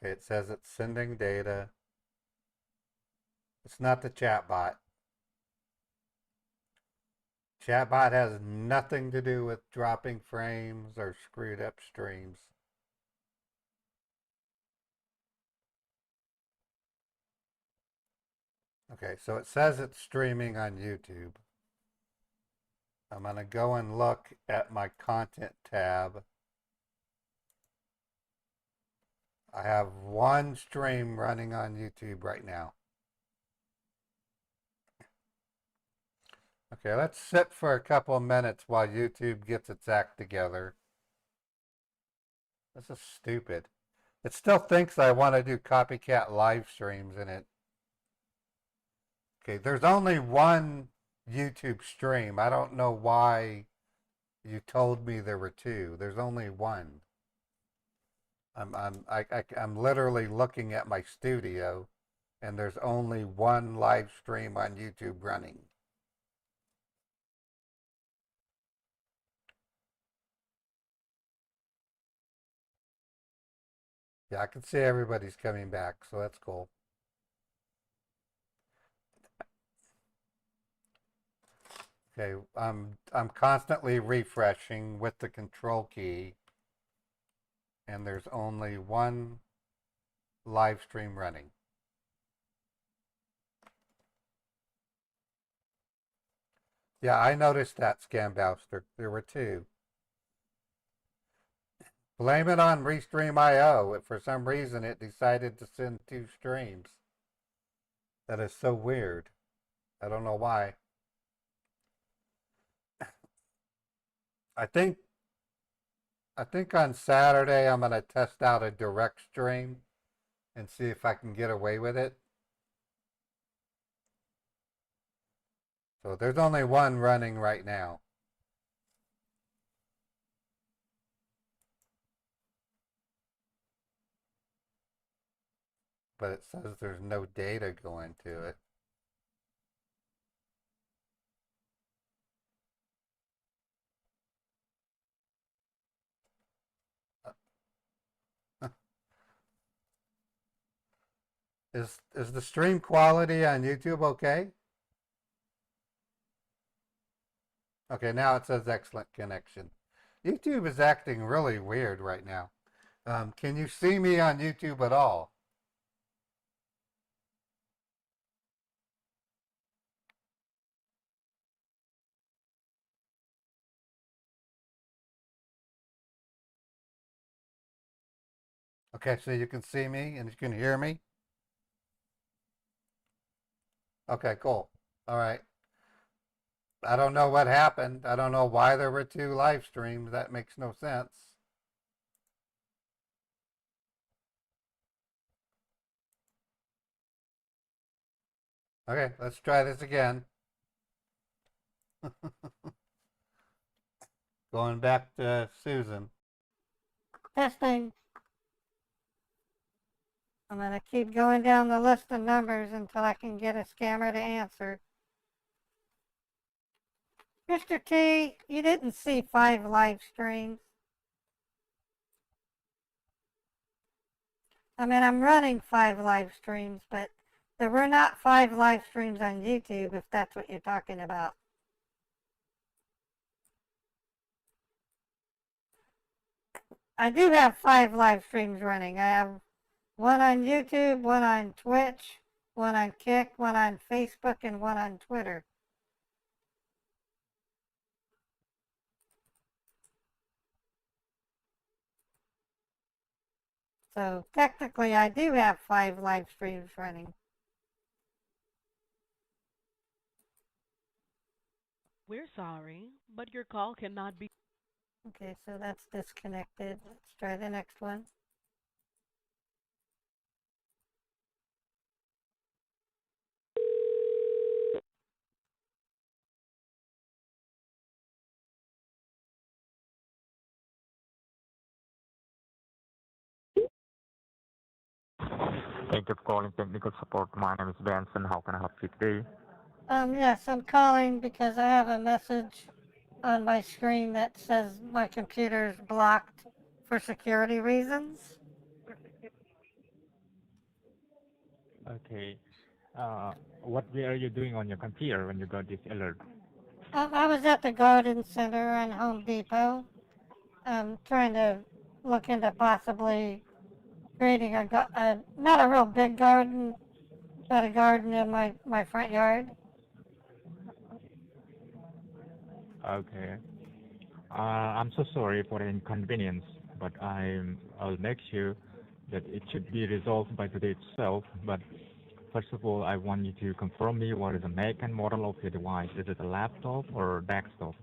Okay, it says it's sending data. It's not the chatbot. Chatbot has nothing to do with dropping frames or screwed up streams. Okay, so it says it's streaming on YouTube. I'm going to go and look at my content tab. I have one stream running on YouTube right now. Okay, let's sit for a couple of minutes while YouTube gets its act together. This is stupid. It still thinks I want to do copycat live streams in it. Okay, there's only one YouTube stream. I don't know why you told me there were two. There's only one. I'm literally looking at my studio, and there's only one live stream on YouTube running. Yeah, I can see everybody's coming back, so that's cool. Okay, I'm constantly refreshing with the control key, and there's only one live stream running. Yeah, I noticed that, Scambaits. There were two. Blame it on Restream.io. For some reason, it decided to send two streams. That is so weird. I don't know why. I think on Saturday I'm gonna test out a direct stream and see if I can get away with it. So there's only one running right now. But it says there's no data going to it. Is the stream quality on YouTube okay? Okay, now it says excellent connection. YouTube is acting really weird right now. Can you see me on YouTube at all? Okay, so you can see me and you can hear me? Okay, cool. All right. I don't know what happened. I don't know why there were two live streams. That makes no sense. Okay, let's try this again. Going back to Susan. Testing. I'm going to keep going down the list of numbers until I can get a scammer to answer. Mr. T, you didn't see 5 live streams. I mean, I'm running 5 live streams, but there were not 5 live streams on YouTube, if that's what you're talking about. I do have 5 live streams running. I have one on YouTube, one on Twitch, one on Kick, one on Facebook, and one on Twitter. So technically, I do have 5 live streams running. We're sorry, but your call cannot be. Okay, so that's disconnected. Let's try the next one. Thank you for calling technical support. My name is Benson. How can I help you today? Yes, I'm calling because I have a message on my screen that says my computer is blocked for security reasons. Okay. What are you doing on your computer when you got this alert? I was at the garden center on Home Depot, trying to look into possibly creating not a real big garden, but a garden in my front yard. Okay. I'm so sorry for the inconvenience, but I'll make sure that it should be resolved by today itself. But first of all, I want you to confirm me what is the make and model of your device. Is it a laptop or desktop?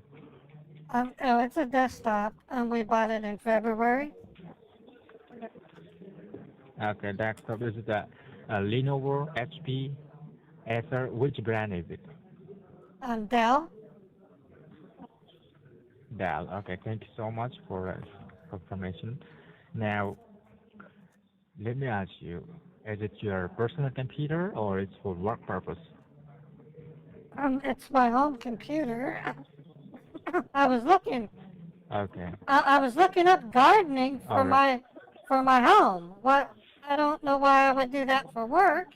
Oh, it's a desktop, and we bought it in February. Okay, desktop. Is it a Lenovo, HP, Acer? Which brand is it? Dell. Dell. Okay, thank you so much for confirmation. Now, let me ask you, is it your personal computer or it's for work purpose? It's my home computer. I was looking. Okay, I was looking up gardening all right. for my home. What? I don't know why I would do that for work.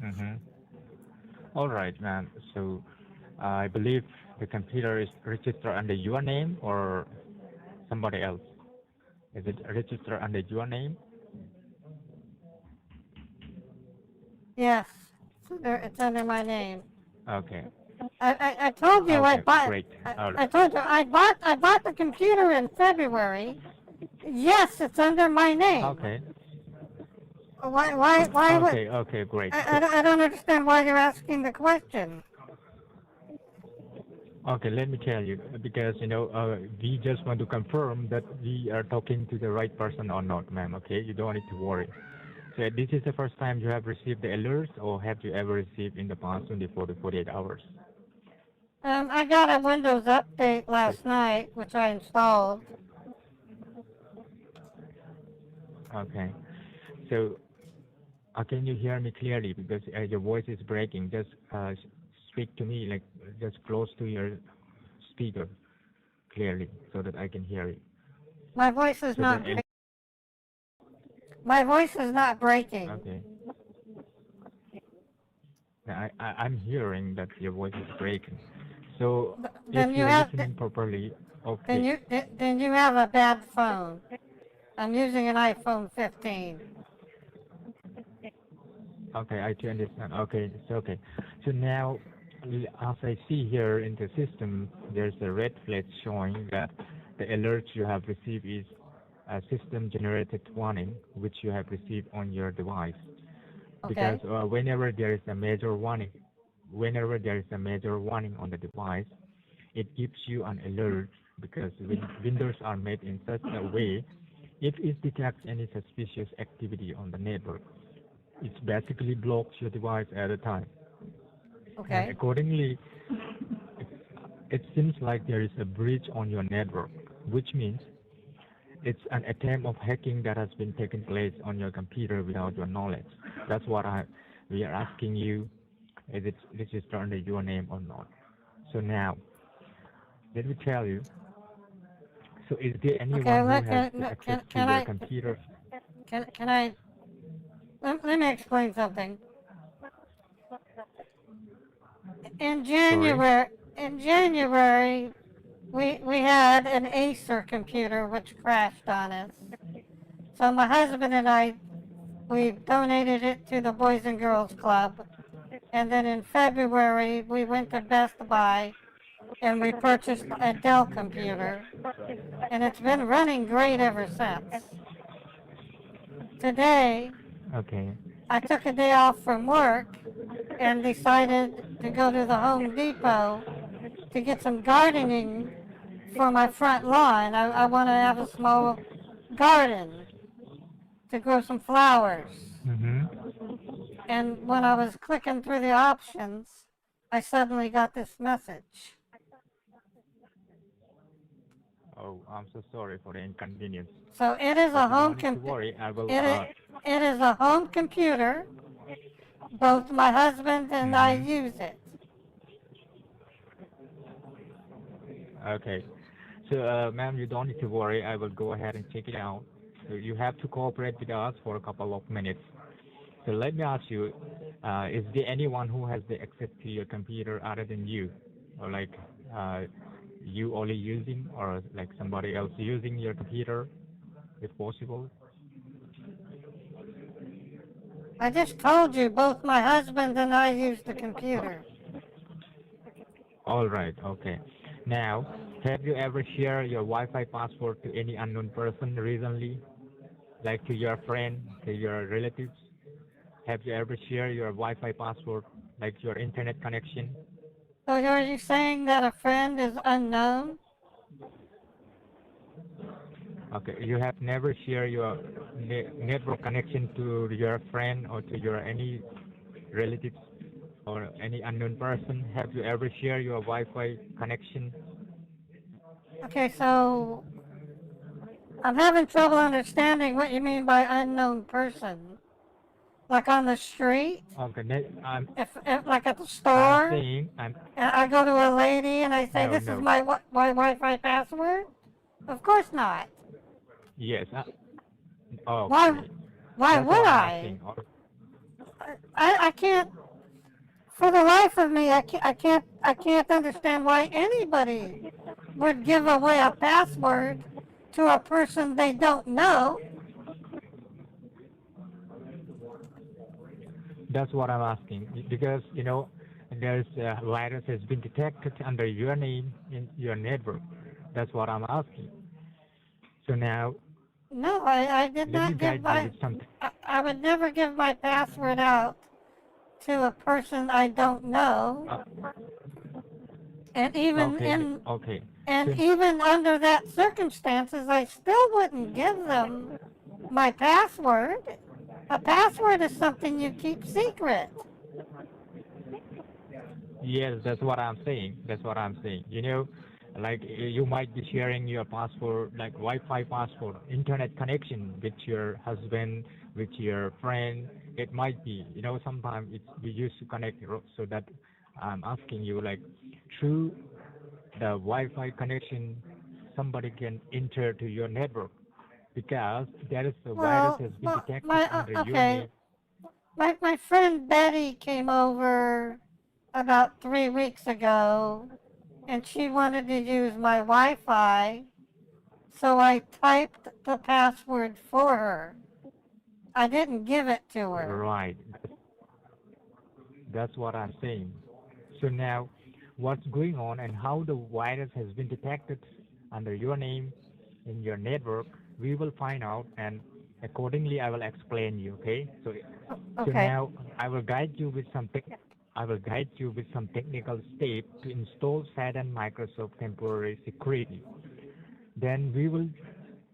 Mm-hmm. All right, ma'am. So, I believe the computer is registered under your name or somebody else. Is it registered under your name? Yes, it's under my name. Okay, I told you okay, great. All right. I told you I bought the computer in February. Yes, it's under my name. Okay, Why would okay, okay, great. So, I don't understand why you're asking the question. okay, let me tell you, because we just want to confirm that we are talking to the right person or not, ma'am. Okay, you don't need to worry. So this is the first time you have received the alerts, or have you ever received in the past 24 to 48 hours? I got a Windows update last night, which I installed. Okay. So can you hear me clearly? Because your voice is breaking. Just speak to me, like just close to your speaker clearly, so that I can hear you. My voice is So not. that My voice is not breaking. okay. I'm hearing that your voice is breaking. So if Then you you're have listening properly, okay. then you have a bad phone. I'm using an iPhone 15. Okay, I do understand. Okay, it's okay. So now, as I see here in the system, there's a red flag showing that the alert you have received is a system-generated warning, which you have received on your device. Because Okay. whenever there is a major warning on the device, it gives you an alert because Windows are made in such a way, if it detects any suspicious activity on the network, it basically blocks your device at a time. And Okay. accordingly, it, it seems like there is a breach on your network, which means it's an attempt of hacking that has been taking place on your computer without your knowledge. That's what we are asking you, is it registered under your name or not? So now, let me tell you, so is there Okay. anyone who Look, has the access to can your I computer? can I let me explain something. In Sorry? January in January we had an Acer computer which crashed on us. So my husband and I we donated it to the Boys and Girls Club. And then in February we went to Best Buy and we purchased a Dell computer. And it's been running great ever since. Today Okay. I took a day off from work and decided to go to the Home Depot to get some gardening for my front lawn. I want to have a small garden to grow some flowers. Mm-hmm. And when I was clicking through the options, I suddenly got this message. Oh, I'm so sorry for the inconvenience. So it is But a you don't need to worry. I will. it is a home computer. Both my husband and I Mhm. use it. Okay. So, ma'am, you don't need to worry. I will go ahead and check it out. So you have to cooperate with us for a couple of minutes. So let me ask you, is there anyone who has the access to your computer other than you? Or like you only using or like somebody else using your computer if possible? I just told you both my husband and I use the computer. All right, okay. Now, have you ever shared your Wi-Fi password to any unknown person recently? Like to your friend, to your relatives? Have you ever shared your Wi-Fi password, like your internet connection? So are you saying that a friend is unknown? Okay, you have never shared your network connection to your friend or to your any relatives or any unknown person. Have you ever shared your Wi-Fi connection? Okay, so I'm having trouble understanding what you mean by unknown person. Like on the street? Okay, If like at the I'm store? saying And I go to a lady and I say, no, this is no. my Wi-Fi password? Of course not. Yes. Why, Okay. why That's would what I'm I? asking. I can't, for the life of me, I can't understand why anybody would give away a password to a person they don't know. That's what I'm asking because there's a virus has been detected under your name in your network. That's what I'm asking. So now No, I did let me not give guide you my, with something. I would never give my password out to a person I don't know. Uh, And even okay, in, okay. So and even under that circumstances, I still wouldn't give them my password. A password is something you keep secret. yes, that's what I'm saying. That's what I'm saying. Like you might be sharing your password, like Wi-Fi password, internet connection with your husband, with your friend. It might be, sometimes it's we used to connect, so that I'm asking you, like, through the Wi-Fi connection, somebody can enter to your network because there is a virus Well, has been well detected my under your okay, name. my friend Betty came over about 3 weeks ago, and she wanted to use my Wi-Fi, so I typed the password for her. I didn't give it to her. Right. That's what I'm saying. So now, what's going on and how the virus has been detected under your name in your network, we will find out, and accordingly, I will explain you. Okay? So Okay. now I will guide you with some technical steps to install Saturn Microsoft temporary security. Then we will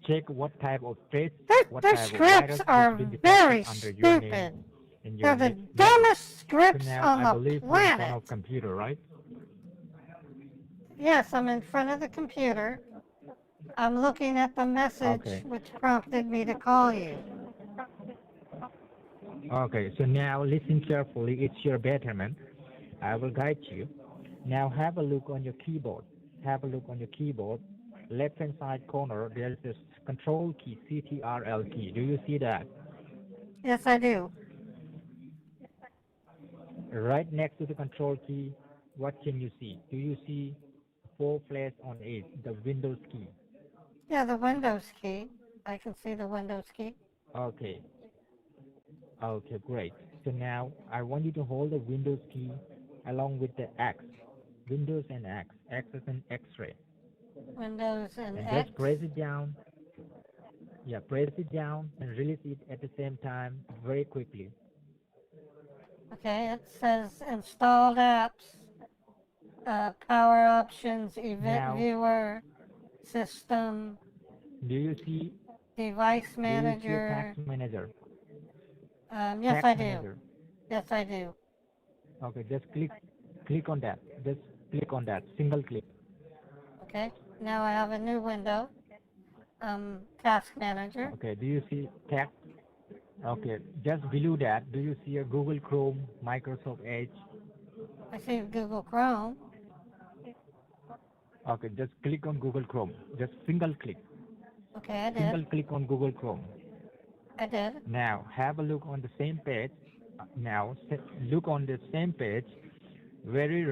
check what type of threats, what Their type of scripts virus has are been detected very under your name stupid. in your They're the network. dumbest So scripts now on I the believe you're in front planet. of computer, right? Yes, I'm in front of the computer. I'm looking at the message Okay. which prompted me to call you. Okay. So now listen carefully. It's your betterment. I will guide you. Now have a look on your keyboard. Have a look on your keyboard. Left hand side corner, there's this control key, CTRL key. Do you see that? Yes, I do. Right next to the control key, what can you see? Do you see four flags on it, the Windows key? Yeah, the Windows key. I can see the Windows key. Okay. Okay, great. So now I want you to hold the Windows key along with the X. Windows and X. X is an X-ray. Windows and And X. just press it down. Yeah, press it down and release it at the same time very quickly. Okay, it says installed apps, power options, event Now, viewer, system, do you see device a tax manager. manager? Yes, Tax I do. manager. Yes, I do. Okay, just click on that. Just click on that. Single click. Okay, now I have a new window. Task manager. Okay, do you see tax? Okay, just below that, do you see a Google Chrome, Microsoft Edge? I see Google Chrome. Okay, just click on Google Chrome. Just single click. Okay, I Simple did. click on Google Chrome. I did. Now have a look on the same page. Look on the same page. Very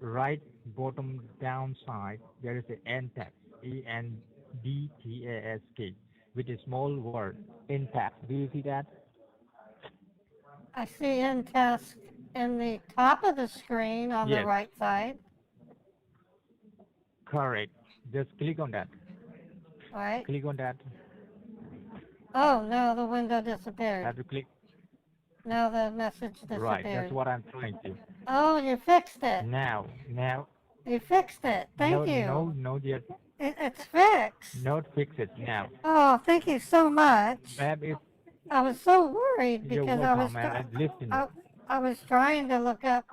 right bottom down side there is an N-task, ENDTASK, with a small word, N-task. Do you see that? I see in task in the top of the screen on the Yes, right side. correct. Just click on that. Right. Click on that. Oh, no, the window disappeared. Have to click. No, the message Right. That's disappeared. what I'm trying to. Oh, you fixed it. Now, You fixed it. Thank you. no, dear, It's fixed. not fix it now. Oh, thank you so much. Ma'am, if I was so worried you're because welcome, ma'am, and listen. I was trying to look up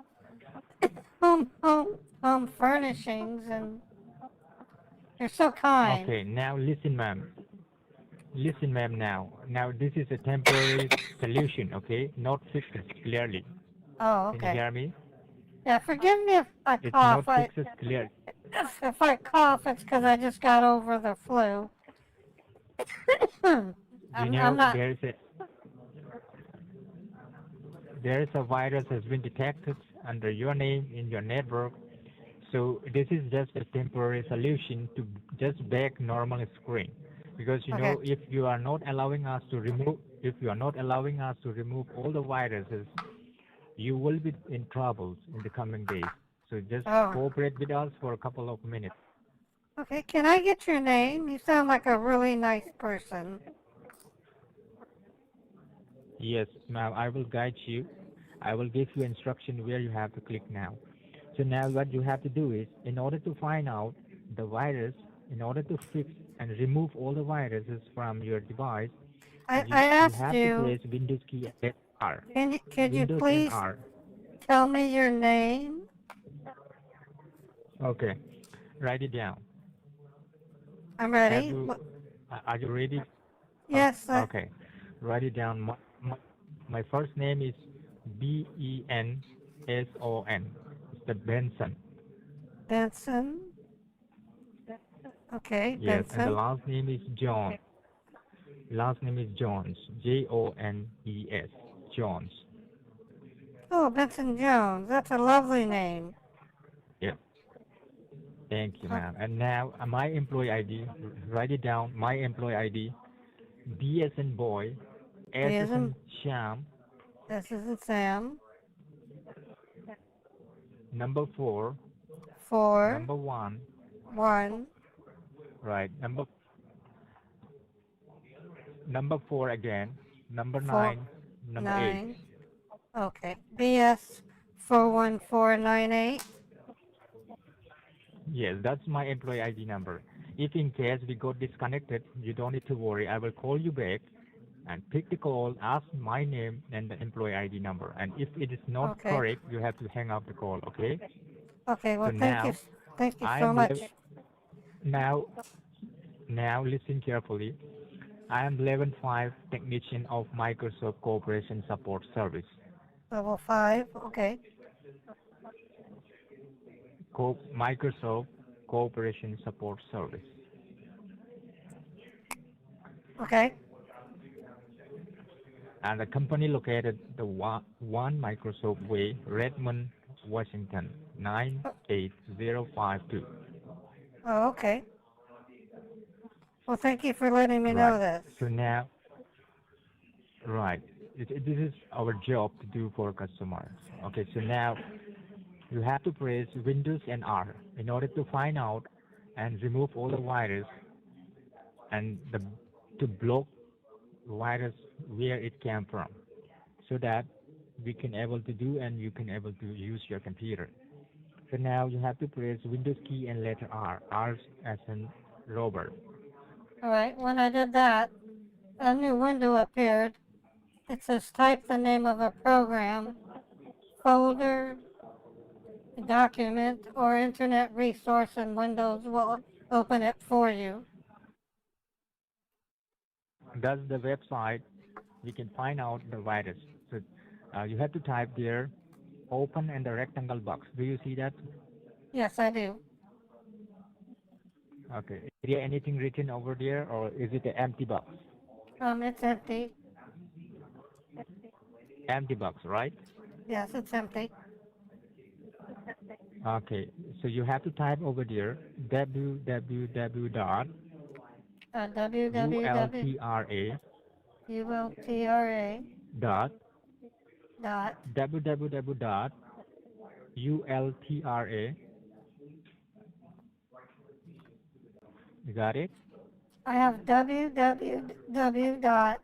home furnishings, and you're so kind. Okay, now listen, ma'am. Listen, ma'am, now. Now, this is a temporary solution, okay? Not fixed clearly. Oh, Can you okay. hear me? Yeah, forgive me if I It's cough. not fixed clearly. If I cough, it's because I just got over the flu. You I'm know, not. there is a virus has been detected under your name in your network. So this is just a temporary solution to just back normal screen. Because Okay. if you are not allowing us to remove, all the viruses, you will be in trouble in the coming days. So just Oh, cooperate with us for a couple of minutes. okay. Can I get your name? You sound like a really nice person. Yes, ma'am, I will guide you. I will give you instruction where you have to click now. So now what you have to do is, in order to find out the virus, in order to fix and remove all the viruses from your device, I you asked have to you. press Windows key and R. Could you Windows and please R. tell me your name? Okay, write it down. I'm Have ready. you? Are you ready? Yes, Okay, write it down. My first name is Benson. It's the Benson. Benson. Okay, Yes, and the Benson. last name is John. Last name is Jones. Jones. Jones. Oh, Benson Jones. That's a lovely name. Yeah. Thank you, Uh, ma'am. And now my employee ID. Write it down. My employee ID. B as in boy. S B as as in in Sham. S as in Sam. Number 4. 4, Number 1. 1, Right. Number 4 again. Number 4, 9. Number 8. 9. Okay. BS 41498. Yes, that's my employee ID number. If in case we got disconnected, you don't need to worry. I will call you back and pick the call, ask my name and the employee ID number. And if it is not Okay. correct, you have to hang up the call, okay? Okay. So Well, now thank you I so am much. now now listen carefully. I am level 5 technician of Microsoft Corporation Support Service. Level 5. Okay. Microsoft Corporation Support Service. Okay. And the company located the 1 Microsoft Way, Redmond, Washington, 98052. Oh, okay. Well, thank you for letting me know Right. this. So now, right. This is our job to do for customers. Okay. So now you have to press Windows and R in order to find out and remove all the virus and to block virus where it came from, so that we can able to do and you can able to use your computer. So now you have to press Windows key and letter R. R as in Robert. All right. When I did that, a new window appeared. It says type the name of a program, folder, document, or internet resource, and Windows will open it for you. That's the website we can find out the virus. So you have to type there, open in the rectangle box. Do you see that? Yes, I do. Okay. Is there anything written over there, or is it an empty box? It's empty. Empty box, right? Yes, it's empty. Okay. So you have to type over there www dot www ultra dot dot www dot ultra. You got it? I have www dot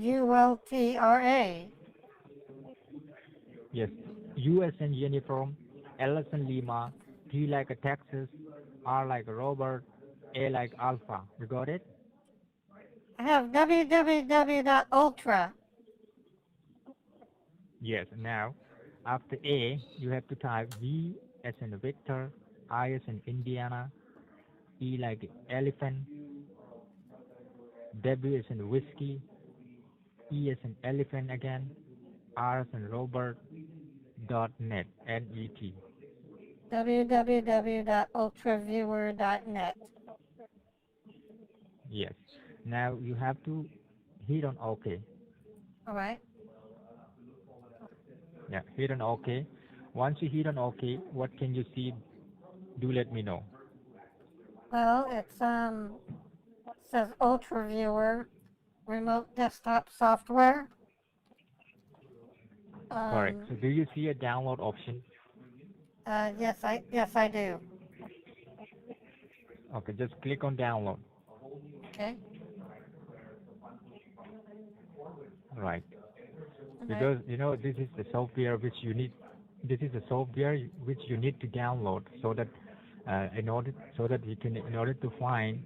ultra. Yes. U as in uniform, L as in Lima, T like a Texas, R like a Robert, A like Alpha. You got it? I have www dot ultra. Yes. Now, after A, you have to type V as in Victor, I as in Indiana, E like elephant, W as in whiskey, E as in elephant again, R as in Robert, dot net, N-E-T. www.ultraviewer.net. Yes. Now you have to hit on OK. All right. Yeah, hit on OK. Once you hit on OK, what can you see? Do let me know. Well, says UltraViewer remote desktop software. Correct. So do you see a download option? Yes, I do. Okay, just click on download. Okay. Right. All right. Because this is the software which you need. This is the software which you need to download so that in order to find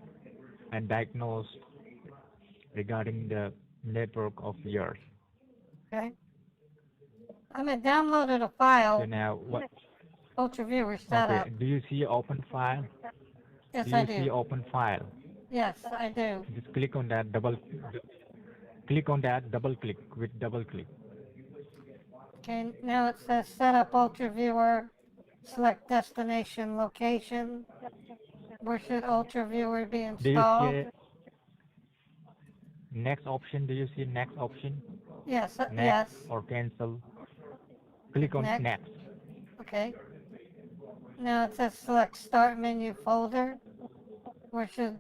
and diagnose regarding the network of the Earth. Okay. I'm gonna downloaded a So file. now what? UltraViewer Okay. setup. Do you see open file? Yes, Do I you see do. open file? Yes, I do. Just click on that. Click on that. Double click with double click. Okay. Now it says set up UltraViewer. Select destination location. Where should UltraViewer be Do you installed? see next option? Do you see next option? Yes. Next Yes. or cancel? Click on Next. next. Okay. Now it says select start menu folder. Where should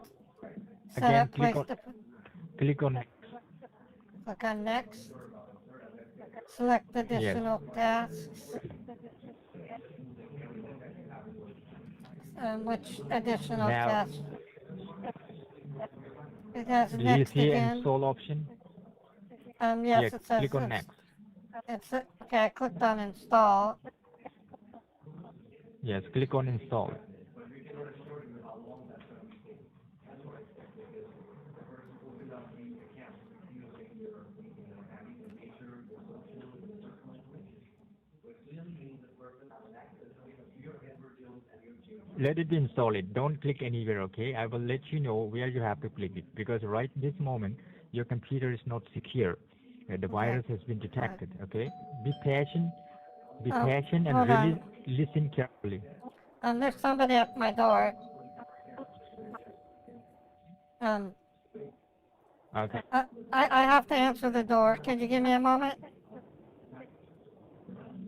set Again, up place to click on next. click on next. Select Yes. additional tasks. Which additional Now, tasks? It has do you next see again. install option? Yes, Yes. it says Click on next. it's okay. I clicked on install. Yes. Click on install. Let it be installed. Don't click anywhere, okay? I will let you know where you have to click it because right this moment your computer is not secure. The virus has been detected, okay? Be patient. Be Oh, patient and hold really on. listen carefully. There's somebody at my door. Okay. I have to answer the door. Can you give me a moment?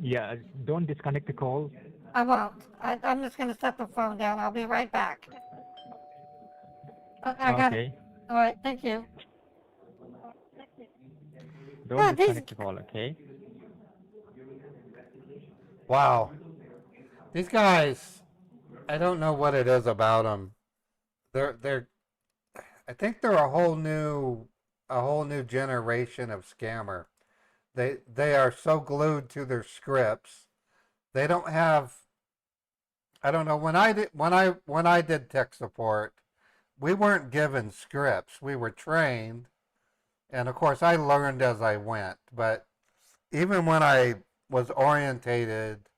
Yeah, don't disconnect the call. I won't. I'm just gonna set the phone down. I'll be right back. I got it. Okay. All right. Thank you. Don't Yeah, these. disconnect the call, okay? Wow. These guys, I don't know what it is about them. They're I think they're a whole new generation of scammer. They are so glued to their scripts. They don't have, I don't know, when I did tech support, we weren't given scripts. We were trained, and of course I learned as I went, but even when I was orientated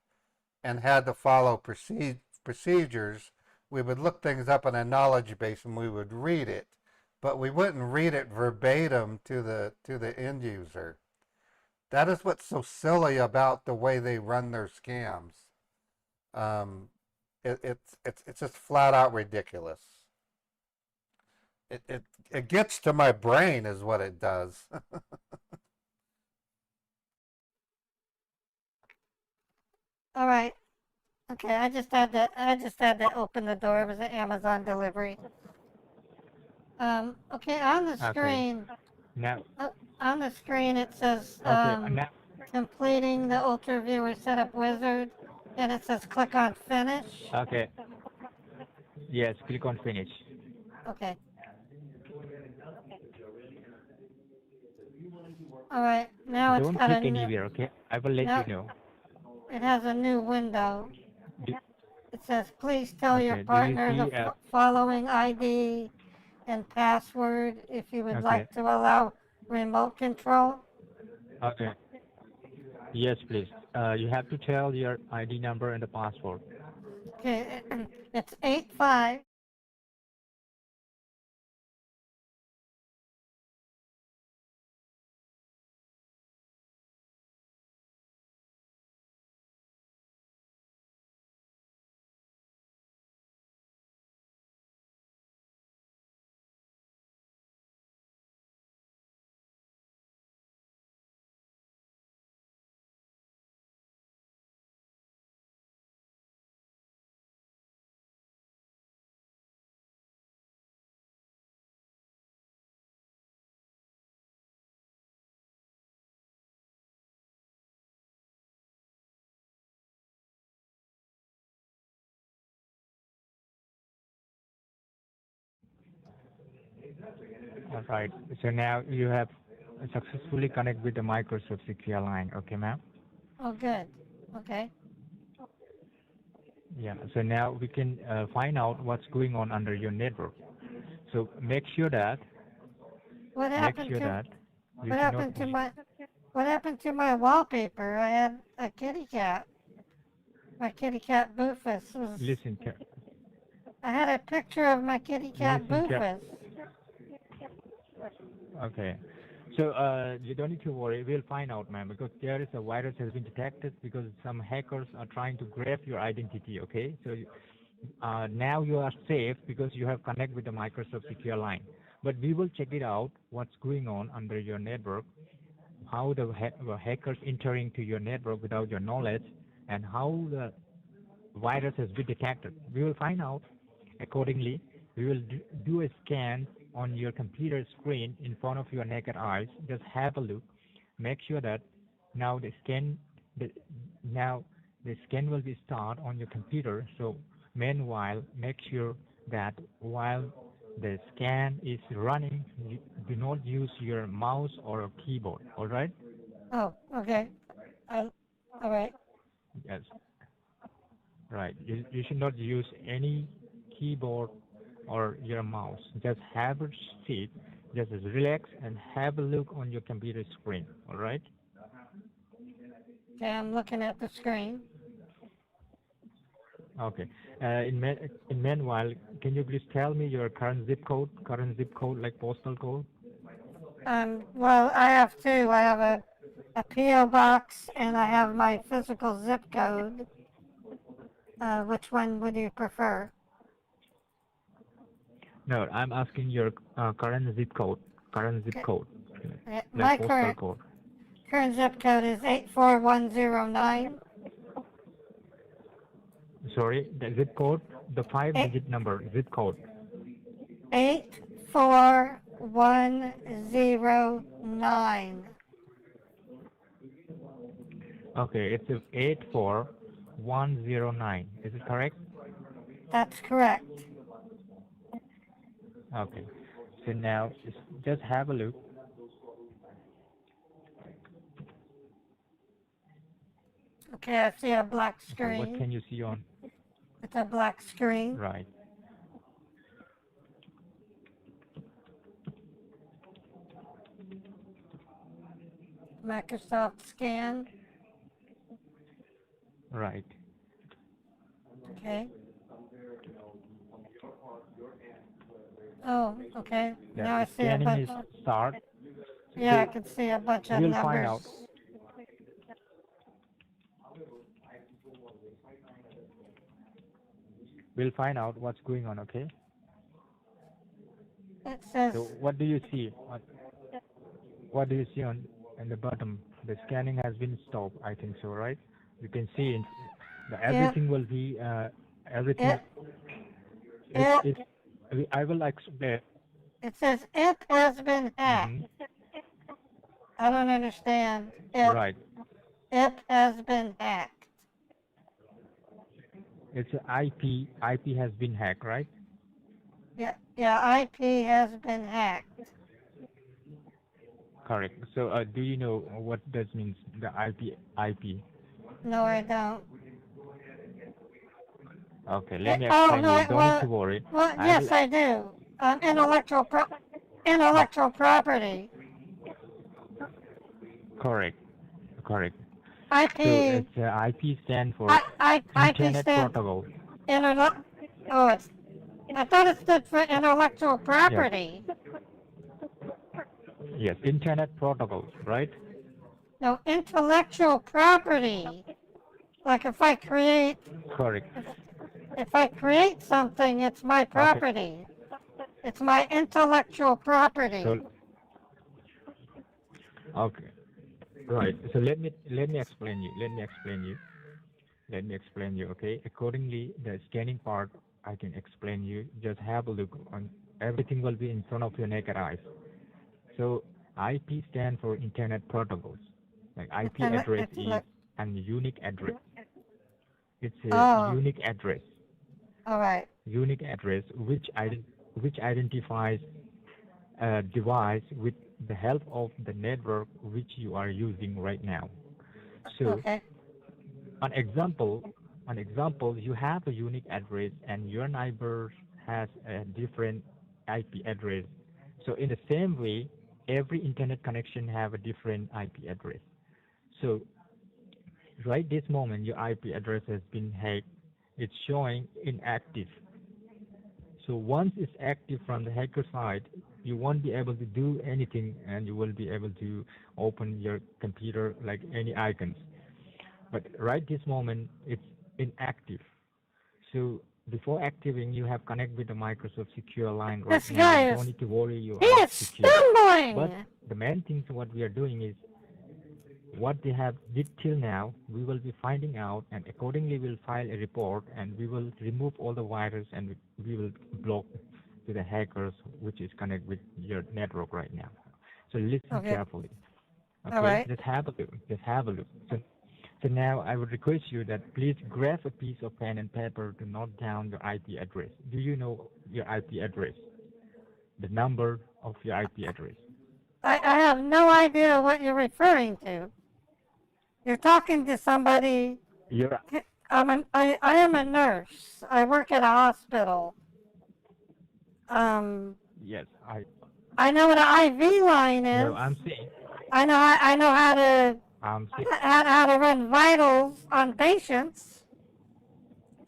and had to follow procedures, we would look things up in a knowledge base and we would read it, but we wouldn't read it verbatim to the end user. That is what's so silly about the way they run their scams. It's just flat out ridiculous. it gets to my brain is what it does. All right. Okay, I just had to open the door. It was an Amazon delivery. Okay, Okay. Now, on the screen it says okay. Now, completing the Ultra Viewer Setup Wizard, and it says click on Finish. okay. Yes, click on finish. Okay. All right. Now it's Don't got a click new. anywhere, okay? I will let you Now know. it has a new window. Do, It says please tell your okay. Do you partner the see? following ID and password if you would Okay. like to allow remote control. Okay. Yes, please. You have to tell your ID number and the password. Okay, it's 85. All right. So now you have successfully connected with the Microsoft Secure line. Okay, ma'am? Oh, good. Okay. Yeah. So now we can find out what's going on under your network. So make sure that What happened to you what should not. happened to my what happened to my wallpaper? I had a kitty cat. My kitty cat Boofus was. Listen, I had a picture of my kitty cat listen, Boofus. okay. So you don't need to worry. We'll find out, ma'am, because there is a virus has been detected because some hackers are trying to grab your identity. Okay. So now you are safe because you have connected with the Microsoft Secure line. But we will check it out. What's going on under your network? How the hackers entering to your network without your knowledge, and how the virus has been detected. We will find out accordingly. We will do a scan on your computer screen in front of your naked eyes. Just have a look. Make sure that now the, now the scan will be start on your computer. So meanwhile, make sure that while the scan is running, you do not use your mouse or a keyboard. All right? Oh, okay. All right. Yes. Right. You should not use any keyboard or your mouse. Just have a seat, just relax and have a look on your computer screen. All right? Okay, I'm looking at the screen. Okay. In meanwhile, can you please tell me your current zip code, like postal code? Well, I have two. I have a PO box and I have my physical zip code. Which one would you prefer? No, I'm asking your current zip code. Current zip Okay. code, My like postal code. current zip code is 84109. Sorry, the zip code, the five-digit number, zip code. 84109. Okay, it's 84109. Is it correct? That's correct. Okay. So now just have a look. Okay, I see a black Okay, what screen. can you see on? It's a black screen. Right. Microsoft scan. Right. Okay. Oh, okay. Yeah, Now I the see a scanning bunch. is start. Yeah, I So can see a bunch of we'll find out. numbers. We'll find out what's going on. Okay. It says, So what do you see? What do you see on the bottom? The scanning has been stopped. I think so, right? You can see everything will be everything. it, I will explain. it says it has been hacked. Hmm. I don't understand. Right. It has been hacked. It's IP. IP has been hacked, right? Yeah, IP has been hacked. Correct. So do you know what that means? The IP. IP. No, I don't. Okay. Let me Oh, explain no, you. Don't need to worry. well, I will. yes, I do. Intellectual property. Correct. Correct. So IP, it's IP stand for IP Internet stands Protocol. oh, I thought it stood for intellectual Yes. property. Yes. Internet Protocol, right? No, intellectual property. Like Correct. if I create something, it's my Okay. property. It's my intellectual property. So okay. Right. So let me explain you. Let me explain you. Let me explain you. Okay. Accordingly, the scanning part I can explain you. Just have a look on everything will be in front of your naked eyes. So IP stand for Internet Protocols. Like IP address is an unique address. It's a Oh, unique address. all right. Unique address which identifies a device with the help of the network which you are using right now. So Okay. an example, you have a unique address and your neighbor has a different IP address. So in the same way, every internet connection have a different IP address. So right this moment, your IP address has been hacked. It's showing inactive. So once it's active from the hacker side, you won't be able to do anything and you will be able to open your computer like any icons. But right this moment, it's inactive. So before activating, you have connect with the Microsoft Secure line right This now. guy You don't is, need to worry, you he are is secure. But stumbling. the main thing what we are doing is what they have did till now, we will be finding out and accordingly we'll file a report and we will remove all the virus and we will block to the hackers which is connected with your network right now. So listen Okay. carefully. All Okay, right. just have a look. Just have a look. So now I would request you that please grab a piece of pen and paper to note down your IP address. Do you know your IP address? The number of your IP address. I have no idea what you're referring to. You're talking to somebody. Your I am a nurse. I work at a hospital. yes, I know what an IV line no, is. I'm saying I know how to I'm saying how to run vitals on patients.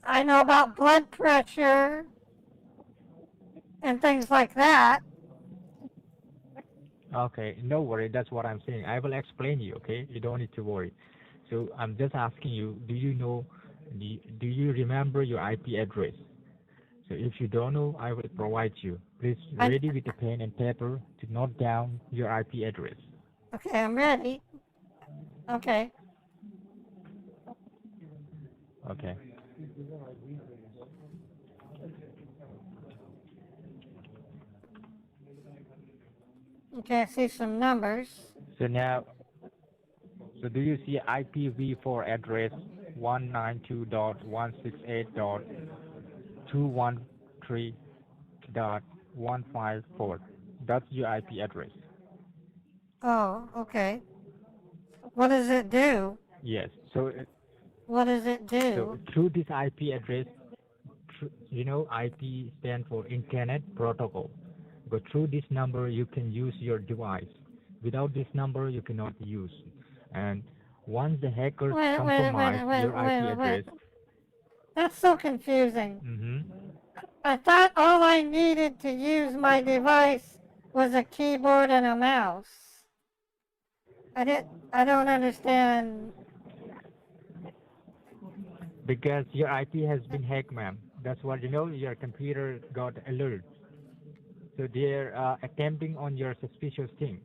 I know about blood pressure and things like that. okay, no worry, that's what I'm saying. I will explain you, okay? You don't need to worry. So I'm just asking you, do you remember your IP address? So if you don't know, I will provide you. Please I, ready with a pen and paper to note down your IP address. okay, I'm ready. Okay. Okay. Okay, I see some numbers. So now, so do you see IPv4 address 192.168.213.154? That's your IP address. Oh, okay. What does it do? Yes. So What does it so do? through this IP address, IP stands for Internet Protocol. But through this number, you can use your device. Without this number, you cannot use. And once the hackers compromise your IP Wait. address, That's so confusing. mm-hmm, I thought all I needed to use my device was a keyboard and a mouse. I don't understand. because your IP has been hacked, ma'am. That's what your computer got alert. So they're attempting on your suspicious thing.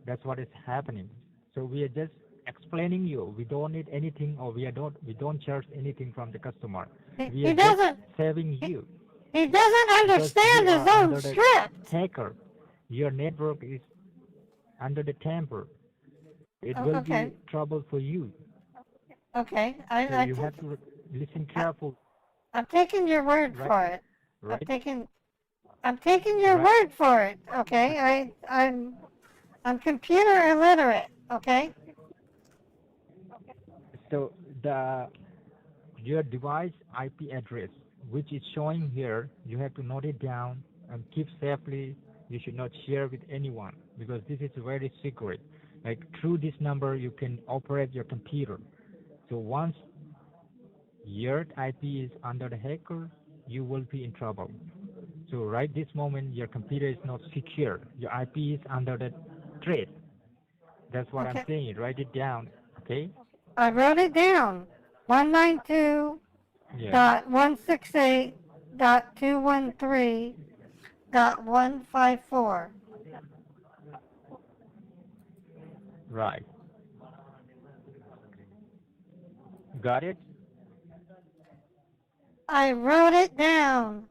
That's what is happening. So we are just explaining you. We don't need anything, or we don't charge anything from the customer. We He are just doesn't. saving you He doesn't because understand you his are own under the script. hacker. Your network is under the tamper. It will Okay. be trouble for you. Okay. So you have to listen careful, I'm taking your word right? for it. Right? I'm taking your Right. word for it. Okay. I'm computer illiterate. Okay. So your device IP address, which is showing here, you have to note it down and keep safely. You should not share with anyone because this is very secret. Like through this number, you can operate your computer. So once your IP is under the hacker, you will be in trouble. So right this moment, your computer is not secure. Your IP is under the threat. That's what I'm Okay. saying. Write it down, okay? I wrote it down. 192. Yeah. Dot 168. Dot 213. Dot 154. Right. Got it? I wrote it down.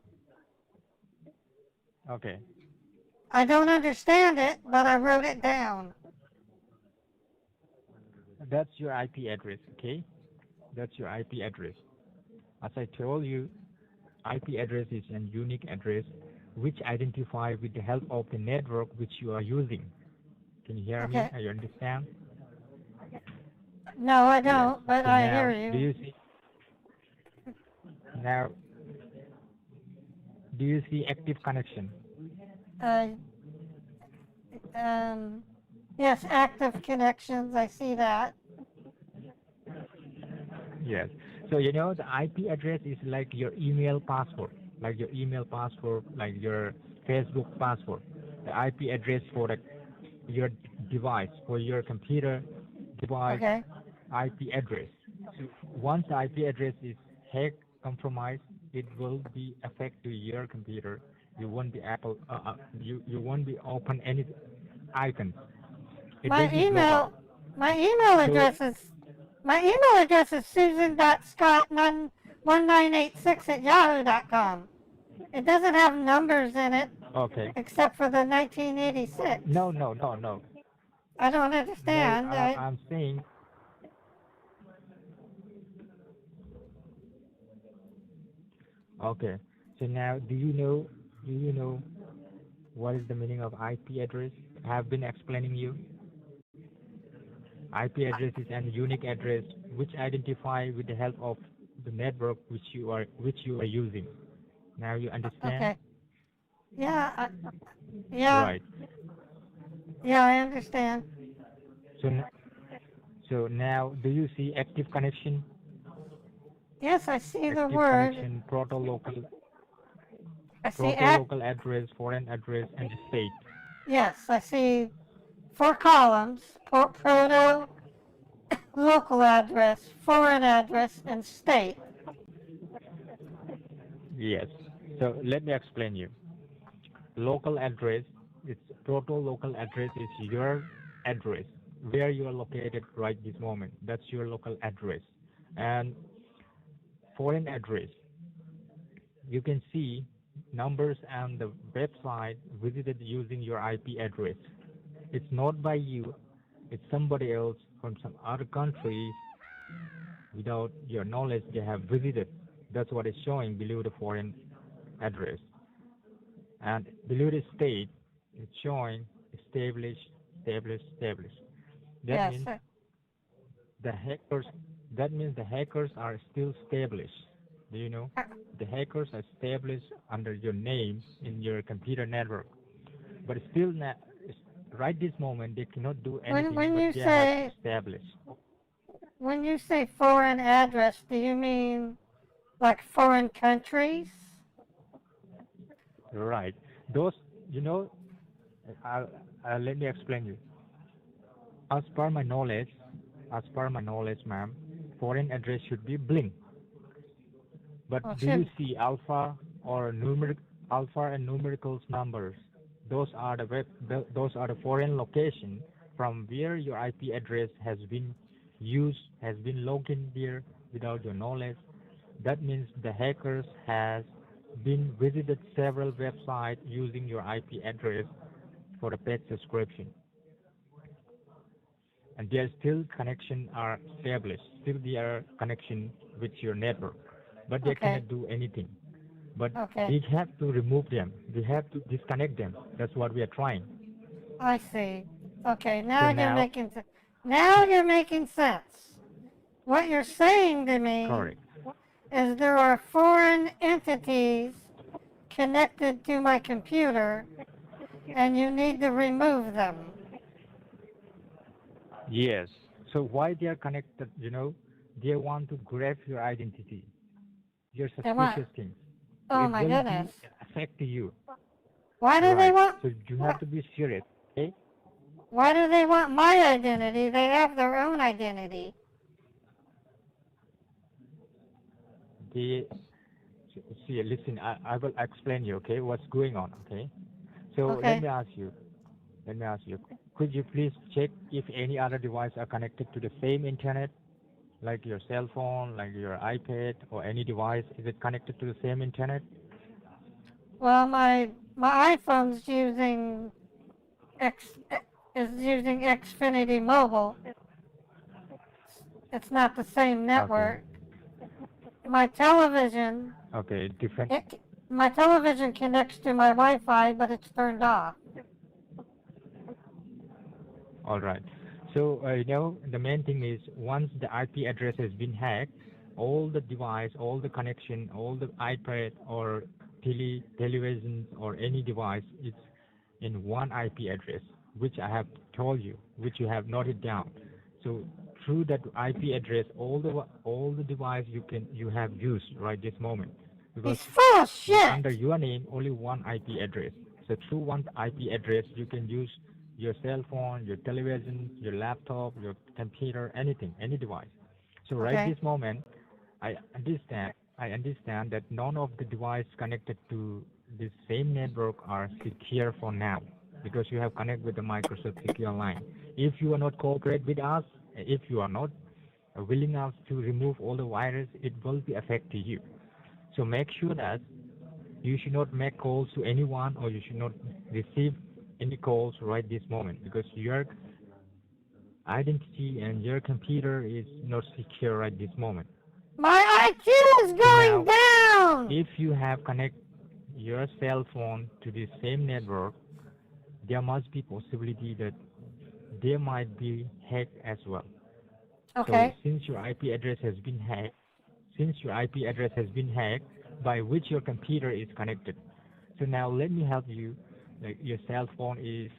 Okay. I don't understand it, but I wrote it down. That's your IP address, okay? That's your IP address. As I told you, IP address is a unique address which identify with the help of the network which you are using. Can you hear me? Okay. Do you understand? No, I Yes. don't, but So I now, hear do you. you see? Now, do you see active connection? Uh, um, yes, active connections. I see that. Yes. So you know the IP address is like your email password, like your Facebook password. The IP address for your device, for your computer device Okay. IP address. So once the IP address is hacked, compromised, it will be affect to your computer. You won't be you won't be open any icons. It My will be blocked out. my email So address is my email address is susan.scott1986@yahoo.com. It doesn't have numbers in it okay. except for the 1986. No, no, no, no. I don't No, understand. I'm saying, okay. So now, do you know what is the meaning of IP address? I have been explaining you. IP address is an unique address which identify with the help of the network which you are using. Now you understand? Okay. Yeah. Yeah. Right. Yeah. I understand. So so now, do you see active connection? Yes, I see the Active word. connection, I see proto-local address, foreign address, and state. Yes, I see 4 columns: proto, local address, foreign address, and state. Yes. So let me explain you. Local address, it's proto-local address is your address, where you are located right this moment. That's your local address. And foreign address, you can see numbers on the website visited using your IP address. It's not by you, it's somebody else from some other country without your knowledge they have visited. That's what is showing below the foreign address. And below the state, it's showing established, established, established. That Yes. means the hackers. That means the hackers are still established. Do you know? The hackers are established under your name in your computer network, but still not. Right this moment, they cannot do anything. When But you they have say established. foreign address, do you mean like foreign countries? Right. Those, you know, let me explain you. As per my knowledge, ma'am, foreign address should be bling. But Well, do you see alpha or numeric alpha and numericals numbers. Those are the foreign location from where your IP address has been used, has been logged in there without your knowledge. That means the hackers has been visited several websites using your IP address for the paid subscription, and their still connection are established, still there are connection with your network, but they Okay. cannot do anything. But Okay. we have to remove them. We have to disconnect them. That's what we are trying. I see. Okay, So now you're now, making now you're making sense. What you're saying to me correct. is there are foreign entities connected to my computer and you need to remove them. Yes. So why they are connected? They want to grab your identity, your They want, suspicious things. So oh it my will goodness. be affect you. Why do they Right. want, So you have to be serious. Okay. why do they want my identity? They have their own identity. They see. Listen. I will explain you. Okay. What's going on? Okay. So let Okay. me ask you. Let me ask you. Could you please check if any other device are connected to the same internet, like your cell phone, like your iPad, or any device? Is it connected to the same internet? Well, my iPhone's X is using Xfinity Mobile. It's not the same Okay. network. My television, Okay. Different. my television connects to my Wi-Fi, but it's turned off. All right. So, the main thing is once the IP address has been hacked, all the device, all the connection, all the iPad or televisions or any device is in one IP address, which I have told you, which you have noted down. So through that IP address, all the device you have used right this moment, because He's full of shit. under your name only one IP address. So through one IP address, you can use your cell phone, your television, your laptop, your computer, anything, any device. So right Okay. this moment, I understand that none of the devices connected to the same network are secure for now because you have connected with the Microsoft Secure Line. If you are not cooperate with us, if you are not willing enough to remove all the virus, it will be affecting you. So make sure that you should not make calls to anyone or you should not receive any calls right this moment because your identity and your computer is not secure right this moment. My IQ is So going now, down. if you have connect your cell phone to the same network, there must be possibility that they might be hacked as well. So Okay. since your IP address has been hacked, by which your computer is connected. So now let me help you. Like your cell phone is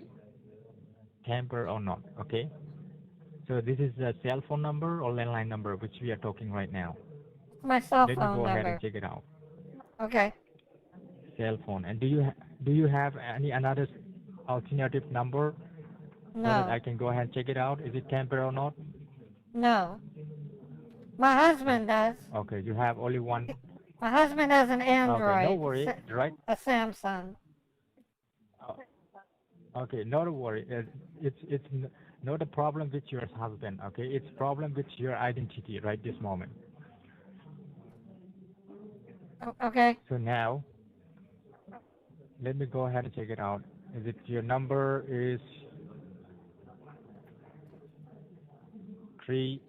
tampered or not? Okay. So this is a cell phone number or landline number which we are talking right now. My cell Let me phone go ahead and number. check it out. Okay. Cell phone. And do you have any another alternative number so that No. I can go ahead and check it out? Is it tampered or not? No. My husband does. Okay, you have only one. My husband has an Okay, no Android, worry, right? a Samsung. Uh, Okay, not to worry. It's not a problem with your husband. Okay, it's problem with your identity right this moment. Okay. So now let me go ahead and check it out. Is it your number is three?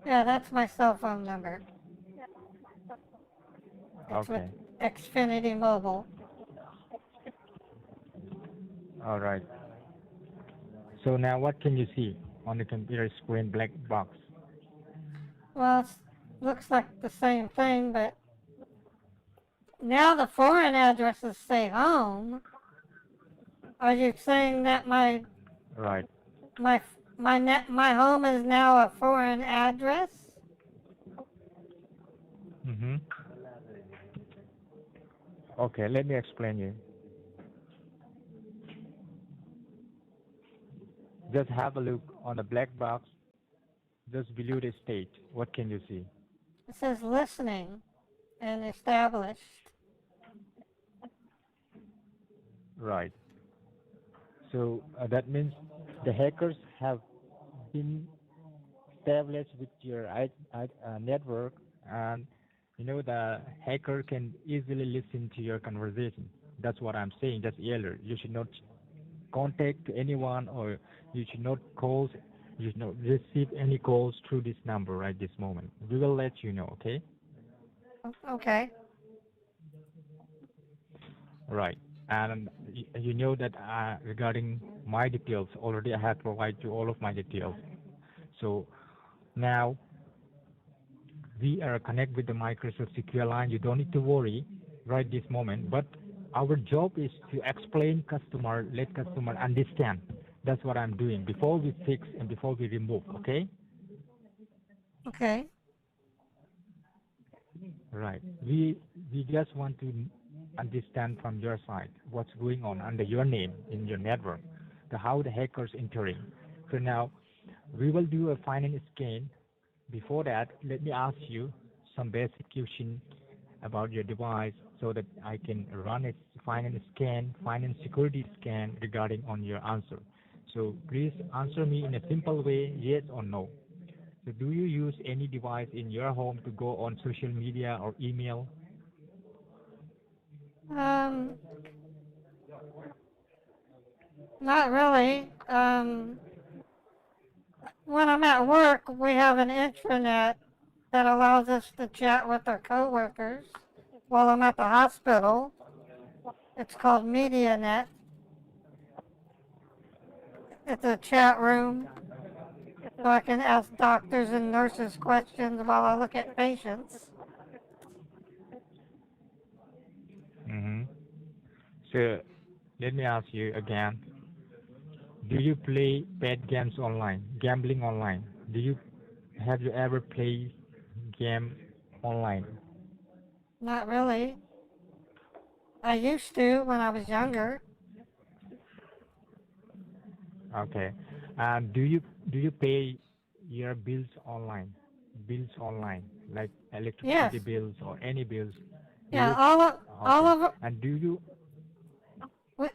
Yeah, that's my cell phone number. It's with Okay, Xfinity Mobile. all right. So now what can you see on the computer screen black box? Well, it looks like the same thing, but now the foreign addresses say home. Are you saying that Right. my home is now a foreign address? Mm-hmm. Okay, let me explain you. Just have a look on the black box Just below the state, what can you see? It says listening and established. Right. So that means the hackers have been established with your network, and the hacker can easily listen to your conversation. That's what I'm saying just earlier. You should not contact anyone, or you should not call, you should not receive any calls through this number right this moment. We will let you know, okay? Okay. Right. And you know that regarding my details, already I have provided you all of my details. So now we are connected with the Microsoft Secure Line. You don't need to worry right this moment. But our job is to explain customer, let customer understand. That's what I'm doing before we fix and before we remove. Okay. Okay. Right. We just want to understand from your side what's going on under your name in your network, how the hackers entering. So now we will do a finance scan. Before that, let me ask you some basic question about your device so that I can run a finance scan, finance security scan regarding on your answer. So please answer me in a simple way, yes or no. So do you use any device in your home to go on social media or email? Um, not really. When I'm at work, we have an intranet that allows us to chat with our coworkers. While I'm at the hospital, it's called MediaNet. It's a chat room, so I can ask doctors and nurses questions while I look at patients. Mm-hmm. So let me ask you again. Do you play bad games online, gambling online? Have you ever played game online? Not really. I used to when I was younger. Okay. And do you pay your bills online? Bills online, like Yes. electricity bills or any bills? Do Yeah, you? all Okay. of And do you? we,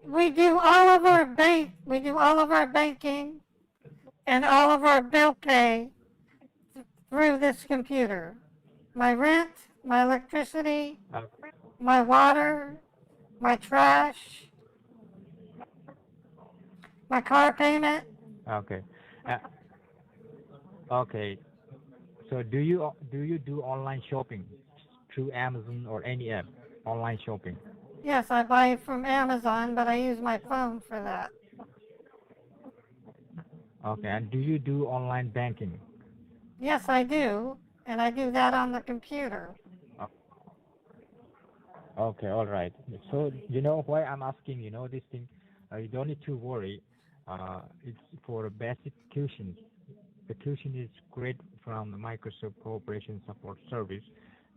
we do all of our banking and all of our bill pay through this computer. My rent, my electricity, Uh, my water, my trash, my car payment. okay. Uh, okay. So do you do online shopping through Amazon or any app? Online shopping. Yes, I buy from Amazon, but I use my phone for that. Okay. And do you do online banking? Yes, I do, and I do that on the computer. Uh, Okay, all right. So you know why I'm asking, this thing, you don't need to worry. It's for a basic question. The question is great from the Microsoft Cooperation Support Service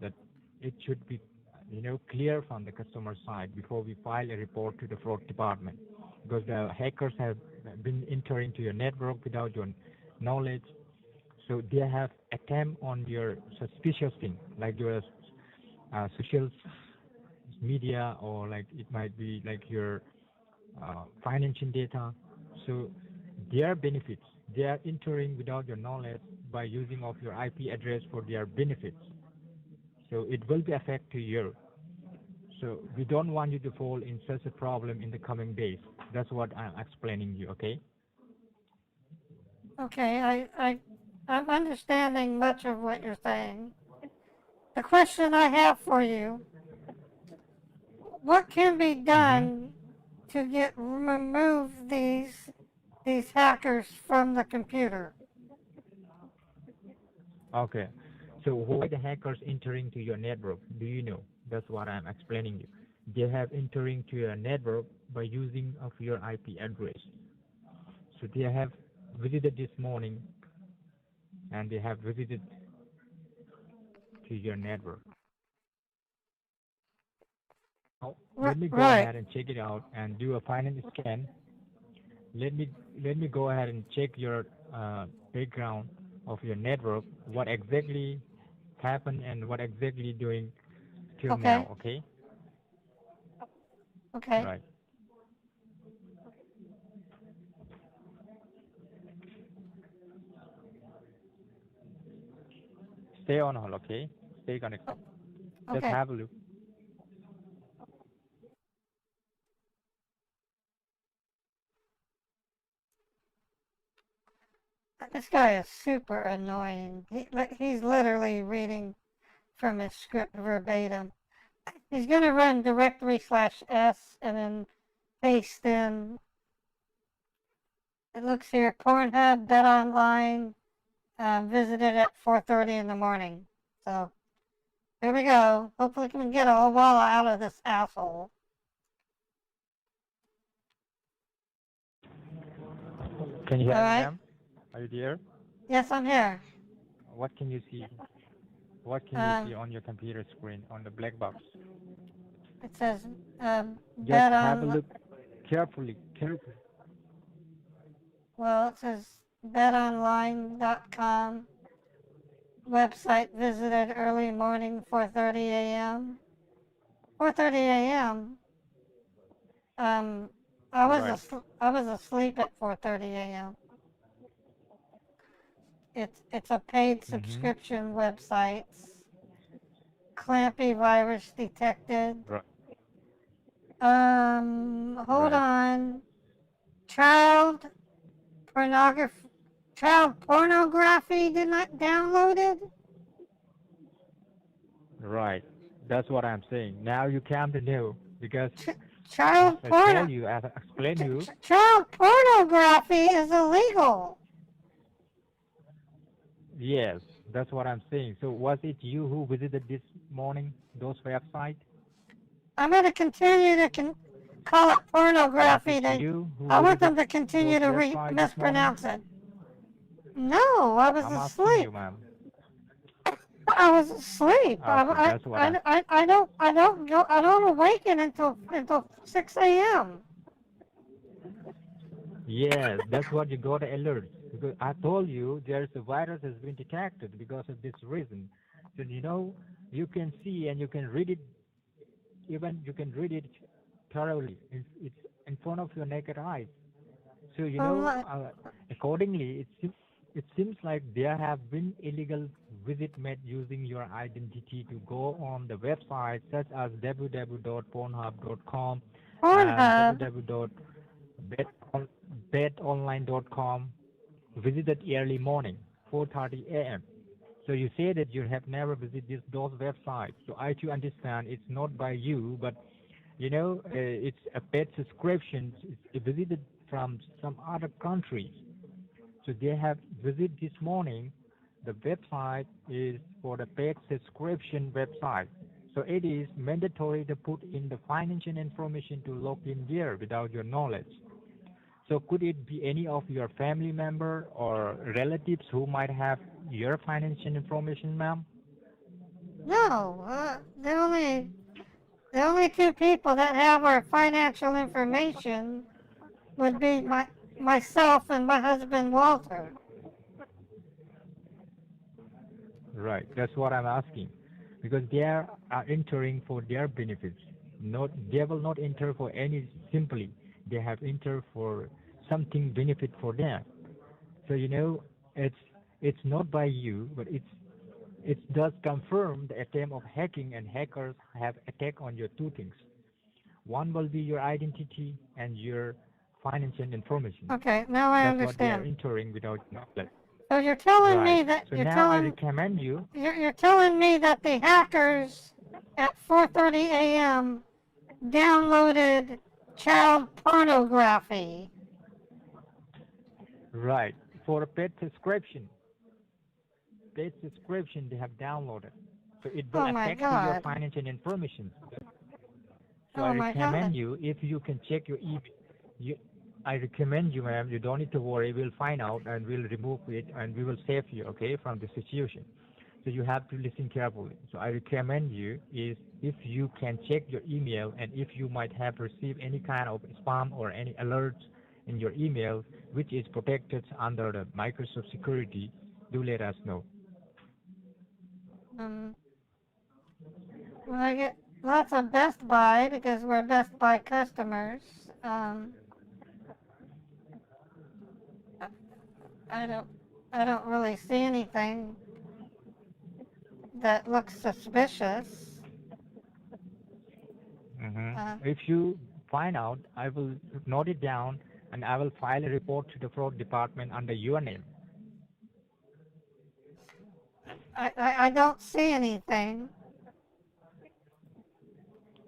that it should be, clear from the customer side before we file a report to the fraud department, because the hackers have been entering to your network without your knowledge. So they have attempt on your suspicious thing, like your social media, or like it might be like your financial data. So their benefits, they are entering without your knowledge by using of your IP address for their benefits. So it will be affect to you. So we don't want you to fall in such a problem in the coming days. That's what I'm explaining you, okay? Okay, I'm understanding much of what you're saying. The question I have for you, what can be Mm-hmm. done to remove these hackers from the computer? Okay. So why the hackers entering to your network? Do you know? That's what I'm explaining you. They have entering to your network by using of your IP address. So they have visited this morning, and they have visited to your network. Now, let me go Right. ahead and check it out and do a finance scan. Let me go ahead and check your background of your network, what exactly happened and what exactly doing till Okay. now, okay? Okay. Right. Stay on hold, okay? Stay connected. Just Okay. have a look. This guy is super annoying. He's literally reading from his script verbatim. He's going to run directory/s and then paste in, it looks here, Pornhub, Bet Online, visited at 4:30 in the morning. So, here we go. Hopefully we can get a whole while out of this asshole. Can you hear All me, right. ma'am? Are you there? Yes, I'm here. What can you see? What can you see Um, on your computer screen on the black box? it says, Just Bet have a On, look carefully, carefully. well, it says betonline.com. Website visited early morning, 4:30 a.m. 4:30 a.m. Um, Right. I was asleep at 4:30 a.m. It's a paid Mm-hmm. subscription website. Clampy virus detected. Right. Hold Right. on. Child pornography. Child pornography did not downloaded. Right. That's what I'm saying. Now you come to know because Ch- as child I porno. told you, as I explained you, Child pornography is illegal. yes, that's what I'm saying. So was it you who visited this morning those websites? I'm going to continue to call it Was it pornography. you who I want visited them to those continue to websites this morning? mispronounce it. No, I was I'm asking asleep. you, ma'am. I was asleep. Okay, that's what I'm. I don't awaken until 6 a.m. Yes, that's what you got alert. Because I told you there's a virus has been detected because of this reason. So you can see and you can read it. Even you can read it thoroughly. It's in front of your naked eyes. So accordingly, it seems like there have been illegal visit made using your identity to go on the website such as www.pornhub.com and Pornhub. www.betonline.com. Visited early morning, 4:30 a.m. So you say that you have never visited those websites. So I do understand it's not by you, but it's a paid subscription. It's visited from some other countries. So they have visited this morning. The website is for the paid subscription website. So it is mandatory to put in the financial information to log in there without your knowledge. So could it be any of your family member or relatives who might have your financial information, ma'am? No, the only two people that have our financial information would be myself and my husband Walter. Right, that's what I'm asking. Because they are entering for their benefits. Not they will not enter for any simply. They have entered for something benefit for them. So it's not by you, but it does confirm the attempt of hacking, and hackers have attack on your two things. One will be your identity and your financial information. Okay, now I That's what they are understand. entering without knowledge. So you're telling Right. me that So now I recommend you. you're telling me that the hackers at 4:30 a.m. downloaded child pornography. Right. For a paid subscription they have downloaded. So it will Oh my affect to your god. financial information. So I Oh my god. recommend you if you can check your email. You, I recommend you, ma'am. You don't need to worry. We'll find out and we'll remove it and we will save you, okay, from the situation. So you have to listen carefully. So I recommend you is if you can check your email and if you might have received any kind of spam or any alerts in your email which is protected under the Microsoft security, do let us know. Well, I get lots of Best Buy because we're Best Buy customers. I don't really see anything that looks suspicious. If you find out, I will note it down and I will file a report to the fraud department under your name. I don't see anything.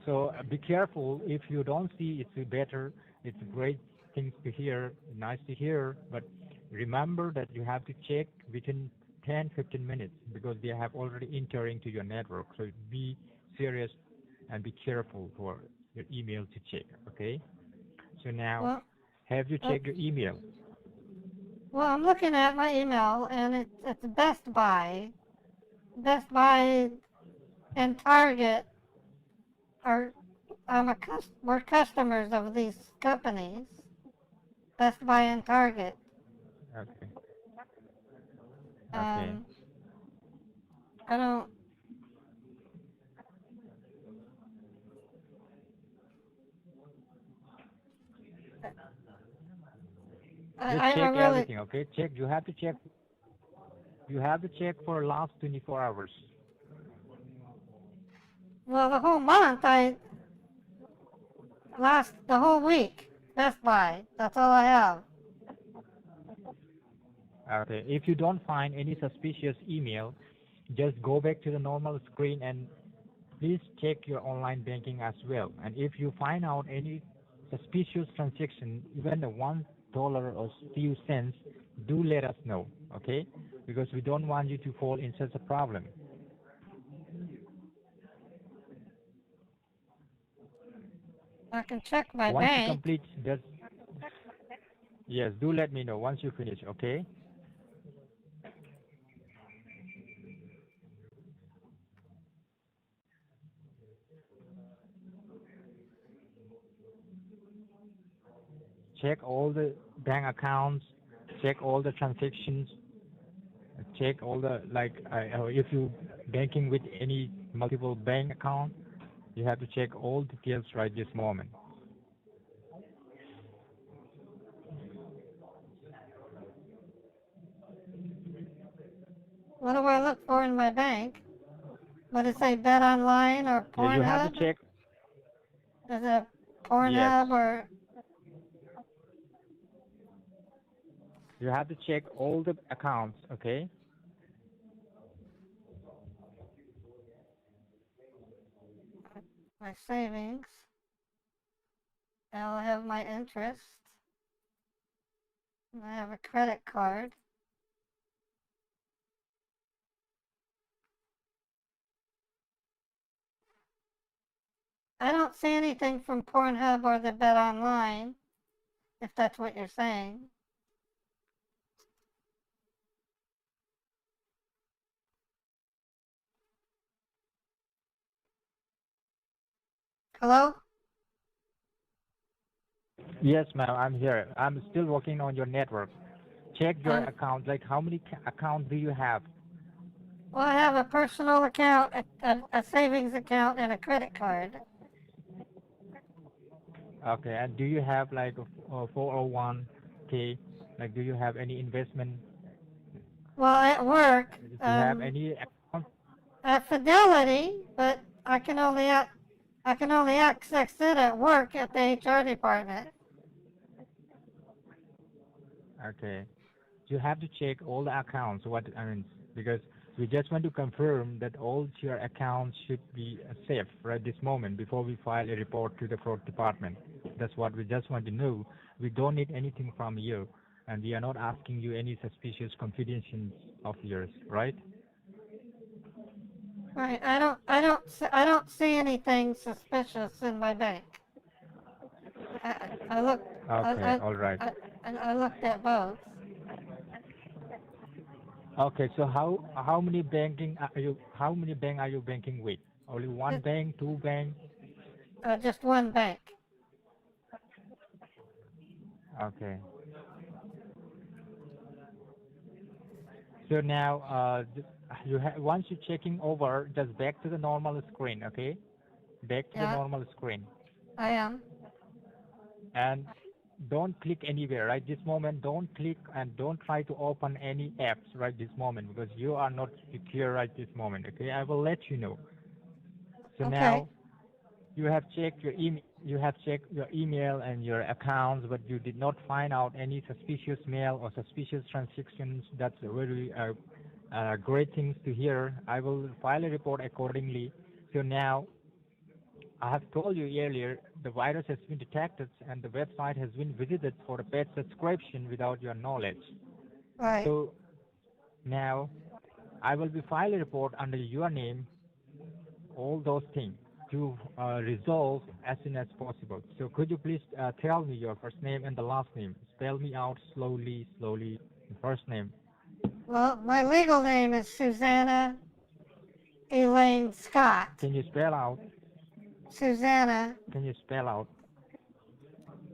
So be careful. If you don't see, it's better. It's great things to hear, nice to hear, but remember that you have to check within 10-15 minutes because they have already entered into your network. So be serious and be careful for your email to check, okay? So now, Well, have you checked your email? well, I'm looking at my email and it's Best Buy. Best Buy and Target are we're customers of these companies. Best Buy and Target. Okay. Okay. I don't. Just I check really. everything, okay? Check. You have to check. You have to check for last 24 hours. Well, the whole month the whole week. Best Buy. That's all I have. Okay. If you don't find any suspicious email, just go back to the normal screen and please check your online banking as well. And if you find out any suspicious transaction, even the $1 or few cents, do let us know, okay? Because we don't want you to fall in such a problem. I can check my Once you bank. complete that, yes, do let me know once you finish, okay? Check all the bank accounts, check all the transactions, check all the, like, if you banking with any multiple bank account, you have to check all details right this moment. What do I look for in my bank? Would it say Bet Online or Yeah, you have to Pornhub? check. Is it Yes, Pornhub or? you have to check all the accounts, okay? My savings. I'll have my interest. And I have a credit card. I don't see anything from Pornhub or the Bet Online, if that's what you're saying. Hello? Yes, ma'am, I'm here. I'm still working on your network. Check your Um, account, like how many accounts do you have? Well, I have a personal account, a savings account, and a credit card. Okay, and do you have like a 401k? Like, do you have any investment? Well, at work, Do you have any account? at Fidelity, but I can only access it at work at the HR department. Okay. You have to check all the accounts. What I mean, because we just want to confirm that all your accounts should be safe right this moment before we file a report to the fraud department. That's what we just want to know. We don't need anything from you, and we are not asking you any suspicious confidentials of yours, right? Right. I don't see anything suspicious in my bank. I looked. Okay, all right. I looked at both. Okay, so how many banking are you? How many bank are you banking with? Only one bank, two bank? Just one bank. Okay. So now, once you're checking over, just back to the normal screen, okay? Back to the Yeah, normal screen, I am. and don't click anywhere right this moment. Don't click and don't try to open any apps right this moment because you are not secure right this moment. Okay, I will let you know. So Okay. now you have checked your email. You have checked your email and your accounts, but you did not find out any suspicious mail or suspicious transactions. That's a really great things to hear. I will file a report accordingly. So now I have told you earlier the virus has been detected and the website has been visited for a paid subscription without your knowledge. Right. So now I will be file a report under your name, all those things to resolve as soon as possible. So could you please tell me your first name and the last name? Spell me out slowly, first name. Well, my legal name is Susanna Elaine Scott. Can you spell out? Susanna, Can you spell out?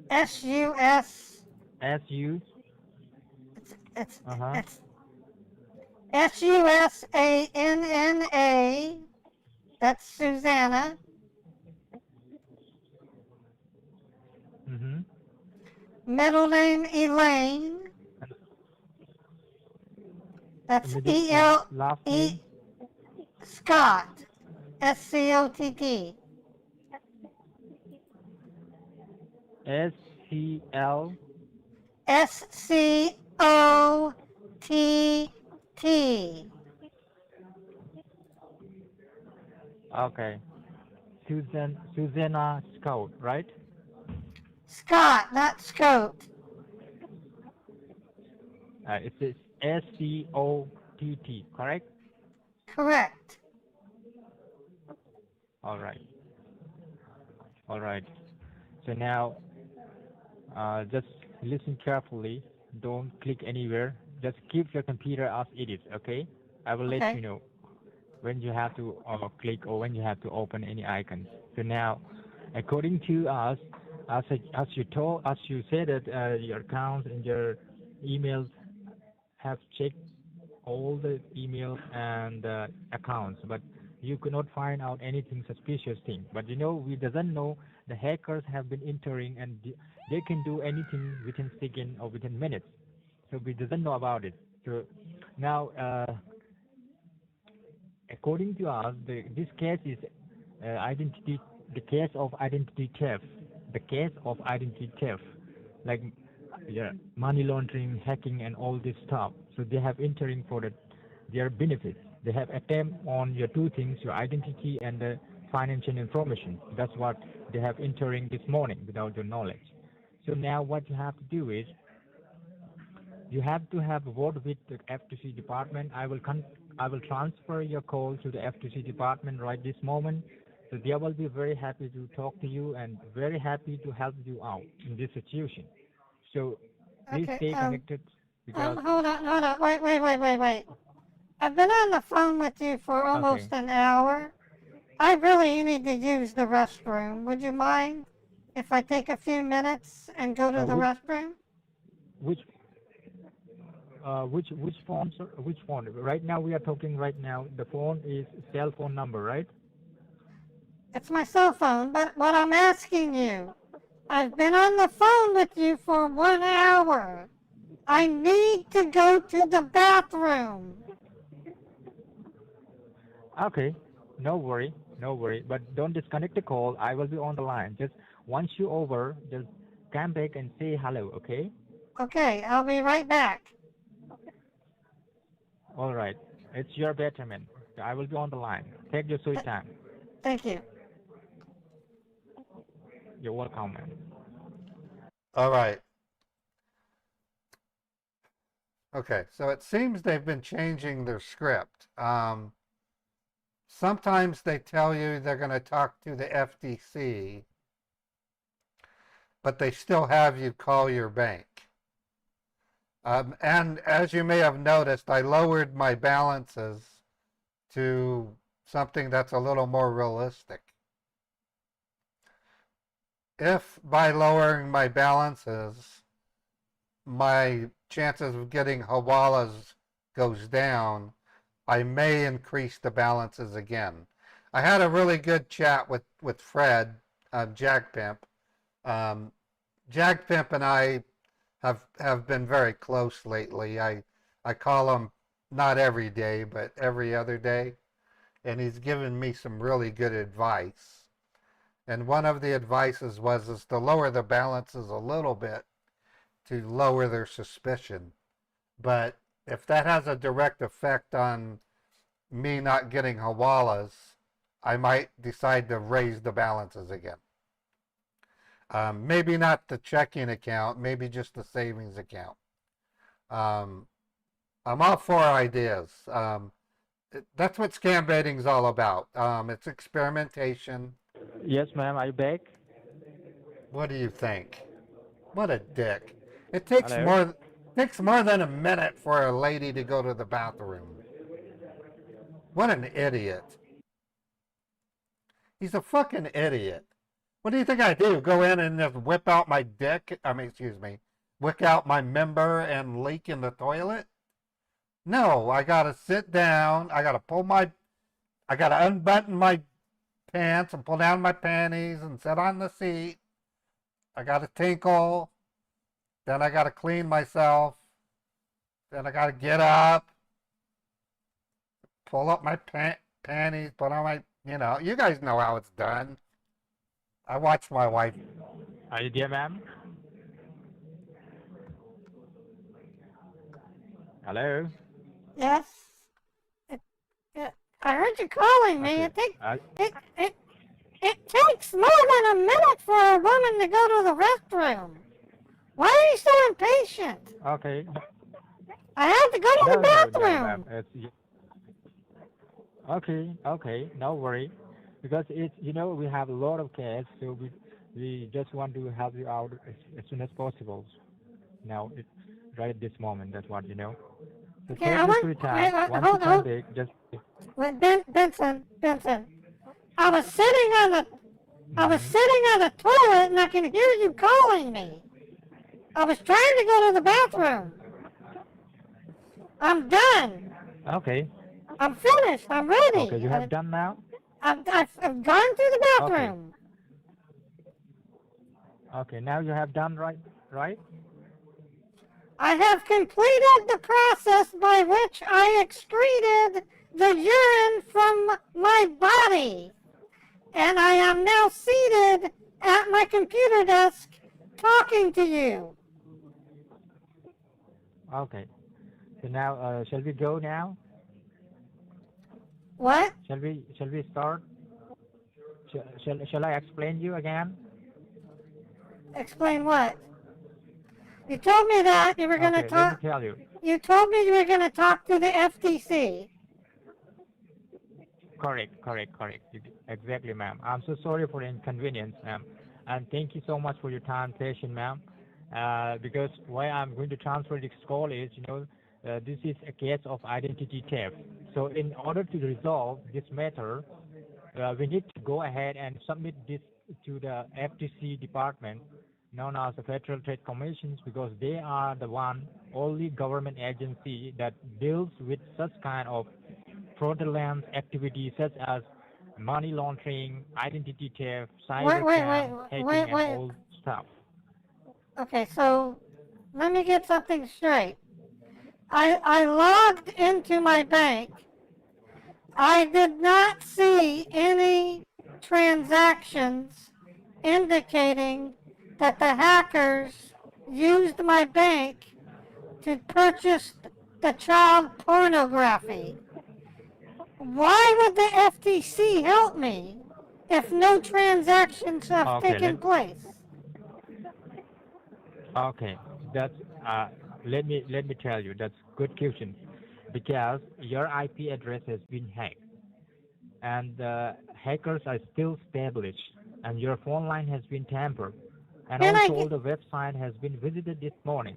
S-U-S, S-U, it's, uh-huh, it's S-U-S-A-N-N-A, that's Susanna. mm-hmm. Middle name Elaine, that's Middle, last E-L-E, name? Scott, S-C-O-T-T, S-C-L, S-C-O-T-T. okay. Susanna Scout, right? Scott, not Scout. It says S-C-O-T-T, correct? Correct. All right. All right. So now, just listen carefully. Don't click anywhere. Just keep your computer as it is, okay? I will let Okay. you know when you have to click or when you have to open any icons. So now, according to us, as you said that your accounts and your emails have checked all the emails and accounts, but you could not find out anything suspicious thing. But we doesn't know the hackers have been entering and they can do anything within seconds or within minutes. So we doesn't know about it. So now, according to us, this case is the case of identity theft. The case of identity theft, like yeah, money laundering, hacking, and all this stuff. So they have entering for their benefits. They have attempt on your two things, your identity and the financial information. That's what they have entering this morning without your knowledge. So now what you have to do is you have to have a word with the FTC department. I will transfer your call to the FTC department right this moment. So they will be very happy to talk to you and very happy to help you out in this situation. So please Okay. stay connected because Hold on. Wait. I've been on the phone with you for okay, almost an hour. I really need to use the restroom. Would you mind if I take a few minutes and go to the which restroom? which which phone, sir? Which phone? Right now we are talking right now. The phone is cell phone number, right? It's my cell phone, but what I'm asking you, I've been on the phone with you for 1 hour. I need to go to the bathroom. Okay, no worry, no worry. But don't disconnect the call. I will be on the line. Just once you over, just come back and say hello, okay? Okay, I'll be right back. All right. It's your betterment. I will be on the line. Take your sweet time. Thank you. You're welcome, man. All right. Okay, so it seems they've been changing their script. Sometimes they tell you they're going to talk to the FTC, but they still have you call your bank. And as you may have noticed, I lowered my balances to something that's a little more realistic. If by lowering my balances, my chances of getting hawalas goes down, I may increase the balances again. I had a really good chat with Fred, Jagpimp. Jagpimp and I have been very close lately. I call him not every day, but every other day, and he's given me some really good advice. And one of the advices was is to lower the balances a little bit to lower their suspicion. But if that has a direct effect on me not getting hawalas, I might decide to raise the balances again. Maybe not the checking account, maybe just the savings account. I'm all for ideas. That's what scam baiting is all about. It's experimentation. Yes, ma'am. Are you back? What do you think? What a dick! It takes Hello? more than a minute for a lady to go to the bathroom. What an idiot! He's a fucking idiot. What do you think I do? Go in and just whip out my dick? Whip out my member and leak in the toilet? No, I gotta sit down. I gotta unbutton my pants and pull down my panties and sit on the seat. I gotta tinkle. Then I gotta clean myself. Then I gotta get up, pull up my panties, put on my, you guys know how it's done. I watched my wife. Are you there, ma'am? Hello? Yes. I heard you calling me. Okay. It takes more than a minute for a woman to go to the restroom. Why are you so impatient? Okay. I have to go to the No, bathroom. ma'am. Okay, no worry. Because it's, we have a lot of cats, so we just want to help you out as soon as possible. Now, right at this moment, that's what, So Okay, take your free time. Once you come back, just... Wait, Benson. I was sitting on the toilet and I can hear you calling me. I was trying to go to the bathroom. I'm done. Okay. I'm finished. I'm ready. Okay, you have done now? I've gone through the bathroom. Okay, now you have done right? I have completed the process by which I excreted the urine from my body. And I am now seated at my computer desk talking to you. Okay. So now, shall we go now? What? Shall we start? Shall I explain you again? Explain what? You told me that you were going to Okay, talk. let me tell you. You told me you were going to talk to the FTC. Correct. Exactly, ma'am. I'm so sorry for the inconvenience, ma'am. And thank you so much for your time, patient, ma'am. Because why I'm going to transfer this call is, this is a case of identity theft. So in order to resolve this matter, we need to go ahead and submit this to the FTC department, known as the Federal Trade Commission, because they are the only government agency that deals with such kind of fraudulent activities such as money laundering, identity theft, cyber hacking, and all stuff. Okay, so let me get something straight. I logged into my bank. I did not see any transactions indicating that the hackers used my bank to purchase the child pornography. Why would the FTC help me if no transactions have taken place? Okay, that's let me tell you, that's good question, because your IP address has been hacked, and hackers are still established, and your phone line has been tampered, and all the website has been visited this morning.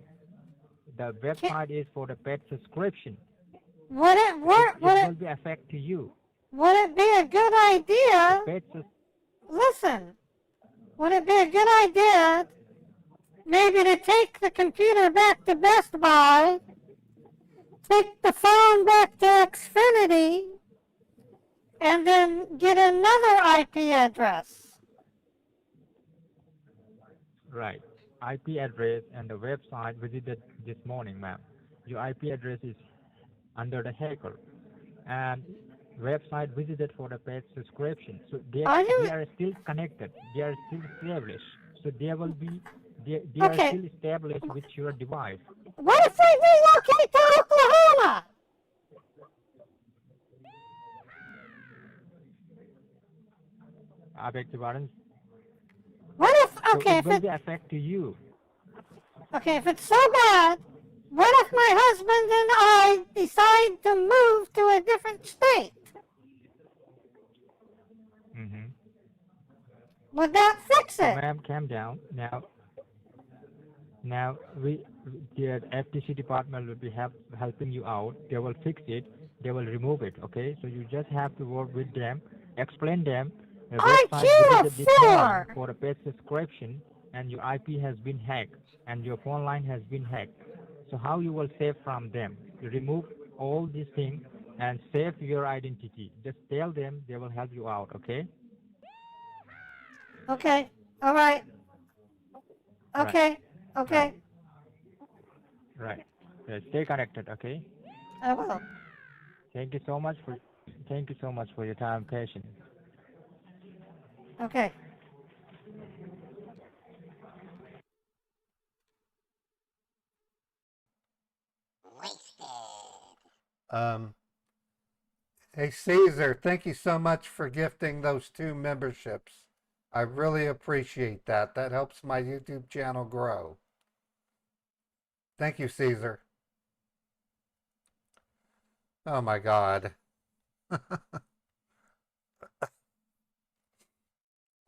The website is for the pet subscription. Would it work? It will be affect to you. Would it be a good idea? Listen, would it be a good idea maybe to take the computer back to Best Buy, take the phone back to Xfinity, and then get another IP address. Right. IP address and the website visited this morning, ma'am. Your IP address is under the hacker, and website visited for the paid subscription. So they Are you? they are still connected. They are still established. So they are Okay. still established with your device. What if they relocate to Oklahoma? I beg your pardon. What if? So Okay, it will be affect to you. if it's so bad, what if my husband and I decide to move to a different state? Mm-hmm. Would that fix So it? ma'am, calm down. Now the FTC department will be helping you out. They will fix it. They will remove it. Okay. So you just have to work with them, explain them. The website IQ visited this morning 4. for a paid subscription, and your IP has been hacked, and your phone line has been hacked. So how you will save from them? You remove all these things and save your identity. Just tell them. They will help you out. Okay. Okay. All right. Right. Okay. Okay. Right. Stay connected. Okay. I will. Thank you so much for your time and patience. Okay. Hey Caesar, thank you so much for gifting those 2 memberships. I really appreciate that. That helps my YouTube channel grow. Thank you, Caesar. Oh my God.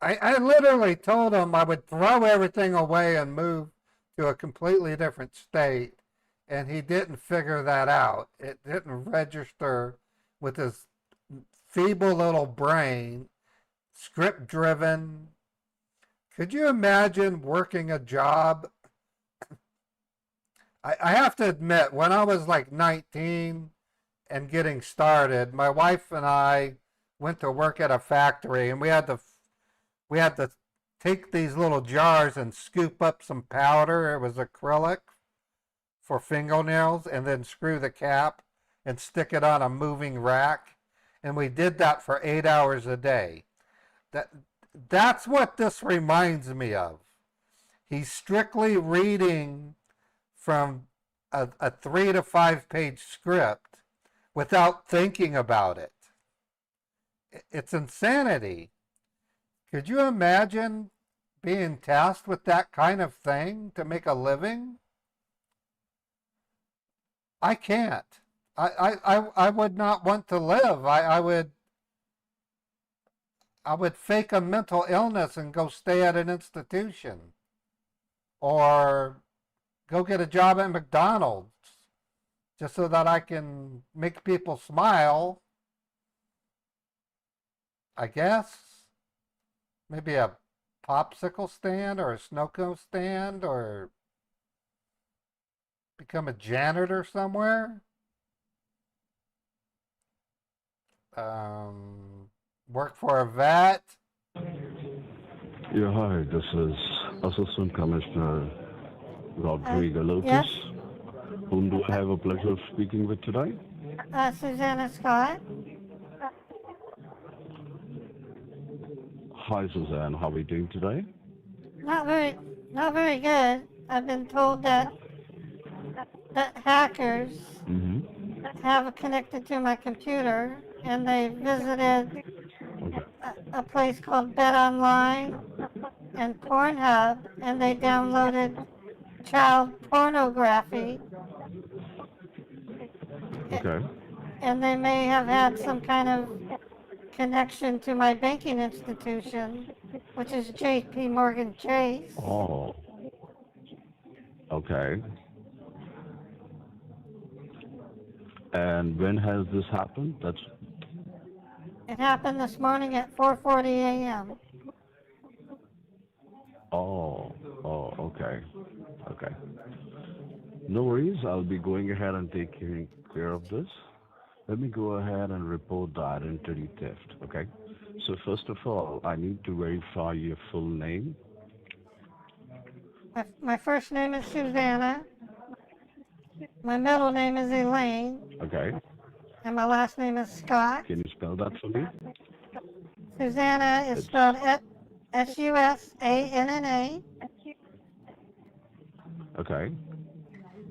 I literally told him I would throw everything away and move to a completely different state, and he didn't figure that out. It didn't register with his feeble little brain, script driven. Could you imagine working a job? I have to admit, when I was like 19 and getting started, my wife and I went to work at a factory, and we had to take these little jars and scoop up some powder. It was acrylic for fingernails, and then screw the cap and stick it on a moving rack. And we did that for 8 hours a day. That's what this reminds me of. He's strictly reading from a 3 to 5 page script without thinking about it. It's insanity. Could you imagine being tasked with that kind of thing to make a living? I can't. I would not want to live. I would fake a mental illness and go stay at an institution, or go get a job at McDonald's just so that I can make people smile. I guess maybe a popsicle stand or a snow cone stand, or become a janitor somewhere. Work for a vet. Yeah, hi, this is Assistant Commissioner Rodrigo Lucas. Yes. Whom do I have a pleasure of speaking with today? Susanna Scott. Hi, Suzanne. How are you doing today? Not very good. I've been told that hackers have connected to my computer, and they visited Okay. a place called Bet Online and Pornhub, and they downloaded child pornography, Okay. and they may have had some kind of connection to my banking institution, which is JP Morgan Chase. Oh. Okay. And when has this happened? It happened this morning at 4:40 a.m. Oh, okay. Okay. No worries. I'll be going ahead and taking care of this. Let me go ahead and report the identity theft. Okay. So first of all, I need to verify your full name. My first name is Susanna. My middle name is Elaine. Okay. And my last name is Scott. Can you spell that for me? Susanna is It's spelled Susanna. okay.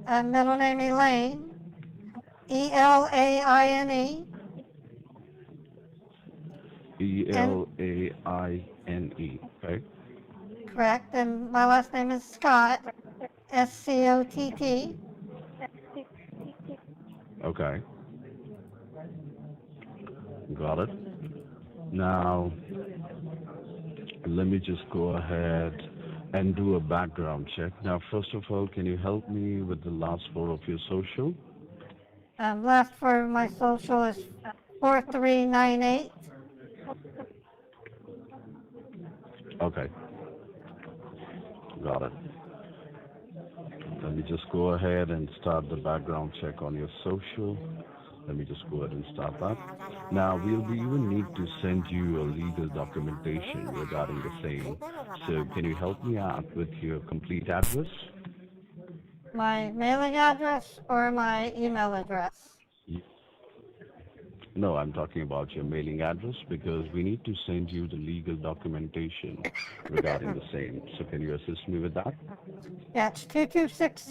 Middle name Elaine. Elaine. And Elaine. Okay. correct. And my last name is Scott. Scott. Okay. Got it. Now, let me just go ahead and do a background check. Now, first of all, can you help me with the last four of your social? Last for my social is 4398. Okay. Got it. Let me just go ahead and start the background check on your social. Let me just go ahead and start that. Now, we even need to send you a legal documentation regarding the same. So, can you help me out with your complete address? My mailing address or my email address? No, I'm talking about your mailing address because we need to send you the legal documentation regarding the same. So, can you assist me with that? Yeah, it's 2260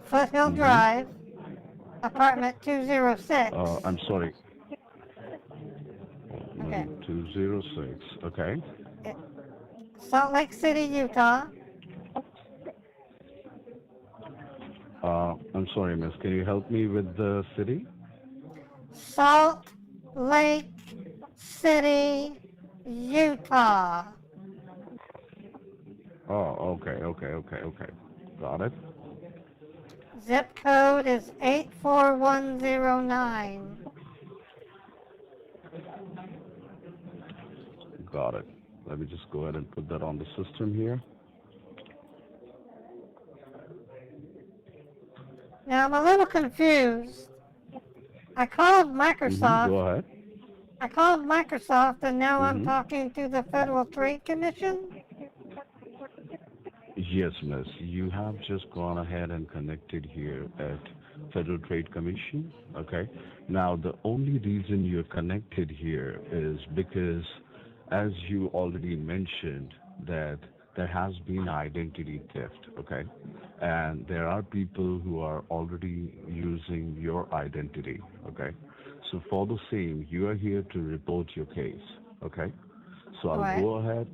Foothill Mm-hmm. Drive, apartment 206. I'm sorry. Okay. 206. Okay. Salt Lake City, Utah. I'm sorry, miss. Can you help me with the city? Salt Lake City, Utah. Oh, okay. Got it. Zip code is 84109. Got it. Let me just go ahead and put that on the system here. Now I'm a little confused. I called Go Microsoft. ahead. And now I'm Mm-hmm. talking to the Federal Trade Commission. Yes, miss. You have just gone ahead and connected here at Federal Trade Commission. Okay. Now, the only reason you're connected here is because, as you already mentioned, that there has been identity theft. Okay. And there are people who are already using your identity. Okay. So for the same, you are here to report your case. Okay. So I'll Right. go ahead,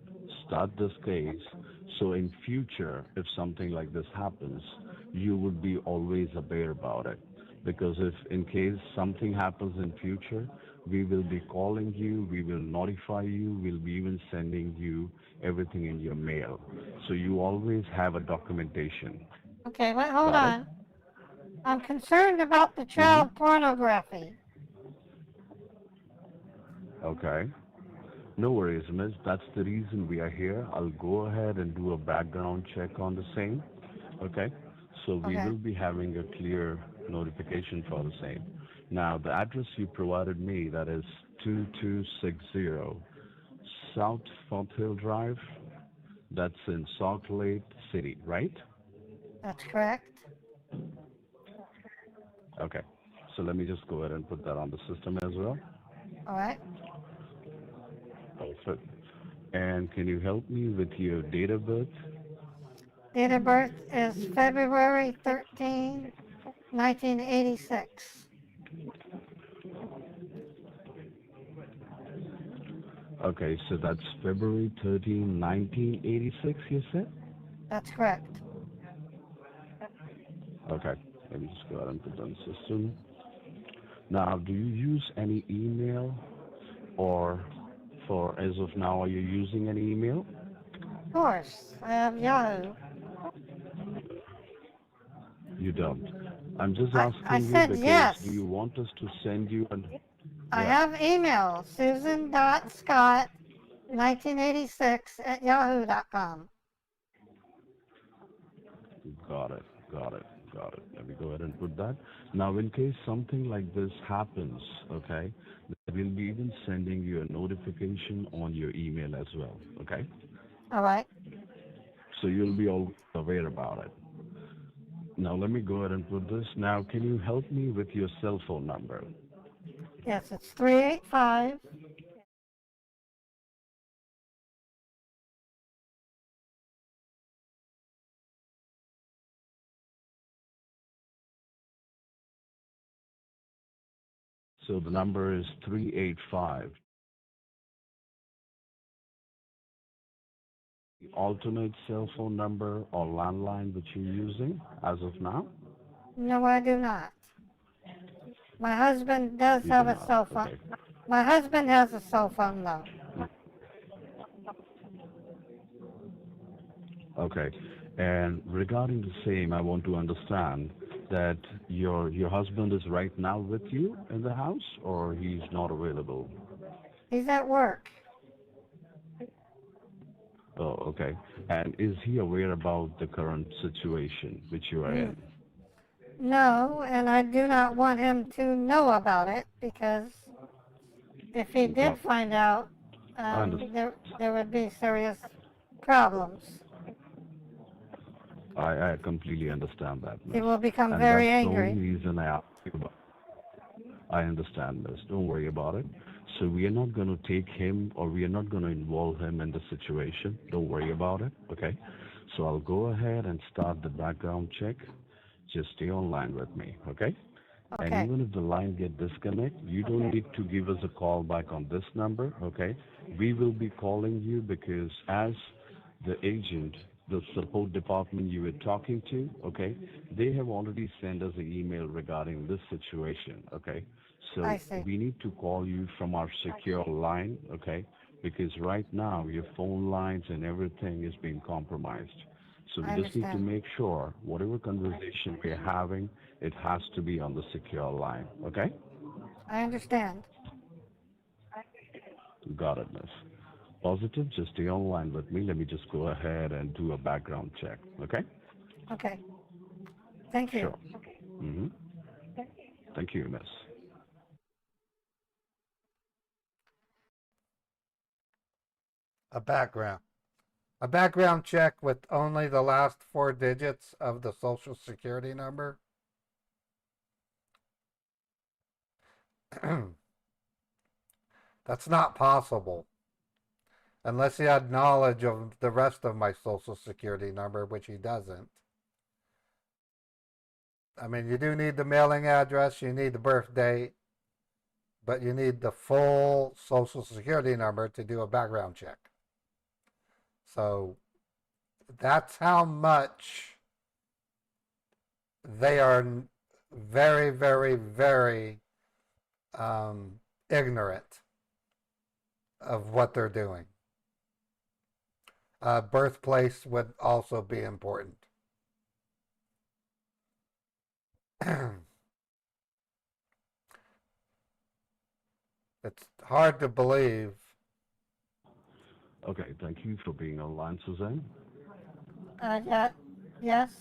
start this case. So in future, if something like this happens, you would be always aware about it. Because if in case something happens in future, we will be calling you, we will notify you, we'll be even sending you everything in your mail. So you always have a documentation. Okay, wait, hold Got it? on. I'm concerned about the Mm-hmm. child pornography. Okay. No worries, miss. That's the reason we are here. I'll go ahead and do a background check on the same. Okay? So we Okay. will be having a clear notification for the same. Now, the address you provided me, that is 2260 South Foothill Drive. That's in Salt Lake City, right? That's correct. Okay. So let me just go ahead and put that on the system as well. All right. Perfect. And can you help me with your date of birth? Date of birth is February 13, 1986. Okay, so that's February 13, 1986, you said? That's correct. Okay, let me just go ahead and put that in the system. Now, do you use any email, or for as of now, are you using any email? Of course, I have Yahoo. You don't. I'm just I asking you said because yes. do you want us to send you an... I Yeah. have email, Susan.Scott1986 at yahoo.com. Got it. Got it. Got it. Let me go ahead and put that. Now, in case something like this happens, okay, we'll be even sending you a notification on your email as well, okay? All right. So you'll be all aware about it. Now, let me go ahead and put this. Now, can you help me with your cell phone number? Yes, it's 385. So the number is 385. The alternate cell phone number or landline that you're using as of now? No, I do not. My husband does You do have a not. cell phone. Okay. My husband has a cell phone, though. Okay. And regarding the same, I want to understand that your husband is right now with you in the house, or he's not available? He's at work. Oh, okay. And is he aware about the current situation which you are Mm, in? No, and I do not want him to know about it because if he did Got- find out, I understand. there would be serious problems. I completely understand that, He miss. will become And that's very the only angry. reason I asked you about. I understand, miss. Don't worry about it. So we are not going to take him, or we are not going to involve him in the situation. Don't worry about it, okay? So I'll go ahead and start the background check. Just stay online with me, okay? And Okay. even if the line get disconnected, you don't need to give us a call back on this number, okay? We will be calling you because as the agent, the support department you were talking to, okay, they have already sent us an email regarding this situation, okay? I So see. we need to call you from our secure line, okay? Because right now your phone lines and everything is being compromised. So I we just need to understand. make sure whatever conversation we're having, it has to be on the secure line. Okay? I understand. Got it, miss. Positive, just stay online with me. Let me just go ahead and do a background check. Okay? Okay. Thank you. Sure. Mm-hmm. Thank you, miss. A background. A background check with only the last 4 digits of the social security number. That's not possible unless he had knowledge of the rest of my social security number, which he doesn't. I mean, you do need the mailing address, you need the birth date, but you need the full social security number to do a background check. So that's how much they are very, very, very ignorant of what they're doing. Birthplace would also be important. It's hard to believe. Okay, thank you for being online, Suzanne. Yeah, yes.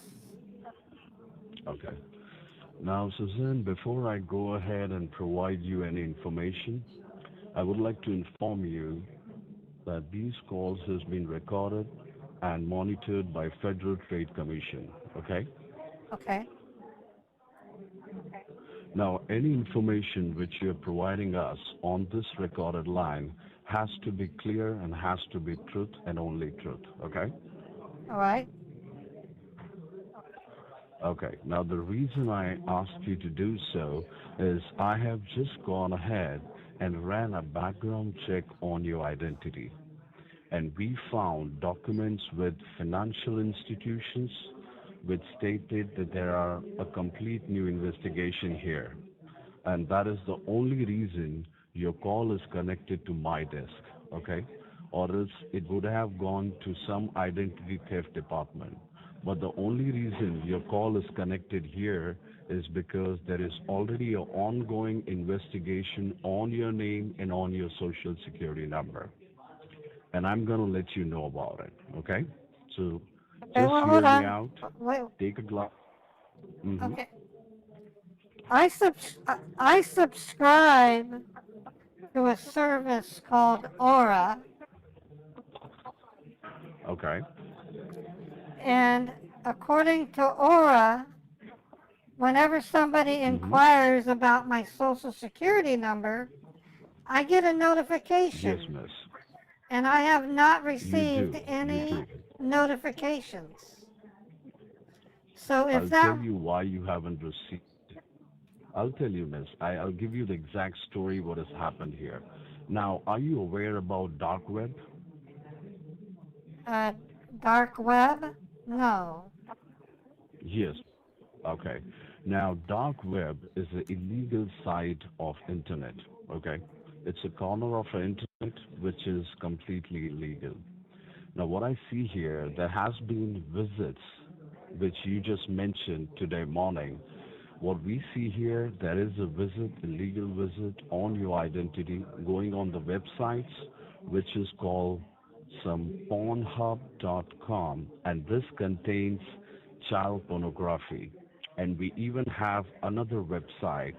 Okay. Now, Suzanne, before I go ahead and provide you any information, I would like to inform you that these calls has been recorded and monitored by Federal Trade Commission. Okay? Okay. Now, any information which you're providing us on this recorded line has to be clear and has to be truth and only truth. Okay? All right. Okay. Now, the reason I asked you to do so is I have just gone ahead and ran a background check on your identity. And we found documents with financial institutions which stated that there are a complete new investigation here. And that is the only reason your call is connected to my desk, okay? Or else it would have gone to some identity theft department. But the only reason your call is connected here is because there is already an ongoing investigation on your name and on your social security number. And I'm going to let you know about it, okay? So Okay, Just well, hear hold me on. out. Wait, Take a glass. Mm-hmm. okay. I subscribe to a service called Aura, Okay. and according to Aura, whenever somebody Mm-hmm. inquires about my social security number, I get a Yes, notification, miss. and I have not You received do. You any do. notifications. So if I'll tell that, you why you haven't received. I'll tell you, miss. I'll give you the exact story what has happened here. Now, are you aware about dark web? uh, dark web, no. Yes. Okay. Now, dark web is an illegal site of internet. Okay. It's a corner of the internet which is completely illegal. Now, what I see here, there has been visits, which you just mentioned today morning. What we see here, there is a visit, illegal visit on your identity, going on the websites, which is called some pornhub.com, and this contains child pornography. And we even have another website,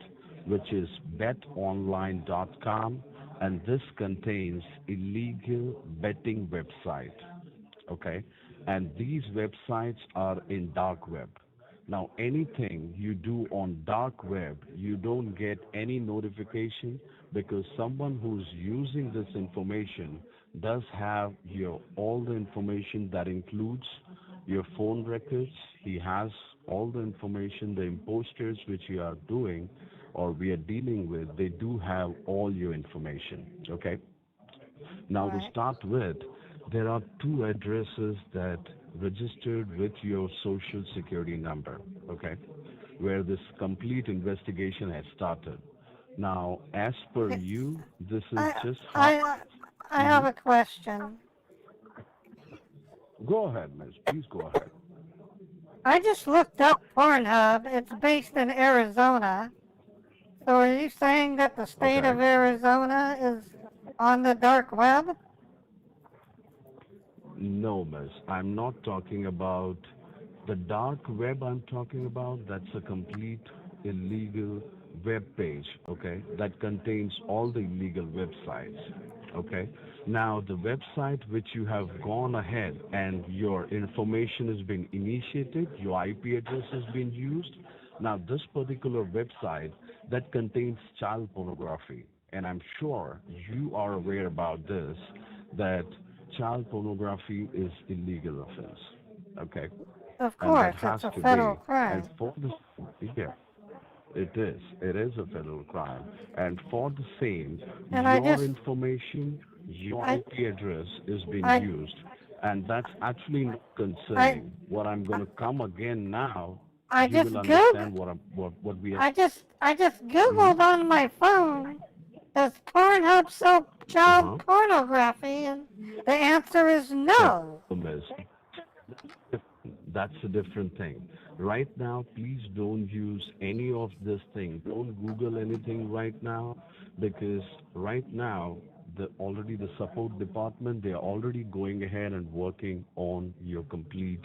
which is betonline.com, and this contains illegal betting website. Okay, and these websites are in dark web. Now, anything you do on dark web, you don't get any notification because someone who's using this information does have your all the information that includes your phone records. He has all the information, the imposters which you are doing or we are dealing with, they do have all your information. Okay. Now, to Right. start with, there are two addresses that registered with your social security number, okay, where this complete investigation has started. Now, as per Okay, you, this is I, just how. I, I Hmm. have a question. Go ahead, miss. Please go ahead. I just looked up Pornhub. It's based in Arizona. So are you saying that the state Okay. of Arizona is on the dark web? No, miss. I'm not talking about the dark web. I'm talking about that's a complete illegal web page, okay, that contains all the illegal websites, okay. Now, the website which you have gone ahead and your information has been initiated, your IP address has been used. Now, this particular website that contains child pornography, and I'm sure you are aware about this, that child pornography is illegal offense. Okay, Of and that course, has it's a to federal be. And crime. for this, yeah, it is. It is a federal crime. And for the same, And I your just, information, your I, IP address is being I, used, and that's actually not I, concerning. What I'm going to come again now, I you just will Googled, understand what we are. I just Hmm. Googled on my phone, does Pornhub sell child Uh-huh. pornography? And the answer is no. Problem is, that's a different thing. Right now, please don't use any of this thing. Don't Google anything right now because right now, the support department, they're already going ahead and working on your complete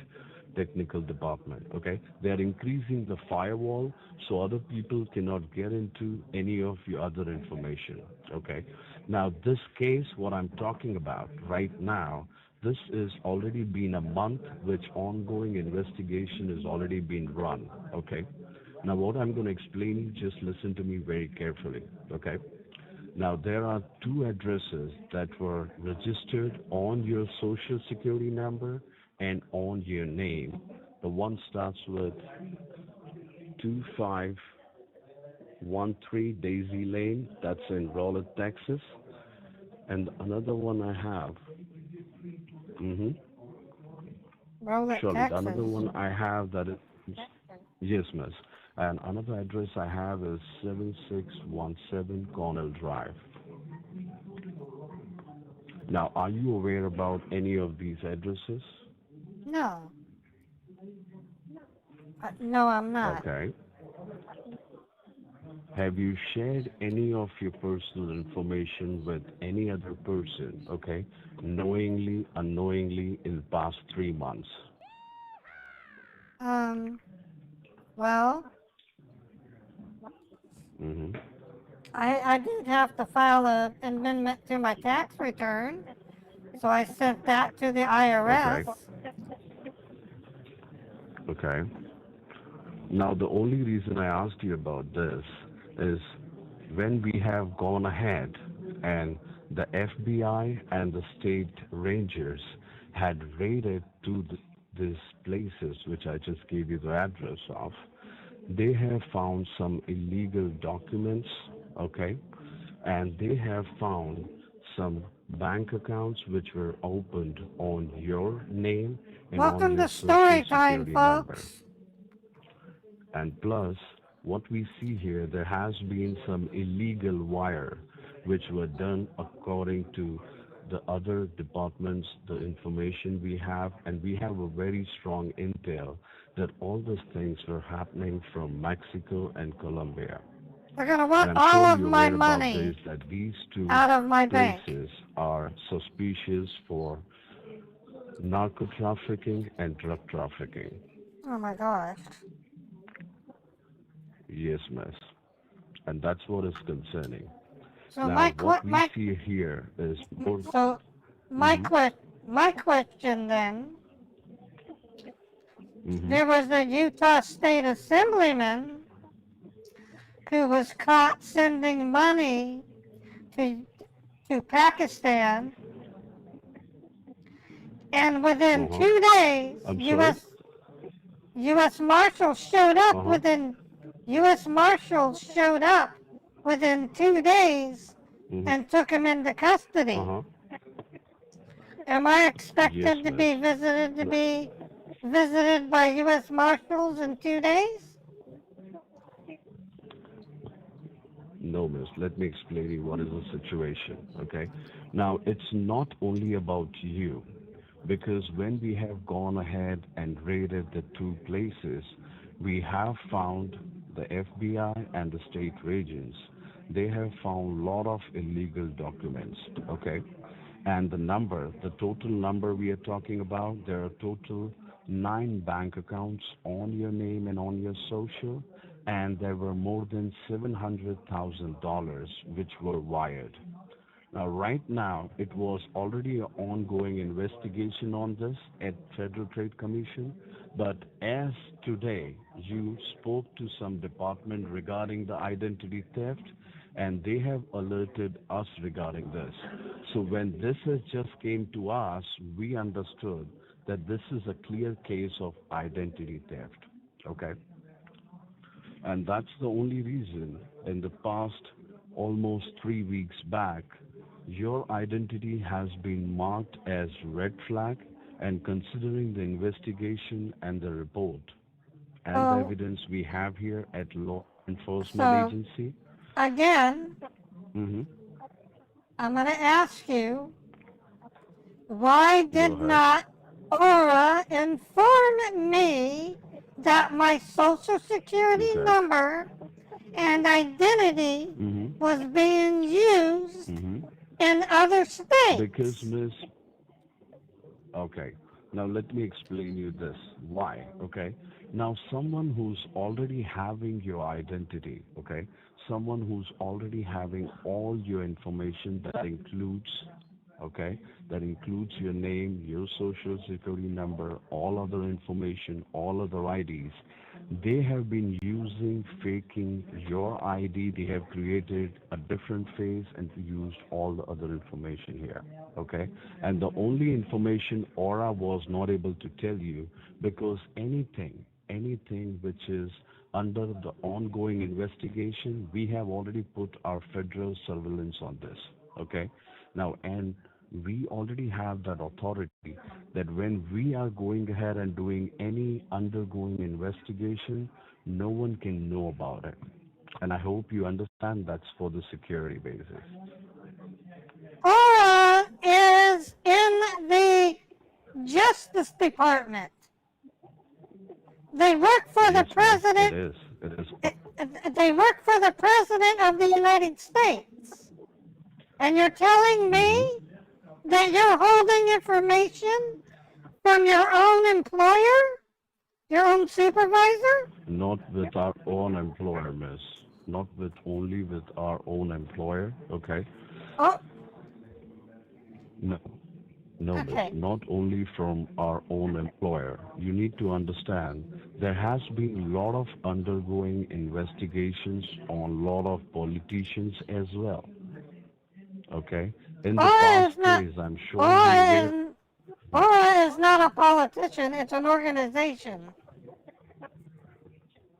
technical department. Okay, they're increasing the firewall so other people cannot get into any of your other information. Okay, now this case, what I'm talking about right now, this is already been a month, which ongoing investigation is already been run. Okay. Now, what I'm going to explain, just listen to me very carefully. Okay. Now, there are two addresses that were registered on your social security number and on your name. The one starts with 2513 Daisy Lane, that's in Rowlett, Texas. And another one I have. Mm-hmm. Rowlett, Surely. The Texas. another one I have that is, yes, miss. And another address I have is 7617 Cornell Drive. Now, are you aware about any of these addresses? No, no, I'm not. Okay. Have you shared any of your personal information with any other person, okay, knowingly, unknowingly in the past 3 months? Well, Mm-hmm. I did have to file an amendment to my tax return, so I sent that to the Okay. IRS. Okay. Now, the only reason I asked you about this is when we have gone ahead and the FBI and the state rangers had raided these places, which I just gave you the address of, they have found some illegal documents, okay, and they have found some bank accounts which were opened on your name and on Welcome your to social story time, security number. folks. And plus, what we see here, there has been some illegal wire which were done according to the other departments, the information we have, and we have a very strong intel that all these things were happening from Mexico and Colombia. They're gonna And want I'm all sure of you're my aware about this, money that these two out of my bank. places are suspicious for narco trafficking and drug trafficking. Oh my gosh. Yes, miss. And that's what is concerning. So Now, what we see here is more. so Mhm, my question then, mhm, there was a Utah State Assemblyman who was caught sending money to Pakistan, and within uh-huh. 2 days, I'm sorry. U.S. Marshals showed up Uh-huh, within U.S. Marshals showed up within 2 days mhm, and took him into custody. uh-huh. Am I Yes, expected to miss. be visited by U.S. Marshals in 2 days? No, miss. Let me explain you what is the situation, okay? Now, it's not only about you, because when we have gone ahead and raided the two places, we have found the FBI and the state agents. They have found a lot of illegal documents, okay? And the total number we are talking about, there are total 9 bank accounts on your name and on your social, and there were more than $700,000 which were wired. Now, right now, it was already an ongoing investigation on this at Federal Trade Commission, but as today, you spoke to some department regarding the identity theft, and they have alerted us regarding this. So when this has just came to us, we understood that this is a clear case of identity theft. Okay? And that's the only reason in the past almost 3 weeks back, your identity has been marked as red flag, and considering the investigation and the report and the So, evidence we have here at law enforcement so agency. again, Hmm. I'm going to ask you, why Go did ahead. not Aura inform me that my social security Okay. number and identity Hmm. was being used Hmm. in other Because, states? Miss, okay. Now let me explain you this. Why? Okay. Now someone who's already having your identity, okay? Someone who's already having all your information that includes, okay? That includes your name, your social security number, all other information, all other IDs. They have been using faking your ID. They have created a different face and used all the other information here. Okay? And the only information Aura was not able to tell you, because anything which is under the ongoing investigation, we have already put our federal surveillance on this. Okay? Now, and we already have that authority that when we are going ahead and doing any undergoing investigation, no one can know about it. And I hope you understand that's for the security basis. Aura is in the Justice Department. They work for the Yes, miss, it president. is. It is. They work for the president of the United States. And you're telling Mm-hmm. me that you're holding information from your own employer? Your own supervisor? Not with our own employer, miss. Not with only with our own employer, okay? Oh, No, no, miss. okay. Not only from our own employer. You need to understand there has been a lot of undergoing investigations on a lot of politicians as well. Okay? In the ORA past is not. days, I'm sure you ORA will. is. ORA is not a politician. It's an organization.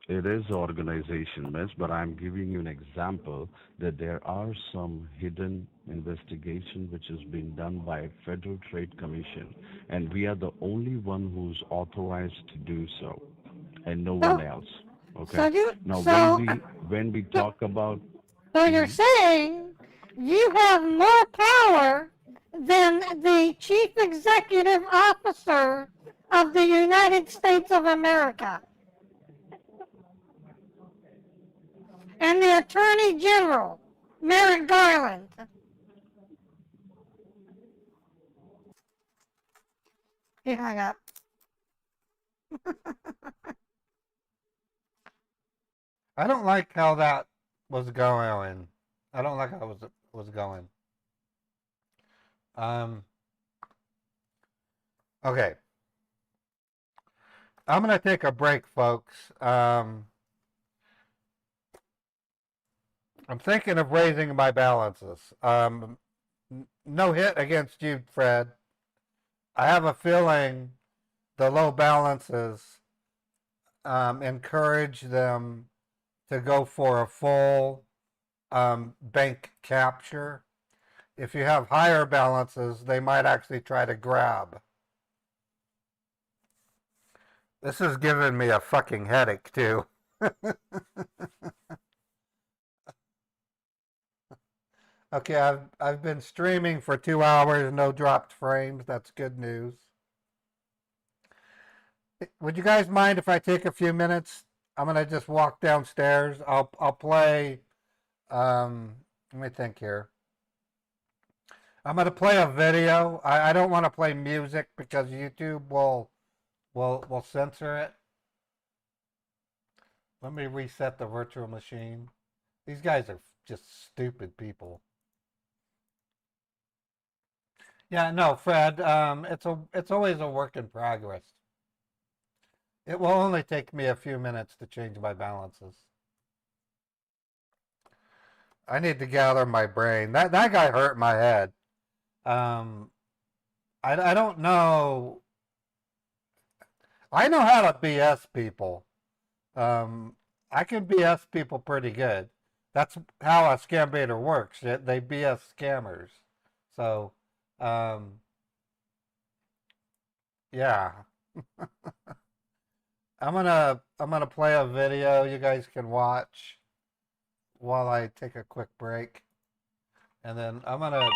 It is organization, miss, but I'm giving you an example that there are some hidden investigation which is being done by Federal Trade Commission, and we are the only one who's authorized to do so, and no one So, else. so Okay. you. Now, So. when we So, talk about so you're Mhm. saying you have more power than the chief executive officer of the United States of America and the Attorney General, Merrick Garland. He hung up. I don't like how that was going. I don't like how it was going. Okay. I'm gonna take a break, folks. I'm thinking of raising my balances. No hit against you, Fred. I have a feeling the low balances encourage them to go for a full bank capture. If you have higher balances, they might actually try to grab. This is giving me a fucking headache, too. Okay, I've been streaming for 2 hours, no dropped frames. That's good news. Would you guys mind if I take a few minutes? I'm gonna just walk downstairs. I'll play. Let me think here. I'm gonna play a video. I don't want to play music because YouTube will censor it. Let me reset the virtual machine. These guys are just stupid people. Yeah, no, Fred. It's always a work in progress. It will only take me a few minutes to change my balances. I need to gather my brain. That guy hurt my head. Um, I don't know. I know how to BS people. I can BS people pretty good. That's how a scam baiter works. They BS scammers. So, um, yeah. I'm gonna play a video you guys can watch while I take a quick break. And then I'm gonna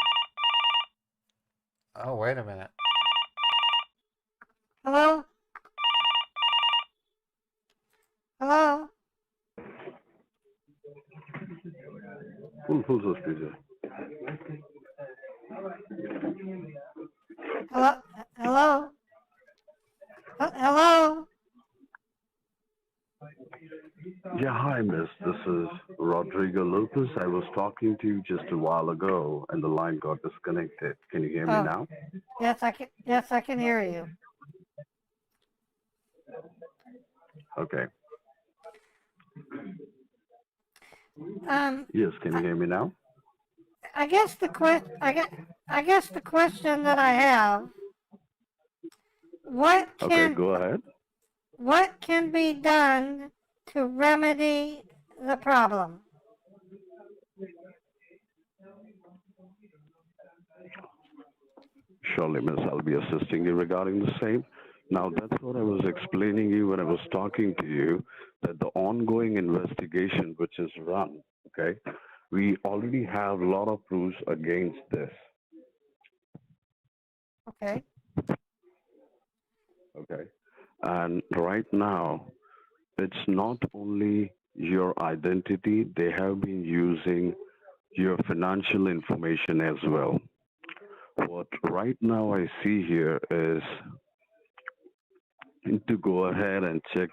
oh wait a minute. Hello? Hello? Who's this, please? Hello? Hello? Hello? Yeah, hi, miss. This is Rodrigo Lopez. I was talking to you just a while ago, and the line got disconnected. Can you hear me Oh, now? yes, I can. Yes, I can hear you. Okay. Yes, can you hear me now? I guess the question that I have, what Okay, can go ahead. what can be done to remedy the problem? Surely, miss, I'll be assisting you regarding the same. Now, that's what I was explaining you when I was talking to you, that the ongoing investigation which is run, okay, we already have a lot of proofs against this, Okay. okay? And right now, it's not only your identity, they have been using your financial information as well. What right now I see here is to go ahead and check.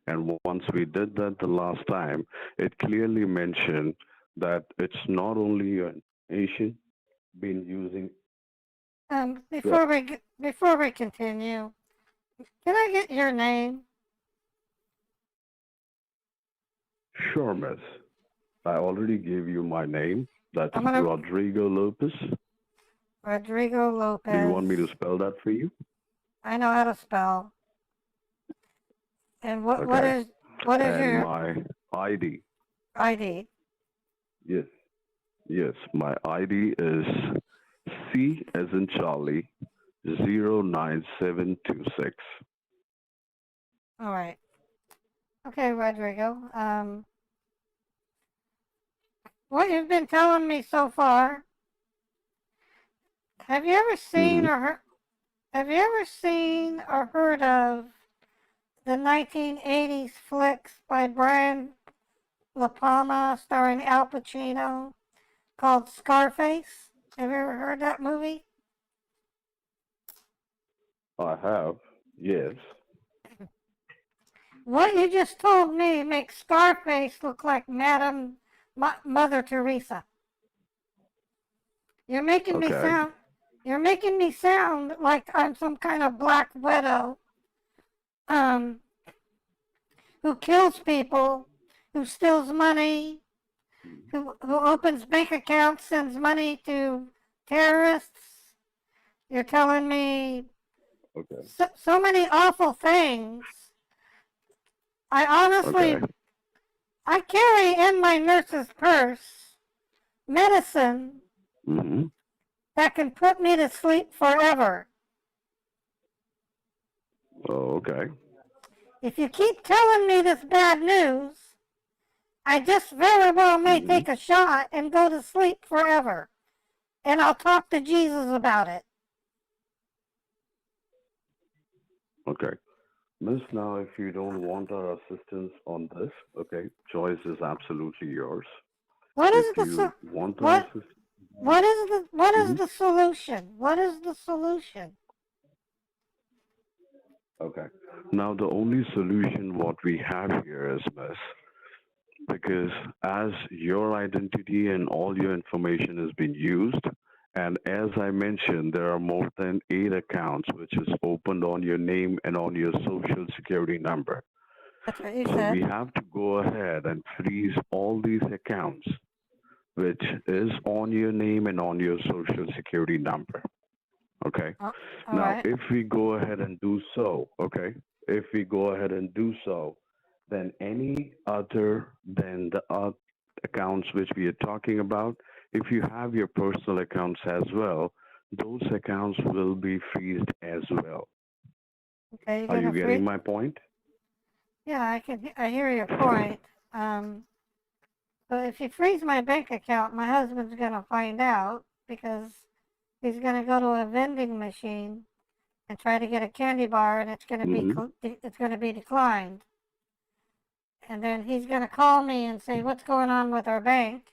And once we did that the last time, it clearly mentioned that it's not only an Asian been using. Good. Before we continue, can I get your name? Sure, miss. I already gave you my name. That's I'm gonna Rodrigo Lopez. Rodrigo Do you want me to Lopez. spell that for you? I know how to spell. And Okay. what is And your my ID. ID? Yes. Yes, my ID is C as in Charlie 09726. All right. Okay, Rodrigo. What you've been telling me so far, have you ever seen Hmm. or heard, have you ever seen or heard of the 1980s flicks by Brian La Palma starring Al Pacino called Scarface? Have you ever heard that movie? I have. Yes. What you just told me makes Scarface look like Mother Teresa. You're making me Okay. sound you're making me sound like I'm some kind of black widow um who kills people, who steals money, who opens bank accounts, sends money to terrorists. You're telling me Okay. so many awful things. I Okay. honestly, I carry in my nurse's purse medicine Hmm. that can put me to sleep forever. Oh, okay. If you keep telling me this bad news, I just very well may Hmm. take a shot and go to sleep forever. And I'll talk to Jesus about it. Okay. Miss, now if you don't want our assistance on this, okay, choice is absolutely yours. What If is the you want our what assistance, what is hmm, the solution? What is the solution? okay. Now the only solution what we have here is, Miss, because as your identity and all your information has been used, and as I mentioned, there are more than 8 accounts which is opened on your name and on your social security number. That's what you So we said. have to go ahead and freeze all these accounts which is on your name and on your social security number. Okay. Oh, all Now, right. if we go ahead and do so, okay, if we go ahead and do so, then any other than the accounts which we are talking about, if you have your personal accounts as well, those accounts will be freezed as well. Okay, you're Are you gonna free. getting my point? Yeah, I hear your point. Um, but if you freeze my bank account, my husband's gonna find out because he's gonna go to a vending machine and try to get a candy bar, and Hmm. it's gonna be declined. And then he's gonna call me and say, "What's going on with our bank?"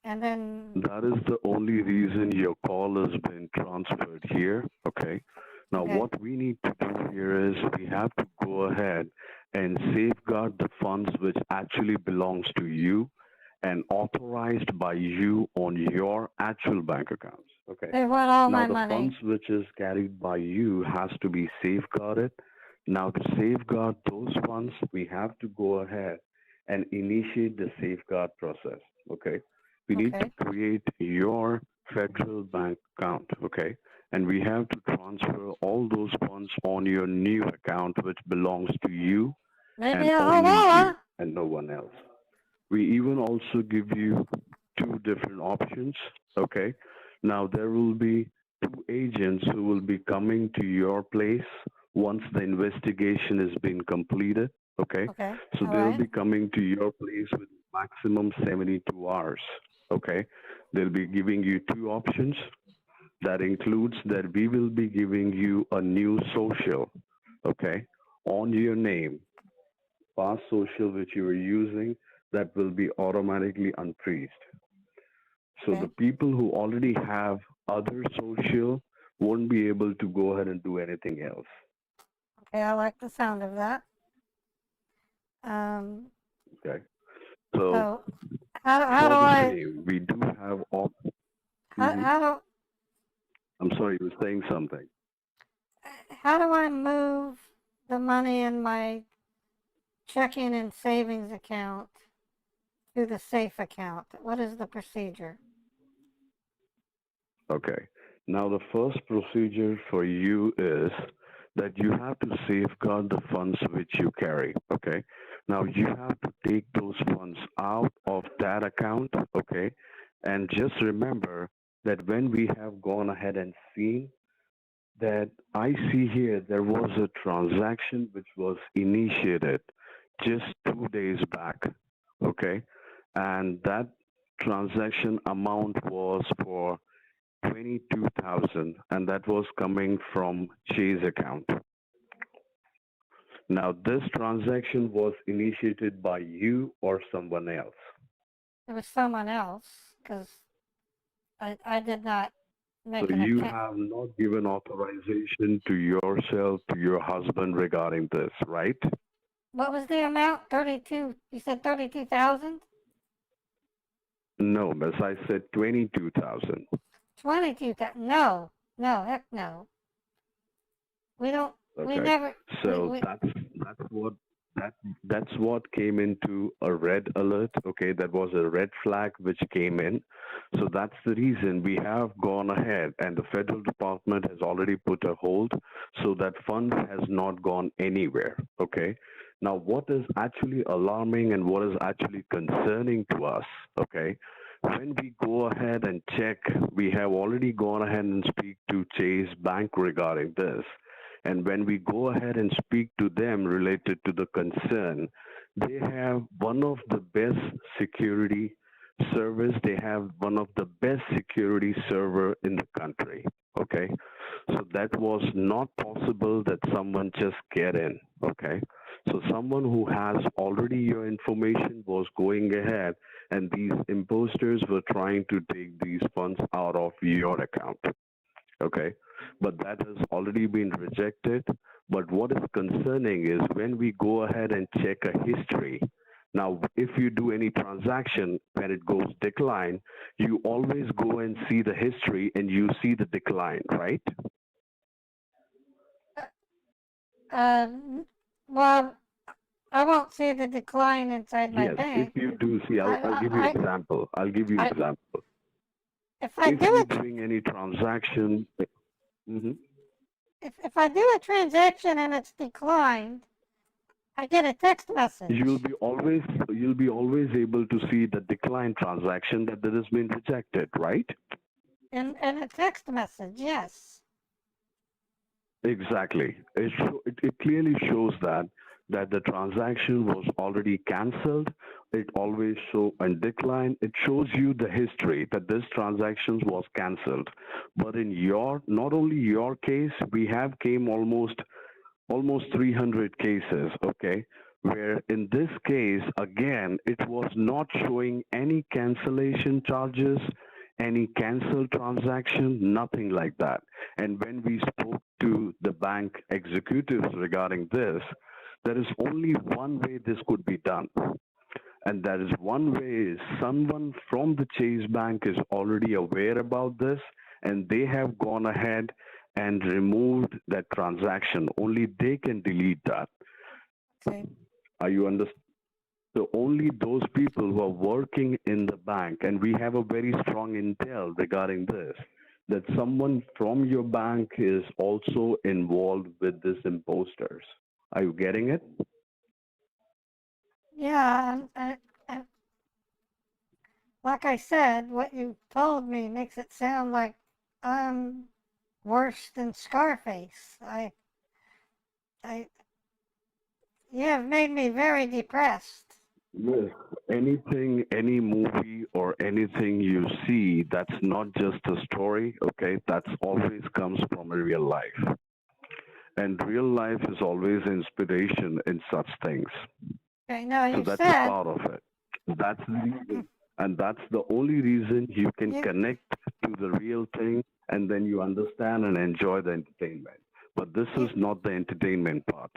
And then That is the only reason your call has been transferred here. Okay. Now, okay, what we need to do here is we have to go ahead and safeguard the funds which actually belongs to you and authorized by you on your actual bank accounts. Okay. they want all Now, my the money. funds which is carried by you has to be safeguarded. Now, to safeguard those funds, we have to go ahead and initiate the safeguard process. Okay. We need to Okay, create your federal bank account. Okay. And we have to transfer all those funds on your new account, which belongs to you maybe and a only you Hawala. and no one else. We even also give you two different options. Okay. Now there will be two agents who will be coming to your place once the investigation has been completed. Okay. Okay, So all they'll right. be coming to your place with maximum 72 hours. Okay. They'll be giving you two options. That includes that we will be giving you a new social. Okay. On your name, past social which you were using, that will be automatically unfreezed. So the Okay, people who already have other social won't be able to go ahead and do anything else. Okay, I like the sound of that. Okay. So So how for do the I same, we do have all. how do I'm sorry, you were saying something. how do I move the money in my checking and savings account to the safe account? What is the procedure? Okay. Now, the first procedure for you is that you have to safeguard the funds which you carry. Okay. Now, you have to take those funds out of that account. Okay. And just remember that when we have gone ahead and seen that I see here, there was a transaction which was initiated just 2 days back. Okay. And that transaction amount was for 22,000, and that was coming from Chase account. Now, this transaction was initiated by you or someone else. It was someone else because I did not make So an you account. have not given authorization to yourself, to your husband regarding this, right? What was the amount? 32. You said 32,000? No, as I said, 22,000. 22,000. No, heck no. We don't. We Okay. never. So We that's what came into a red alert. Okay, that was a red flag which came in. So that's the reason we have gone ahead, and the federal department has already put a hold, so that fund has not gone anywhere. Okay. Now, what is actually alarming and what is actually concerning to us? Okay. When we go ahead and check, we have already gone ahead and speak to Chase Bank regarding this. And when we go ahead and speak to them related to the concern, they have one of the best security service. They have one of the best security server in the country. Okay. So that was not possible that someone just get in. Okay. So someone who has already your information was going ahead, and these imposters were trying to take these funds out of your account. Okay, but that has already been rejected. But what is concerning is when we go ahead and check a history. Now, if you do any transaction when it goes decline, you always go and see the history and you see the decline, right? Well, I won't see the decline inside my Yes, if bank. you do see, I'll give you example. I'll give you I- example. If I If do you're it, doing any transaction, mhm. if I do a transaction and it's declined, I get a text message. You'll be always able to see the decline transaction that has been rejected, right? In a text message, yes. Exactly. It clearly shows that the transaction was already cancelled. It always show a decline. It shows you the history that this transaction was cancelled. But in your, not only your case, we have came almost 300 cases, okay, where in this case, again, it was not showing any cancellation charges, any cancelled transaction, nothing like that. And when we spoke to the bank executives regarding this, there is only one way this could be done. And that is one way is someone from the Chase Bank is already aware about this, and they have gone ahead and removed that transaction. Only they can delete that. Okay. Are you understand? So only those people who are working in the bank, and we have a very strong intel regarding this, that someone from your bank is also involved with these imposters. Are you getting it? Yeah, and like I said, what you told me makes it sound like I'm worse than Scarface. I, you have made me very depressed. Yes. Anything, any movie or anything you see, that's not just a story, okay? That's always comes from a real life. And real life is always inspiration in such things. Okay, now So you that's a said, part of it. That's the reason. And that's the only reason you can You, connect to the real thing, and then you understand and enjoy the entertainment. But this is you, not the entertainment part.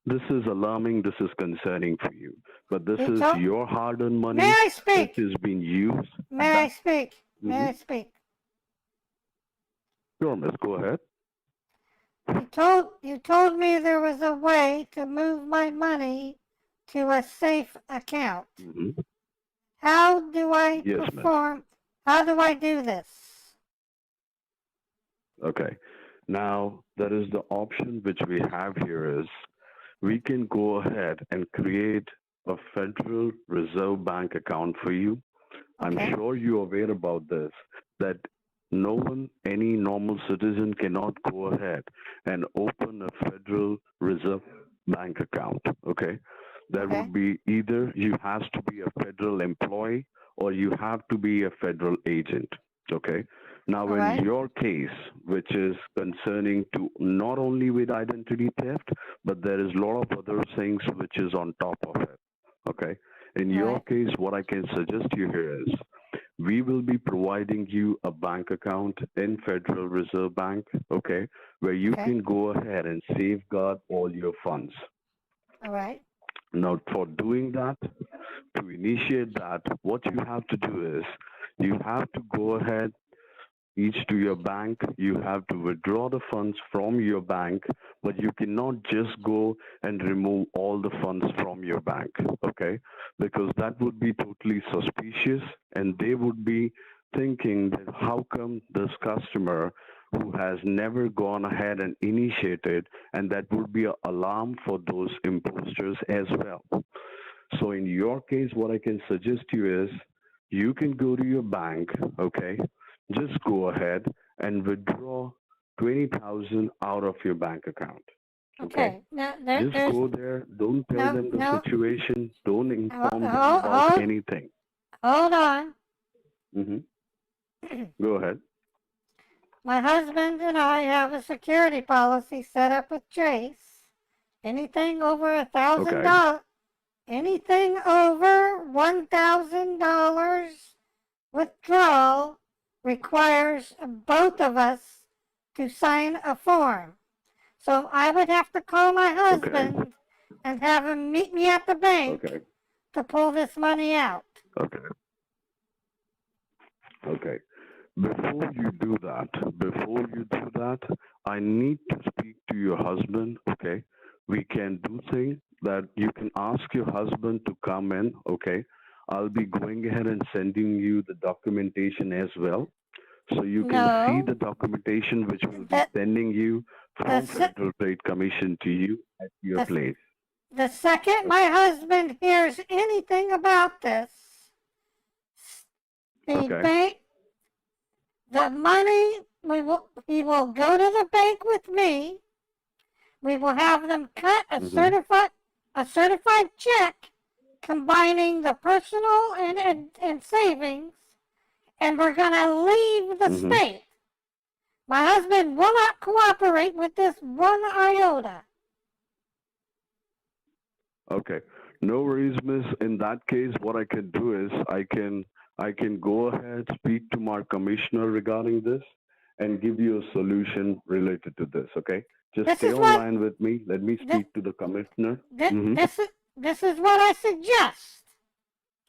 This is alarming, this is concerning for you. But this you is told, your hard-earned may money I which speak? is being used, May and I that. speak? May Mhm. I speak? Sure, miss, go ahead. You told me there was a way to move my money to a safe account. Hmm. How do I Yes, miss. perform? How do I do this? Okay. Now, there is the option which we have here is we can go ahead and create a Federal Reserve Bank account for you. I'm Okay. sure you're aware about this, that no one, any normal citizen cannot go ahead and open a Federal Reserve Bank account. Okay. There Okay. would be either you have to be a federal employee or you have to be a federal agent. Okay. Now, All in right. your case, which is concerning to not only with identity theft, but there is a lot of other things which is on top of it. Okay. In All your right. case, what I can suggest you here is we will be providing you a bank account in Federal Reserve Bank, okay, where you Okay. can go ahead and safeguard all your funds. All right. Now, for doing that, to initiate that, what you have to do is you have to go ahead each to your bank. You have to withdraw the funds from your bank, but you cannot just go and remove all the funds from your bank, okay? Because that would be totally suspicious, and they would be thinking that how come this customer who has never gone ahead and initiated, and that would be an alarm for those imposters as well. So in your case, what I can suggest you is you can go to your bank, okay? Just go ahead and withdraw 20,000 out of your bank account, okay? Okay. Now Just there's go there, don't tell no them the no. situation, don't inform them Hold about hold anything. hold on. Hmm. Go ahead. My husband and I have a security policy set up with Chase. Anything over Okay. anything over $1,000 withdrawal requires both of us to sign a form. So I would have to call my Okay. husband and have him meet me at the bank Okay. to pull this money out. Okay. Okay. Before you do that, I need to speak to your husband, okay? We can do things that you can ask your husband to come in, okay? I'll be going ahead and sending you the documentation as well. So you can see the No, documentation which will be that sending you the from se- Federal Trade Commission to you at your the place. the second my husband hears anything about this, the Okay? bank, the money he will go to the bank with me. We will have them cut Mm-hmm. a certified check combining the personal and savings, and we're gonna leave the Mm-hmm. state. My husband will not cooperate with this one iota. Okay. No worries, miss. In that case, what I can do is I can go ahead, speak to my commissioner regarding this and give you a solution related to this, okay? Just This stay is what online with me. Let me this, speak to the commissioner. Mm-hmm. this is what I suggest.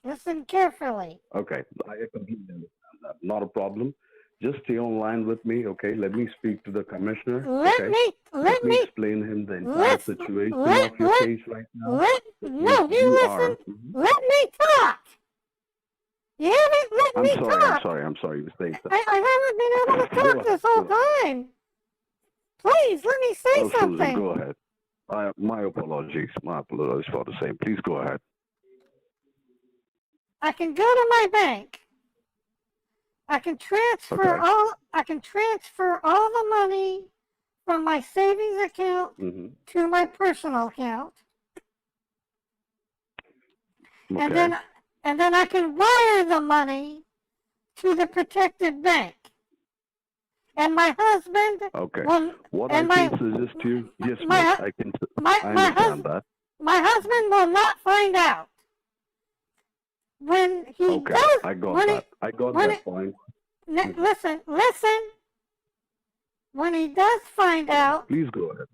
Listen carefully. Okay. I completely understand that. Not a problem. Just stay online with me, okay? Let me speak to the commissioner, okay? Let me explain him the entire let situation let of your let case right now. let Which no, means you you listen. are. Mhm. Let me talk. You haven't let me talk. I'm sorry. You're saying I haven't been able to something. Go talk ahead. this whole Go ahead. time. Please let me say Oh, Susan, go something. ahead. My apologies. My apologies for the same. Please go ahead. I can go to my bank. I can transfer Okay. all the money from my savings account Mm-hmm. to my personal account. And Okay. then I can wire the money to the protected bank. And my husband Okay. will What and I can suggest to you, yes, miss, my I can. my I my understand husband that. my husband will not find out. when he Okay, does, I got when that. he, I got when that it, point. listen, when he does find out, Please go ahead.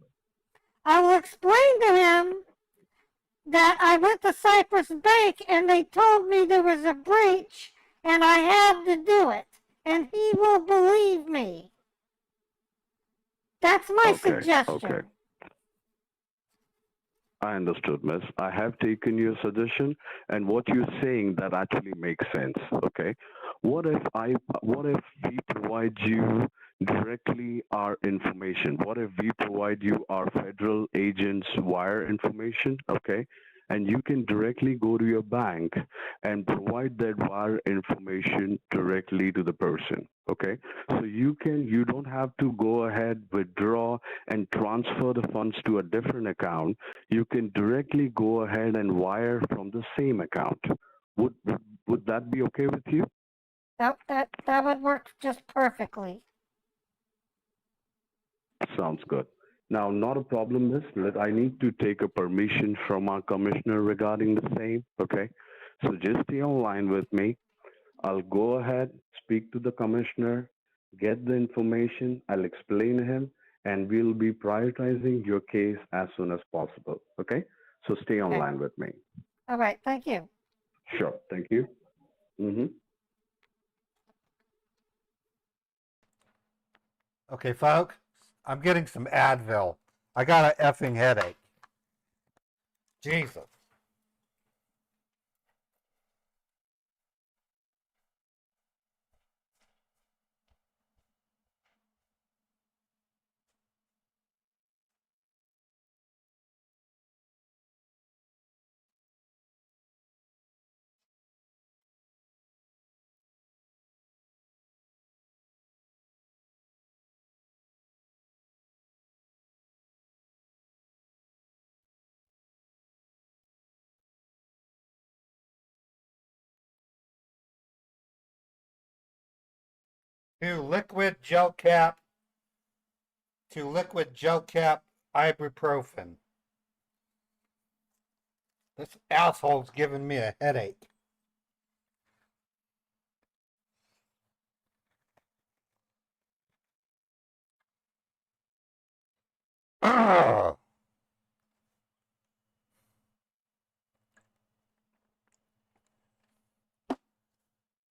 I will explain to him that I went to Cypress Bank and they told me there was a breach and I had to do it. And he will believe me. That's my Okay, suggestion. I understood, miss. I have taken your suggestion, and what you're saying that actually makes sense. Okay, what if we provide you directly our information? What if we provide you our federal agents' wire information? Okay, and you can directly go to your bank and provide that wire information directly to the person. Okay, so you don't have to go ahead, withdraw, and transfer the funds to a different account. You can directly go ahead and wire from the same account. Would would that be okay with you? That would work just perfectly. Sounds good. Now, not a problem, miss. I need to take a permission from our commissioner regarding the same. Okay, so just stay online with me. I'll go ahead, speak to the commissioner, get the information. I'll explain to him, and we'll be prioritizing your case as soon as possible. Okay, so stay Okay. online with me. All right, thank you. Sure. Thank you. Mm-hmm. Okay, folks, I'm getting some Advil. I got an effing headache. Jesus. To liquid gel cap ibuprofen. This asshole's giving me a headache. Ugh.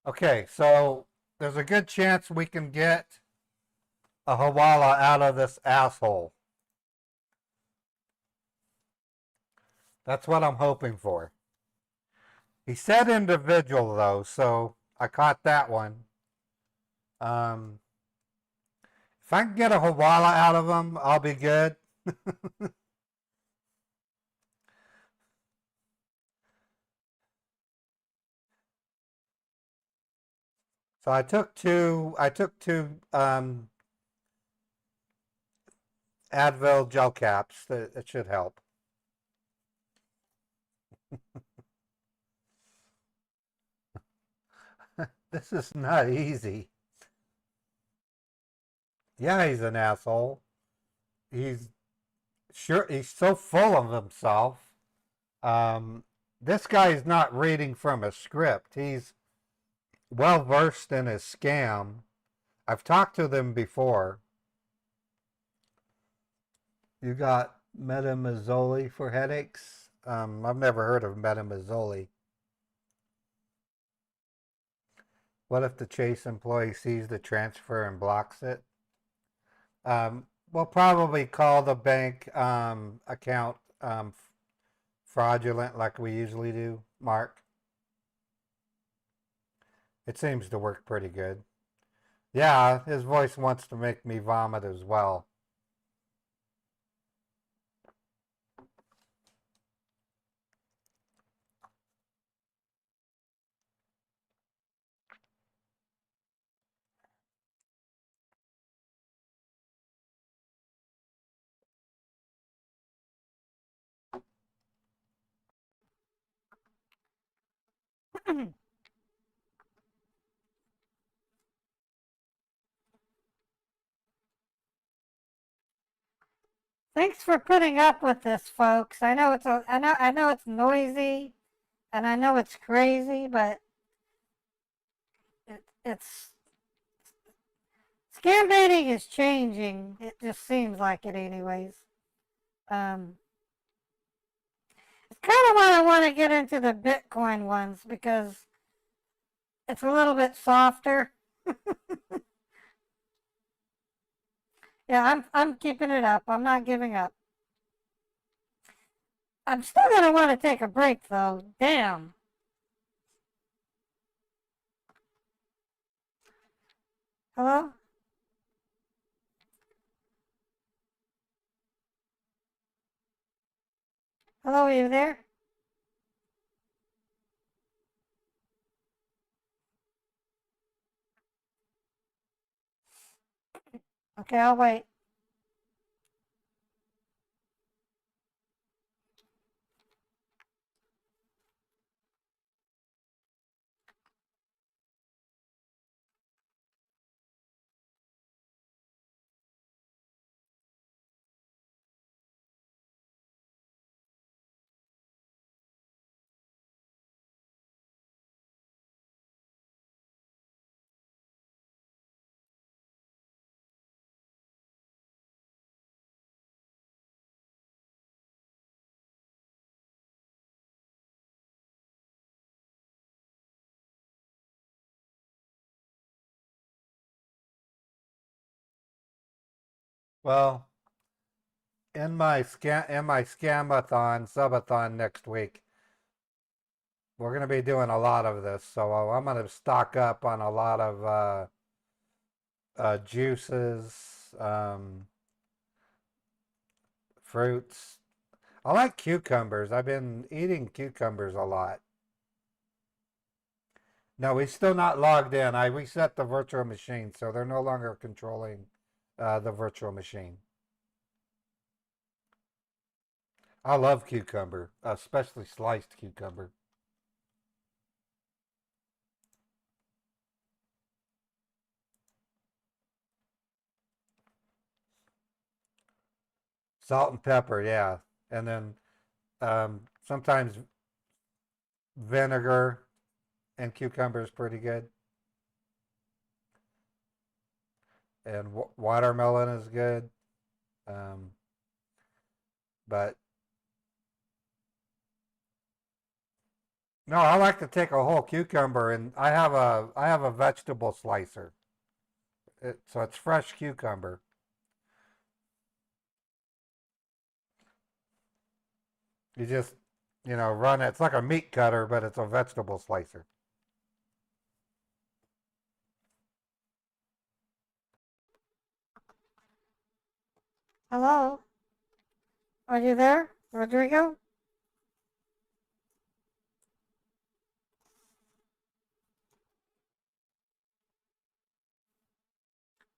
Okay, so there's a good chance we can get a Hawala out of this asshole. That's what I'm hoping for. He said individual though, so I caught that one. If I can get a Hawala out of him, I'll be good. So I took two Advil gel caps. That should help. This is not easy. Yeah, he's an asshole. He's so full of himself. This guy's not reading from a script. He's well versed in his scam. I've talked to them before. You got metamazole for headaches? I've never heard of metamazole. What if the Chase employee sees the transfer and blocks it? We'll probably call the bank account fraudulent like we usually do, Mark. It seems to work pretty good. Yeah, his voice wants to make me vomit as well. Thanks for putting up with this, folks. I know it's noisy, And I know it's crazy, but it's scam baiting is changing. It just seems like it, anyways. Um, it's kind of why I want to get into the Bitcoin ones because it's a little bit softer. Yeah, I'm keeping it up. I'm not giving up. I'm still gonna want to take a break though. Damn. Hello? Hello, are you there? Okay, I'll wait. Well, in my scamathon, subathon next week, we're gonna be doing a lot of this. So I'm gonna stock up on a lot of juices, fruits. I like cucumbers. I've been eating cucumbers a lot. No, he's still not logged in. I reset the virtual machine, so they're no longer controlling the virtual machine. I love cucumber, especially sliced cucumber. Salt and pepper, yeah. And then sometimes vinegar and cucumber is pretty good. And watermelon is good. Um, but no, I like to take a whole cucumber, and I have a vegetable slicer. So it's fresh cucumber. You just run it. It's like a meat cutter, but it's a vegetable slicer. Hello? Are you there, Rodrigo?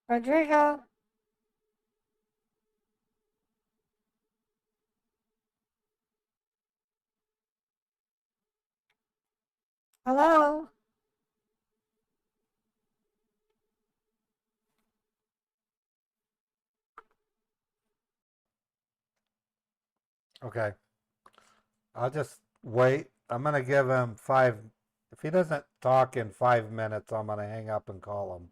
Rodrigo? Hello? Okay. I'll just wait. I'm gonna give him five. If he doesn't talk in 5 minutes, I'm gonna hang up and call him.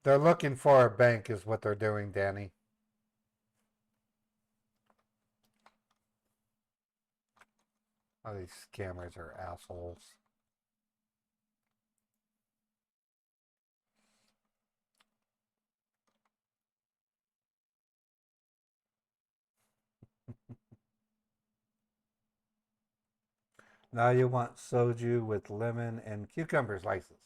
They're looking for a bank, is what they're doing, Danny. Oh, these scammers are assholes. Now you want soju with lemon and cucumber slices.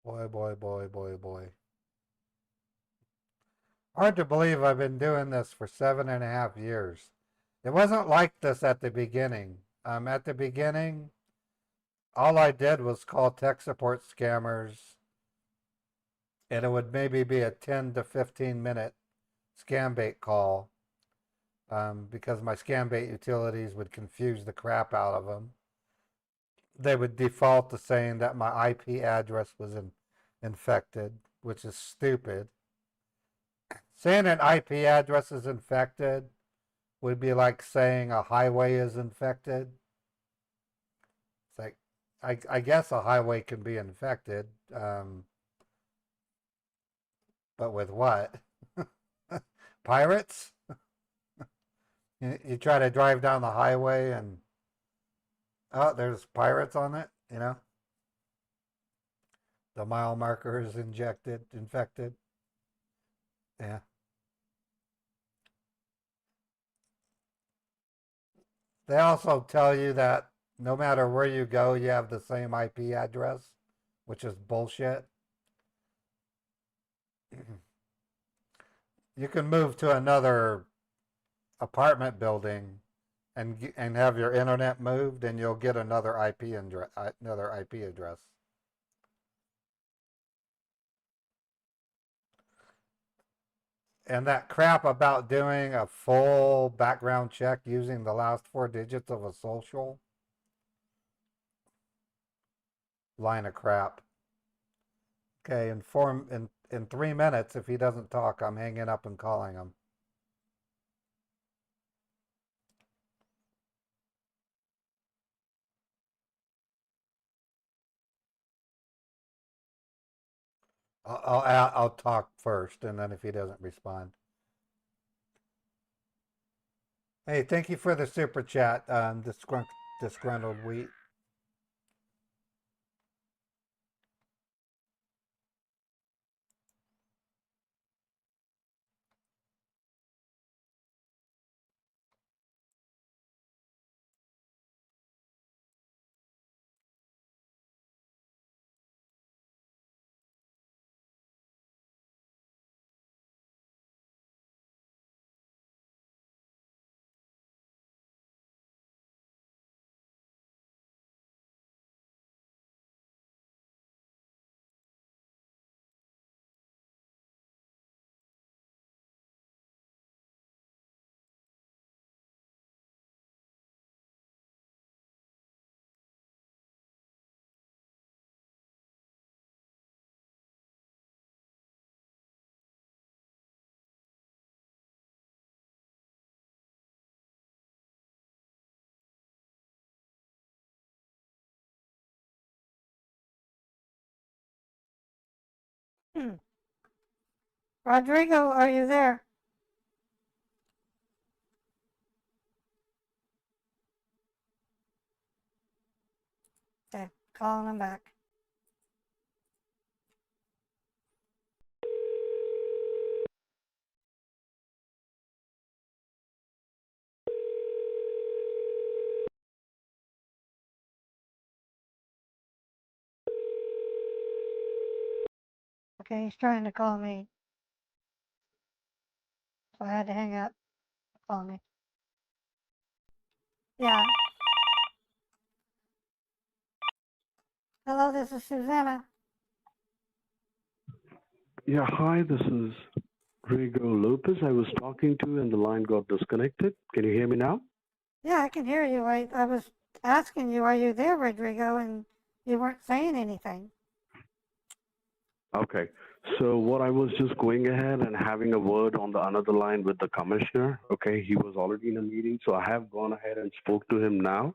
Boy, boy, boy, boy, boy. Hard to believe I've been doing this for 7.5 years. It wasn't like this at the beginning. At the beginning, all I did was call tech support scammers, and it would maybe be a 10 to 15 minute scam bait call. because my Scambait utilities would confuse the crap out of them. They would default to saying that my IP address was infected, which is stupid. Saying an IP address is infected would be like saying a highway is infected. It's like, I guess a highway can be infected, but with what? Pirates? You try to drive down the highway and, oh, there's pirates on it, you know? The mile marker is infected. Yeah. They also tell you that no matter where you go, you have the same IP address, which is bullshit. You can move to another apartment building and have your internet moved, and you'll get another IP address. And that crap about doing a full background check using the last 4 digits of a social, line of crap. Okay, in 3 minutes, if he doesn't talk, I'm hanging up and calling him. I'll talk first, and then if he doesn't respond. Hey, thank you for the super chat, disgruntled wheat. Rodrigo, are you there? Okay, calling him back. Okay, he's trying to call me. So I had to hang up. Call me. Yeah. Hello, this is Susanna. Yeah, hi, this is Rigo Lopez. I was talking to and the line got disconnected. Can you hear me now? Yeah, I can hear you. I was asking you, are you there, Rodrigo? And you weren't saying anything. Okay. So what I was just going ahead and having a word on the another line with the commissioner. Okay, he was already in a meeting, so I have gone ahead and spoke to him now.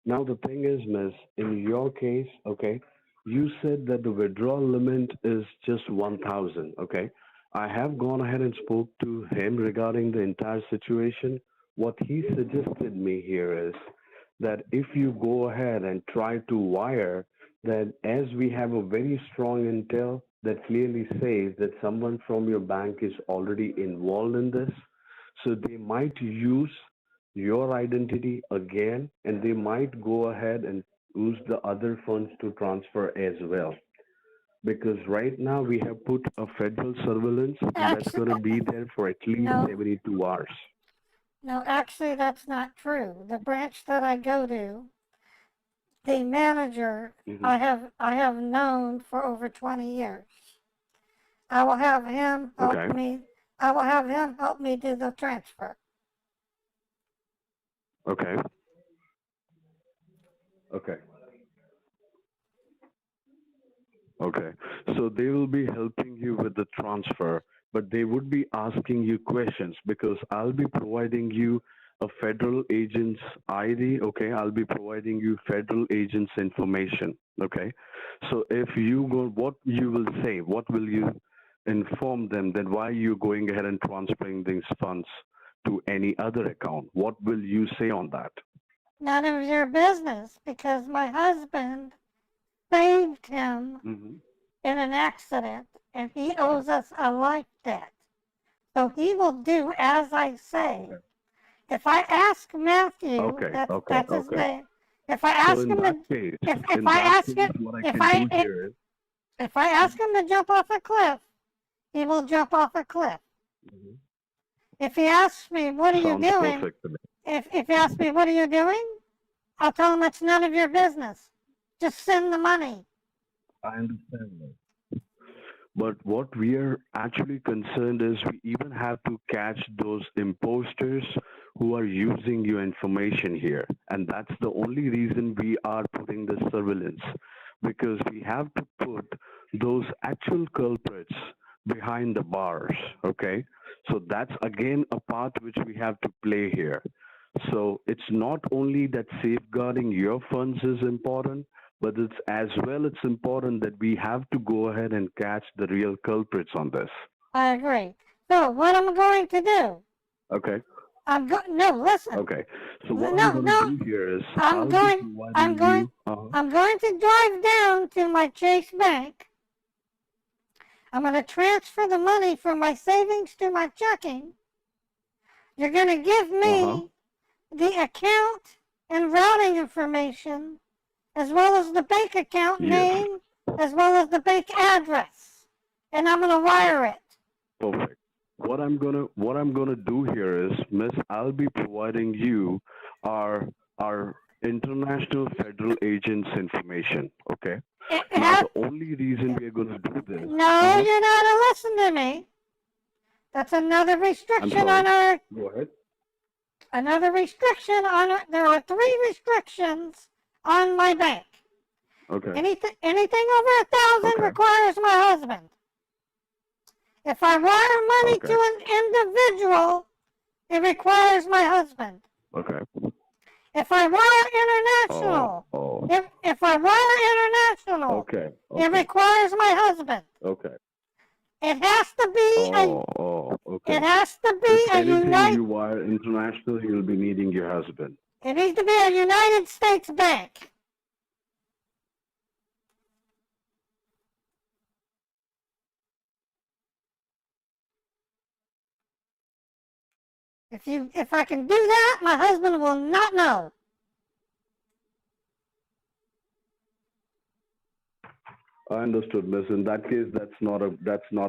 Now the thing is, Miss, in your case, okay, you said that the withdrawal limit is just 1,000. Okay, I have gone ahead and spoke to him regarding the entire situation. What he suggested me here is that if you go ahead and try to wire, that as we have a very strong intel that clearly says that someone from your bank is already involved in this, so they might use your identity again, and they might go ahead and use the other funds to transfer as well. Because right now we have put a federal surveillance that's going to be there for at least No. 72 hours. No, actually, that's not true. The branch that I go to, the manager, Mhm. I have known for over 20 years. I will have him help Okay. me. I will have him help me do the transfer. Okay. Okay. Okay. So they will be helping you with the transfer, but they would be asking you questions because I'll be providing you a federal agent's ID. Okay. I'll be providing you federal agent's information. Okay. So if you go, what you will say, what will you inform them, then why are you going ahead and transferring these funds to any other account? What will you say on that? None of your business, because my husband saved him Mm-hmm. in an accident and he owes us a life debt. So he will do as I say. If I ask Matthew, Okay. Okay. that's his Okay. name. If I So ask in him that to, case, if I ask him, what I if can I do here is, if I ask him to jump off a cliff, he will jump off a cliff. Mhm. If he asks me, what are you Sounds doing? perfect to me. If he asks me, what are you doing? I'll tell him it's none of your business. Just send the money. I understand that. But what we are actually concerned is we even have to catch those imposters who are using your information here. And that's the only reason we are putting this surveillance, because we have to put those actual culprits behind the bars. Okay. So that's again a part which we have to play here. So it's not only that safeguarding your funds is important, but it's as well it's important that we have to go ahead and catch the real culprits on this. I agree. So what I'm going to do, Okay. no, listen. Okay. So what No, I'm going no. to do here is I'm I'll be going, I'm providing going, you. Uh-huh. I'm going to drive down to my Chase Bank. I'm going to transfer the money from my savings to my checking. You're going to give Uh-huh. me the account and routing information, as well as the bank account Yes. name, as well as the bank address. And I'm going to wire it. Perfect. What I'm gonna do here is, Miss, I'll be providing you our international federal agents information. Okay. Now the only reason we're gonna do this. No, you're not to listen to me. That's another I'm restriction sorry. on our, Go ahead. there are 3 restrictions on my bank. Okay. Anything over 1,000 Okay. requires my husband. If I wire money Okay. to an individual, it requires my husband. Okay. If I wire international, Oh. if I wire international, Okay. it Okay. requires my husband. Okay. It has to be Okay. it has to be If a anything you wire international, you'll be needing your husband. it needs to be a United States bank. If I can do that, my husband will not know. I understood, Miss. In that case, that's not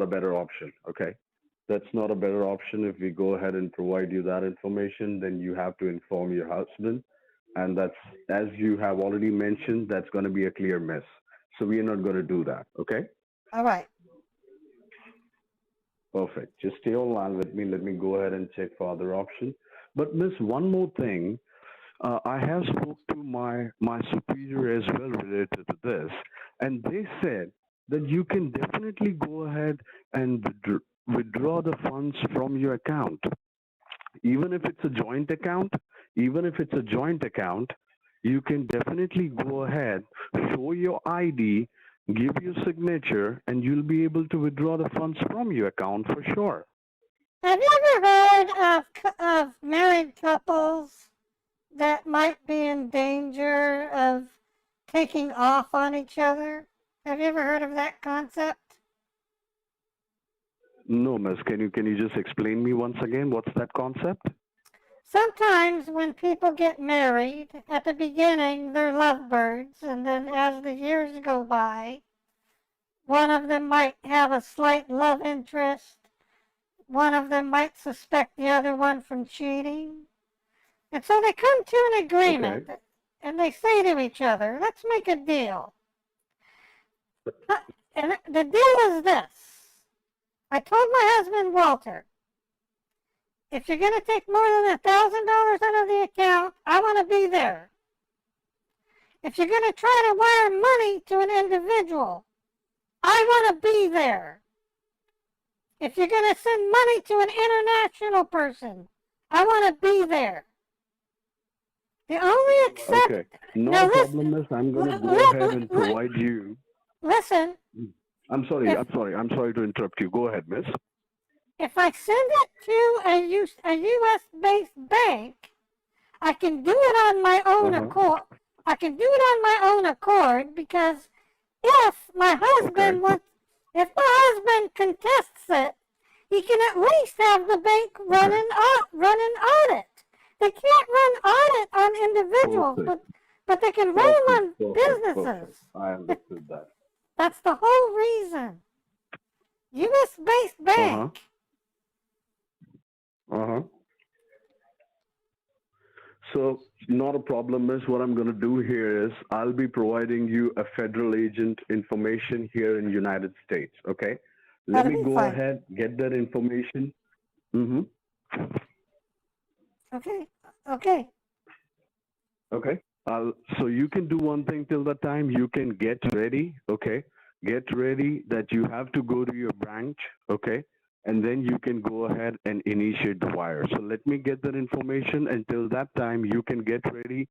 a better option. Okay. That's not a better option. If we go ahead and provide you that information, then you have to inform your husband. And that's, as you have already mentioned, that's going to be a clear miss. So we are not going to do that. Okay? All right. Perfect. Just stay online with me. Let me go ahead and check for other options. But Miss, one more thing. I have spoke to my superior as well related to this, and they said that you can definitely go ahead and withdraw the funds from your account, even if it's a joint account. Even if it's a joint account, you can definitely go ahead, show your ID, give your signature, and you'll be able to withdraw the funds from your account for sure. Have you ever heard of married couples that might be in danger of taking off on each other? Have you ever heard of that concept? No, miss. Can you just explain me once again what's that concept? Sometimes when people get married, at the beginning they're lovebirds, and then as the years go by, one of them might have a slight love interest. One of them might suspect the other one from cheating. And so they come to an agreement, Okay. and they say to each other, let's make a deal. And the deal is this. I told my husband, Walter, If you're gonna take more than $1,000 out of the account, I want to be there. If you're gonna try to wire money to an individual, I want to be there. If you're gonna send money to an international person, I want to be there. The only exception. Okay. No Now problem, miss. I'm gonna go ahead and provide you. Listen. I'm sorry. I'm sorry to interrupt you. Go ahead, miss. If I send it to a U.S.-based bank, I can do it on my own accord. I can do it on my own accord because if my husband if my husband contests it, he can at least have the bank run an audit. They can't run audit on individuals, but they can run them on businesses. I understood that. That's the whole reason. U.S.-based bank. So, not a problem, miss. What I'm going to do here is I'll be providing you a federal agent information here in United States, okay? Let me go ahead, get that information. Okay. Okay. So you can do one thing till that time. You can get ready, okay? Get ready that you have to go to your branch, okay? And then you can go ahead and initiate the wire. So let me get that information. Until that time, you can get ready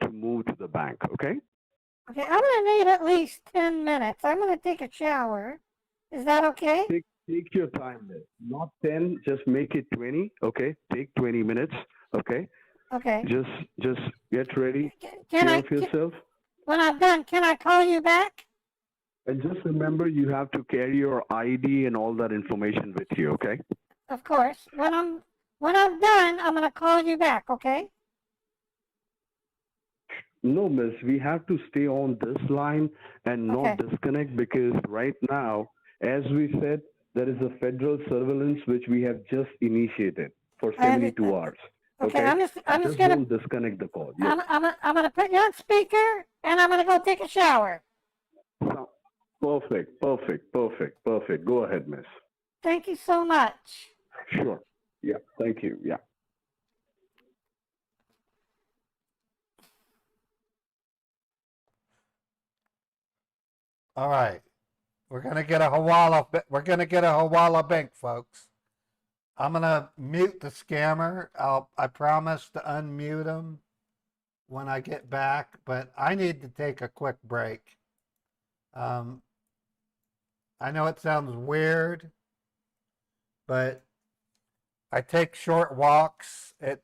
to move to the bank, okay? Okay, I'm going to need at least 10 minutes. I'm going to take a shower. Is that okay? Take your time, miss. Not 10, just make it 20, okay? Take 20 minutes, okay? Okay. Just get ready. Take care of yourself. When I'm done, can I call you back? And just remember, you have to carry your ID and all that information with you, okay? Of course. When I'm done, I'm going to call you back, okay? No, miss, we have to stay on this line and not disconnect because right now, as we said, there is a federal surveillance which we have just initiated for 72 hours. Okay, I'm just going don't disconnect the call. Yes. I'm going to put you on speaker and I'm going to go take a shower. Perfect. Go ahead, miss. Thank you so much. Sure. Yeah, thank you. Yeah. All right. We're going to get a Hawala Bank, folks. I'm going to mute the scammer. I promise to unmute him when I get back, but I need to take a quick break. I know it sounds weird, but I take short walks. It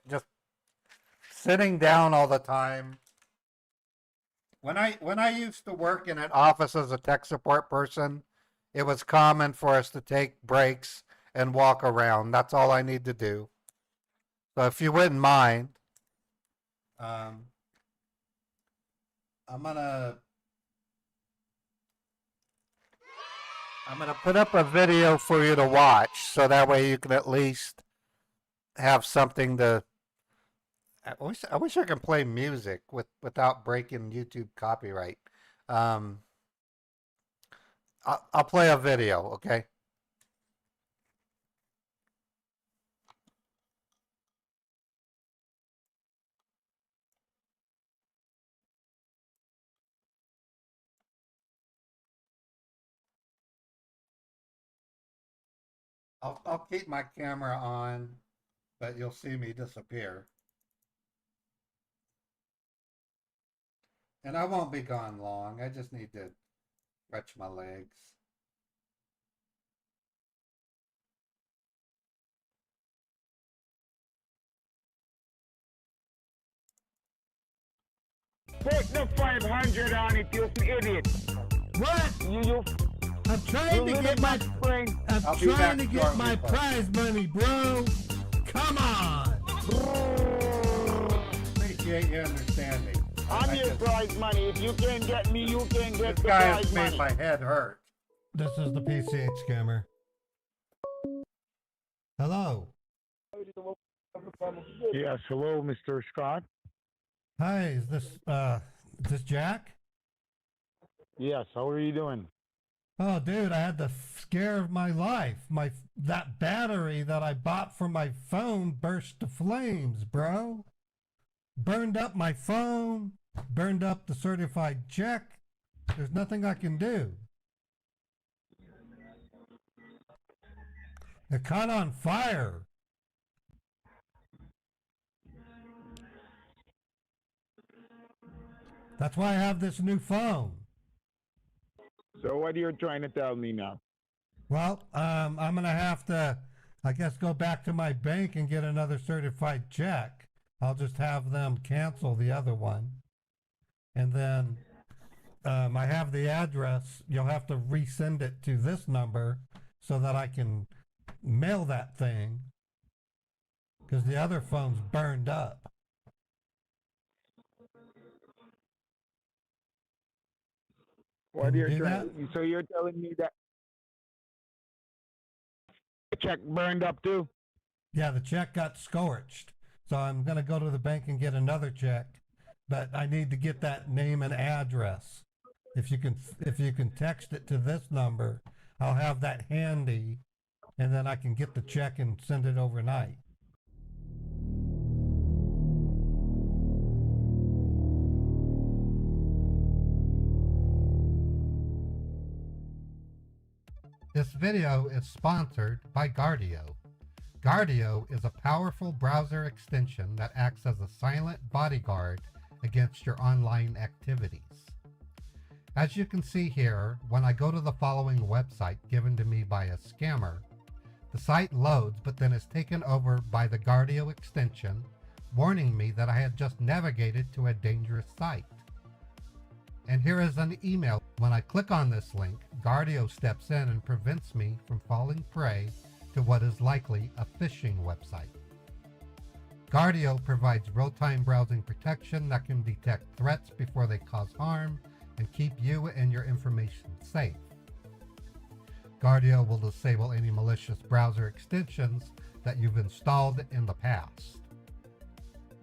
just sitting down all the time. When I used to work in an office as a tech support person, it was common for us to take breaks and walk around. That's all I need to do. So if you wouldn't mind, I'm gonna put up a video for you to watch, so that way you can at least have something to. I wish I could play music without breaking YouTube copyright. I'll play a video, okay? I'll keep my camera on, but you'll see me disappear. And I won't be gone long. I just need to stretch my legs. Put the 500 on it, you idiot. What? I'm trying to get my prize money, bro. Come on. Appreciate you understanding. I'm your prize money. If you can't get me, you can't get this the guy prize has money. made my head hurt. This is the PCH scammer. Hello. Yes, hello, Mr. Scott. Hi, is this Jack? Yes, how are you doing? Oh, dude, I had the scare of my life. That battery that I bought for my phone burst to flames, bro. Burned up my phone, burned up the certified check. There's nothing I can do. It caught on fire. That's why I have this new phone. So what are you trying to tell me now? Well, I'm gonna have to, I guess, go back to my bank and get another certified check. I'll just have them cancel the other one. And then I have the address. You'll have to resend it to this number so that I can mail that thing. Because the other phone's burned up. What Can you are you do trying? So you're telling me that the check burned up too? Yeah, the check got scorched. So I'm going to go to the bank and get another check. But I need to get that name and address. If you can text it to this number, I'll have that handy, and then I can get the check and send it overnight. This video is sponsored by Guardio. Guardio is a powerful browser extension that acts as a silent bodyguard against your online activities. As you can see here, when I go to the following website given to me by a scammer, the site loads but then is taken over by the Guardio extension, warning me that I had just navigated to a dangerous site. And here is an email. When I click on this link, Guardio steps in and prevents me from falling prey to what is likely a phishing website. Guardio provides real-time browsing protection that can detect threats before they cause harm and keep you and your information safe. Guardio will disable any malicious browser extensions that you've installed in the past.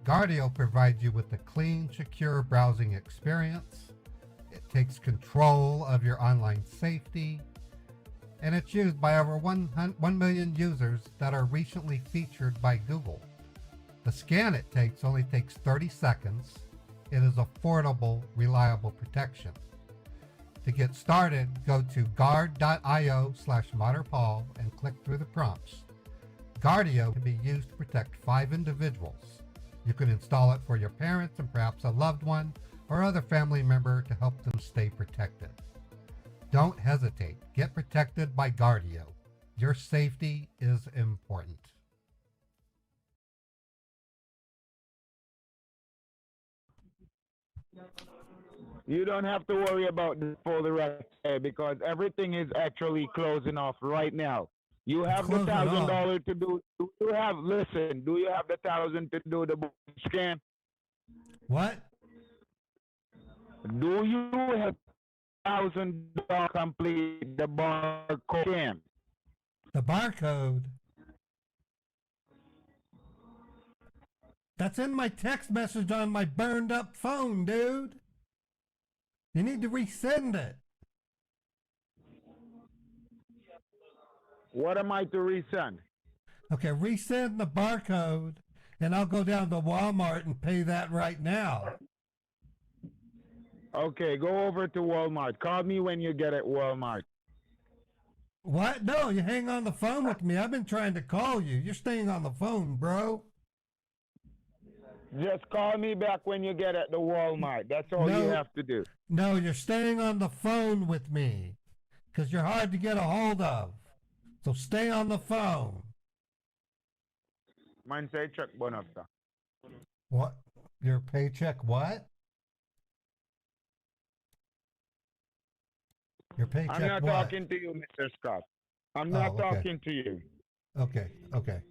Guardio provides you with a clean, secure browsing experience. It takes control of your online safety, and it's used by over 1 million users that are recently featured by Google. The scan it takes only takes 30 seconds. It is affordable, reliable protection. To get started, go to guard.io/ModderPaul and click through the prompts. Guardio can be used to protect 5 individuals. You can install it for your parents and perhaps a loved one or other family member to help them stay protected. Don't hesitate. Get protected by Guardio. Your safety is important. You don't have to worry about this for the rest because everything is actually closing off right now. You have the $1,000 to do. Do you have the 1,000 to do the scan? What? Do you have $1,000 complete the barcode scan? The barcode? That's in my text message on my burned up phone, dude. You need to resend it. What am I to resend? Okay, resend the barcode, and I'll go down to Walmart and pay that right now. Okay, go over to Walmart. Call me when you get at Walmart. What? No, you hang on the phone with me. I've been trying to call you. You're staying on the phone, bro. Just call me back when you get at the Walmart. That's all you have to do. No, you're staying on the phone with me because you're hard to get a hold of. So stay on the phone. Man say check bonus. What? Your paycheck what? Your paycheck I'm not what? talking to you, Mr. Scott. I'm not okay. talking to you. Okay, okay.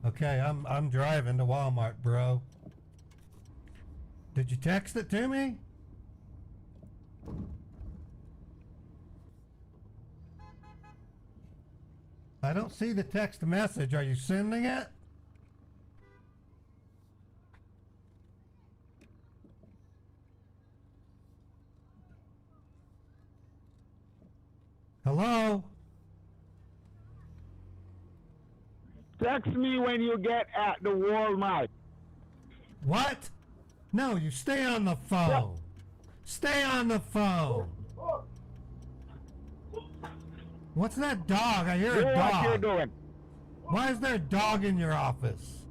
Okay, I'm driving to Walmart, bro. Did you text it to me? I don't see the text message. Are you sending it? Hello? Text me when you get at the Walmart. What? No, you stay on the phone. Stay on the phone. What's that dog? I hear Do a what you're dog. doing. Why is there a dog in your office?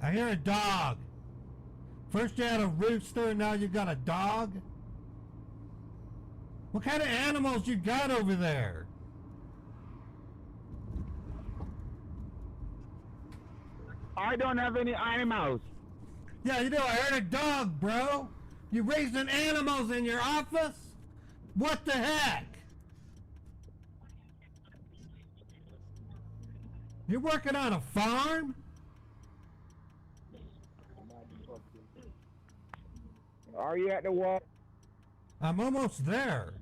I hear a dog. First you had a rooster, now you got a dog? What kind of animals you got over there? I don't have any animals. Yeah, you do. I heard a dog, bro. You raising animals in your office? What the heck? You're working on a farm? Are you at the wall? I'm almost there.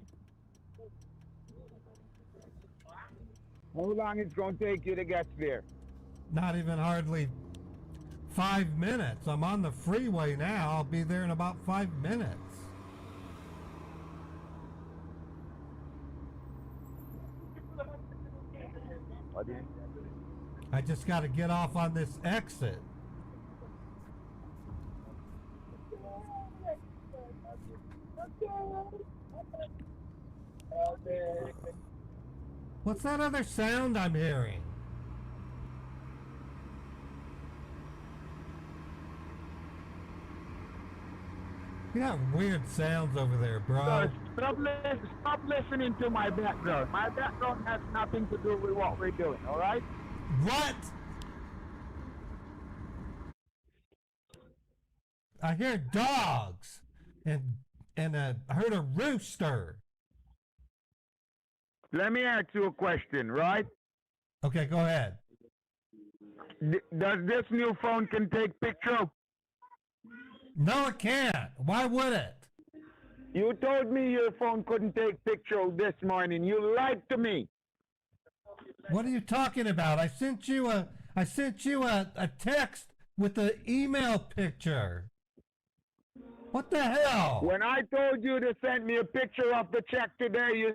How long it's going to take you to get there? Not even hardly 5 minutes. I'm on the freeway now. I'll be there in about 5 minutes. I just got to get off on this exit. What's that other sound I'm hearing? You got weird sounds over there, bro. Stop listening to my background. My background has nothing to do with what we're doing, all right? What? I hear dogs and I heard a rooster. Let me ask you a question, right? Okay, go ahead. Does this new phone can take picture? No, it can't. Why would it? You told me your phone couldn't take picture this morning. You lied to me. What are you talking about? I sent you a text with the email picture. What the hell? When I told you to send me a picture of the check today, you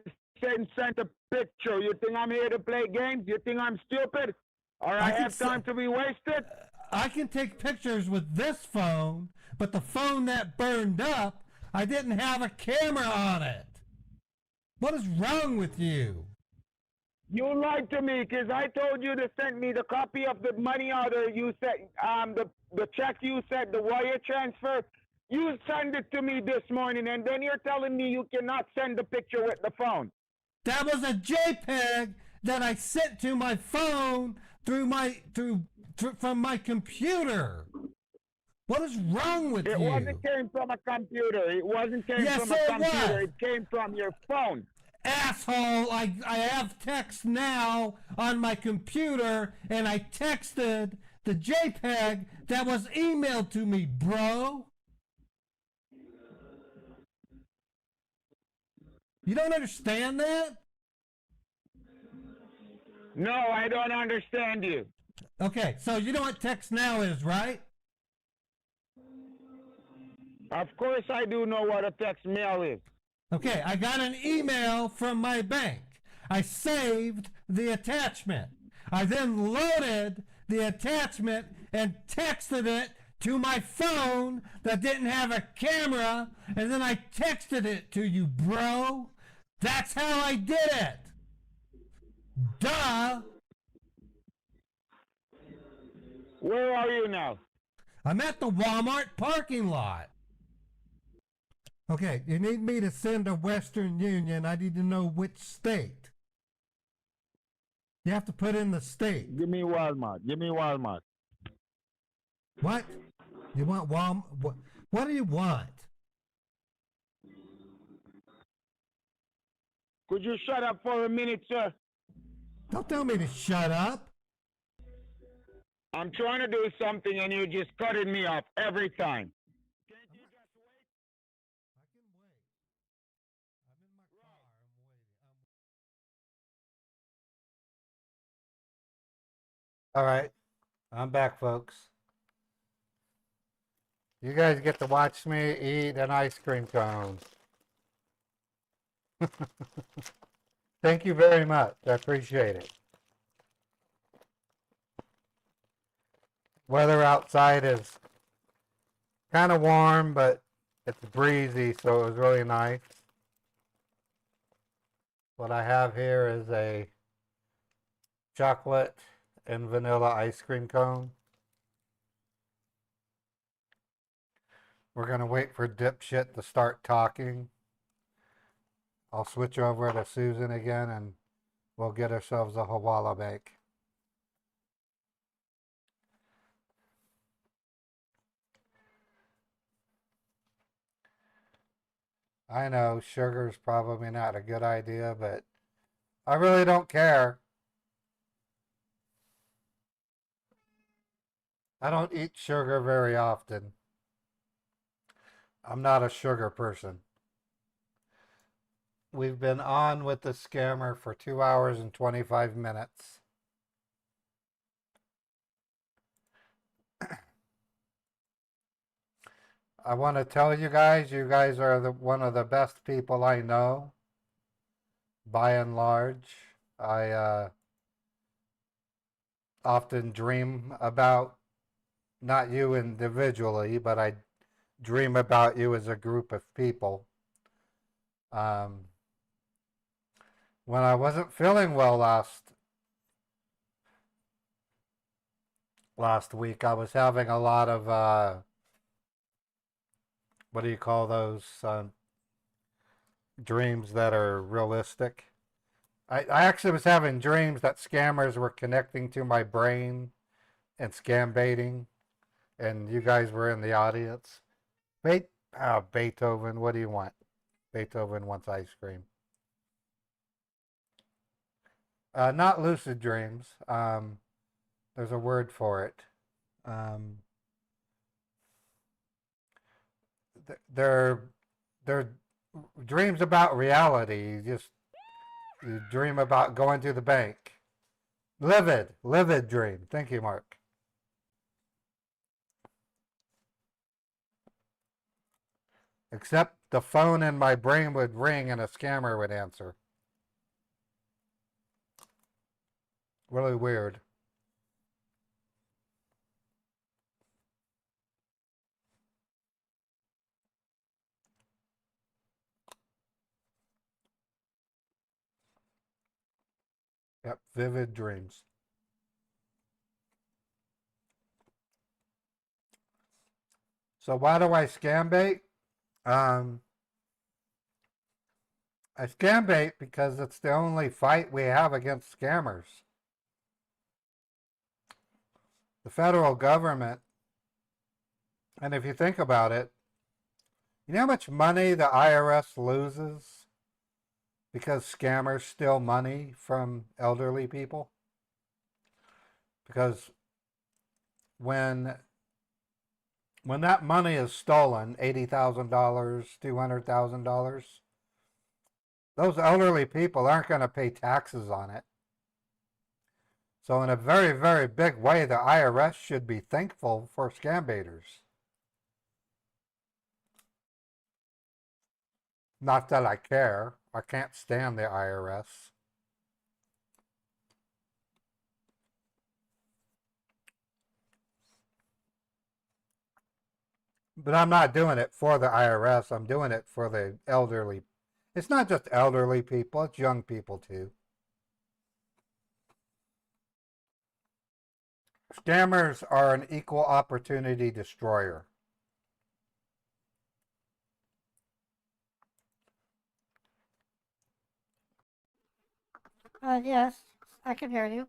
sent a picture. You think I'm here to play games? You think I'm stupid? Or I have time to be wasted? I can take pictures with this phone, but the phone that burned up, I didn't have a camera on it. What is wrong with you? You lied to me because I told you to send me the copy of the money order you said, the check you said, the wire transfer. You send it to me this morning, and then you're telling me you cannot send the picture with the phone. That was a JPEG that I sent to my phone from my computer. What is wrong with you? It wasn't came from a computer. It wasn't came from a computer. It came from your phone. Asshole, I have text now on my computer, and I texted the JPEG that was emailed to me, bro. You don't understand that? No, I don't understand you. Okay, so you know what text now is, right? Of course I do know what a text mail is. Okay, I got an email from my bank. I saved the attachment. I then loaded the attachment and texted it to my phone that didn't have a camera, and then I texted it to you, bro. That's how I did it. Duh. Where are you now? I'm at the Walmart parking lot. Okay, you need me to send to Western Union. I need to know which state. You have to put in the state. Give me Walmart. Give me Walmart. What? You want Walmart? What do you want? Could you shut up for a minute, sir? Don't tell me to shut up. I'm trying to do something and you're just cutting me off every time. I can wait. I'm in my car. I'm waiting. All right. I'm back, folks. You guys get to watch me eat an ice cream cone. Thank you very much. I appreciate it. Weather outside is kind of warm, but it's breezy, so it was really nice. What I have here is a chocolate and vanilla ice cream cone. We're going to wait for Dipshit to start talking. I'll switch over to Susan again and we'll get ourselves a Hawala bake. I know sugar's probably not a good idea, but I really don't care. I don't eat sugar very often. I'm not a sugar person. We've been on with the scammer for 2 hours and 25 minutes. I want to tell you guys are one of the best people I know, by and large. I often dream about, not you individually, but I dream about you as a group of people. When I wasn't feeling well last week, I was having a lot of what do you call those dreams that are realistic? I actually was having dreams that scammers were connecting to my brain and scam baiting, and you guys were in the audience. Beethoven, what do you want? Beethoven wants ice cream. Not lucid dreams. There's a word for it. They're dreams about reality. You dream about going to the bank. Livid dream. Thank you, Mark. Except the phone in my brain would ring and a scammer would answer. Really weird. Yep, vivid dreams. So why do I scam bait? I scam bait because it's the only fight we have against scammers. The federal government, and if you think about it, you know how much money the IRS loses because scammers steal money from elderly people? Because when that money is stolen, $80,000, $200,000, those elderly people aren't going to pay taxes on it. So in a very, very big way, the IRS should be thankful for scam baiters. Not that I care. I can't stand the IRS. But I'm not doing it for the IRS. I'm doing it for the elderly. It's not just elderly people, it's young people too. Scammers are an equal opportunity destroyer. Yes, I can hear you.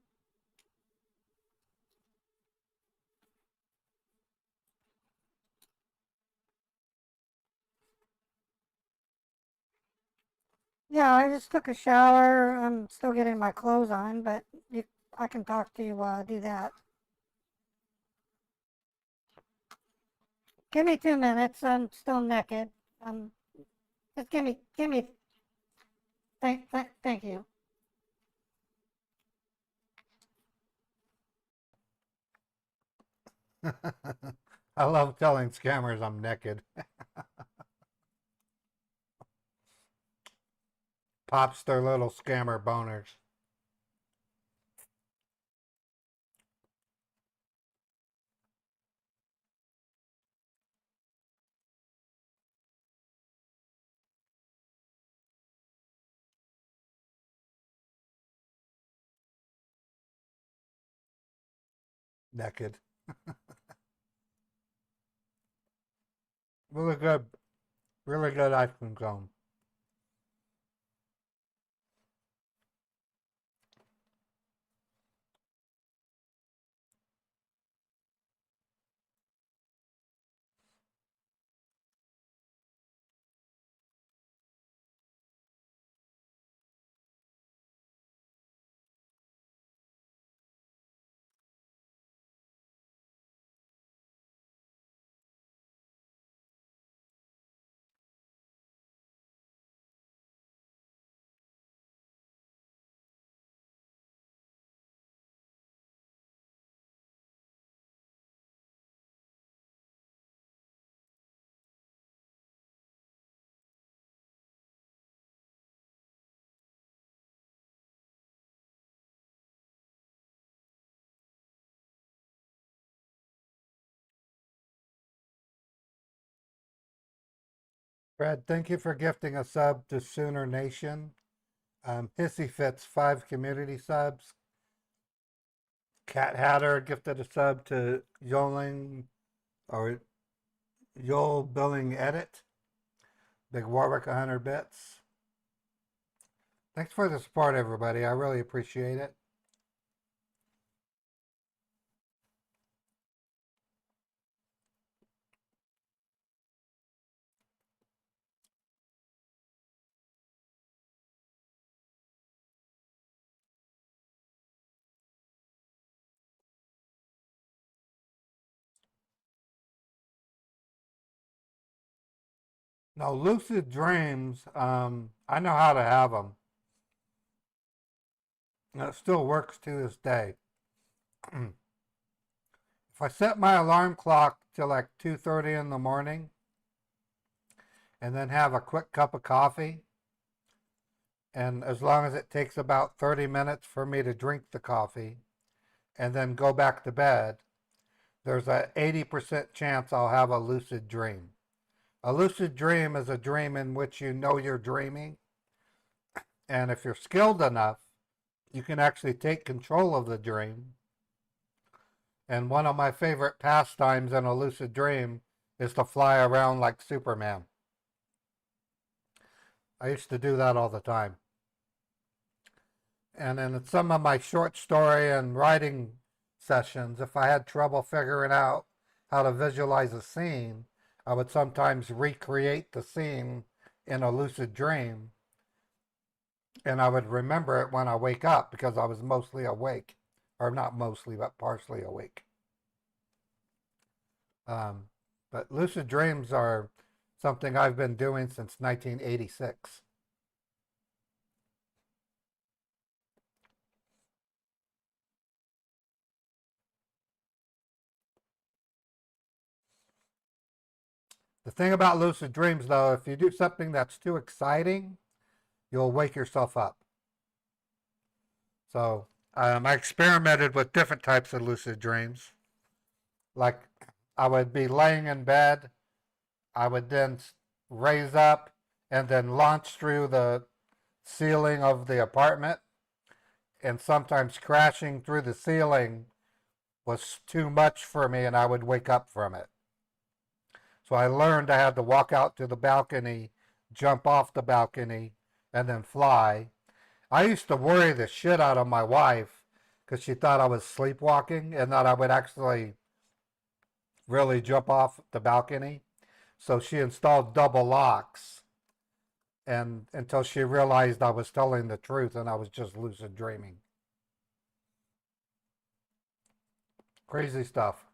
Yeah, I just took a shower. I'm still getting my clothes on, but I can talk to you while I do that. Give me 2 minutes. I'm still naked. Just give me. Thank you. I love telling scammers I'm naked. pops their little scammer boners. Naked. Really good. Really good ice cream cone. Fred, thank you for gifting a sub to Sooner Nation. Hissy Fits, 5 community subs. Cat Hatter gifted a sub to Yoling or Yol Billing Edit. Big Warwick, 100 bits. Thanks for the support, everybody. I really appreciate it. Now, lucid dreams, I know how to have them. And it still works to this day. If I set my alarm clock to like 2:30 in the morning and then have a quick cup of coffee, and as long as it takes about 30 minutes for me to drink the coffee and then go back to bed, there's a 80% chance I'll have a lucid dream. A lucid dream is a dream in which you know you're dreaming, and if you're skilled enough, you can actually take control of the dream. And one of my favorite pastimes in a lucid dream is to fly around like Superman. I used to do that all the time. And in some of my short story and writing sessions, if I had trouble figuring out how to visualize a scene, I would sometimes recreate the scene in a lucid dream, and I would remember it when I wake up because I was mostly awake, or not mostly, but partially awake. But lucid dreams are something I've been doing since 1986. The thing about lucid dreams, though, if you do something that's too exciting, you'll wake yourself up. So I experimented with different types of lucid dreams. Like I would be laying in bed, I would then raise up and then launch through the ceiling of the apartment, and sometimes crashing through the ceiling was too much for me and I would wake up from it. So I learned I had to walk out to the balcony, jump off the balcony, and then fly. I used to worry the shit out of my wife because she thought I was sleepwalking and that I would actually really jump off the balcony. So she installed double locks, and until she realized I was telling the truth and I was just lucid dreaming. Crazy stuff.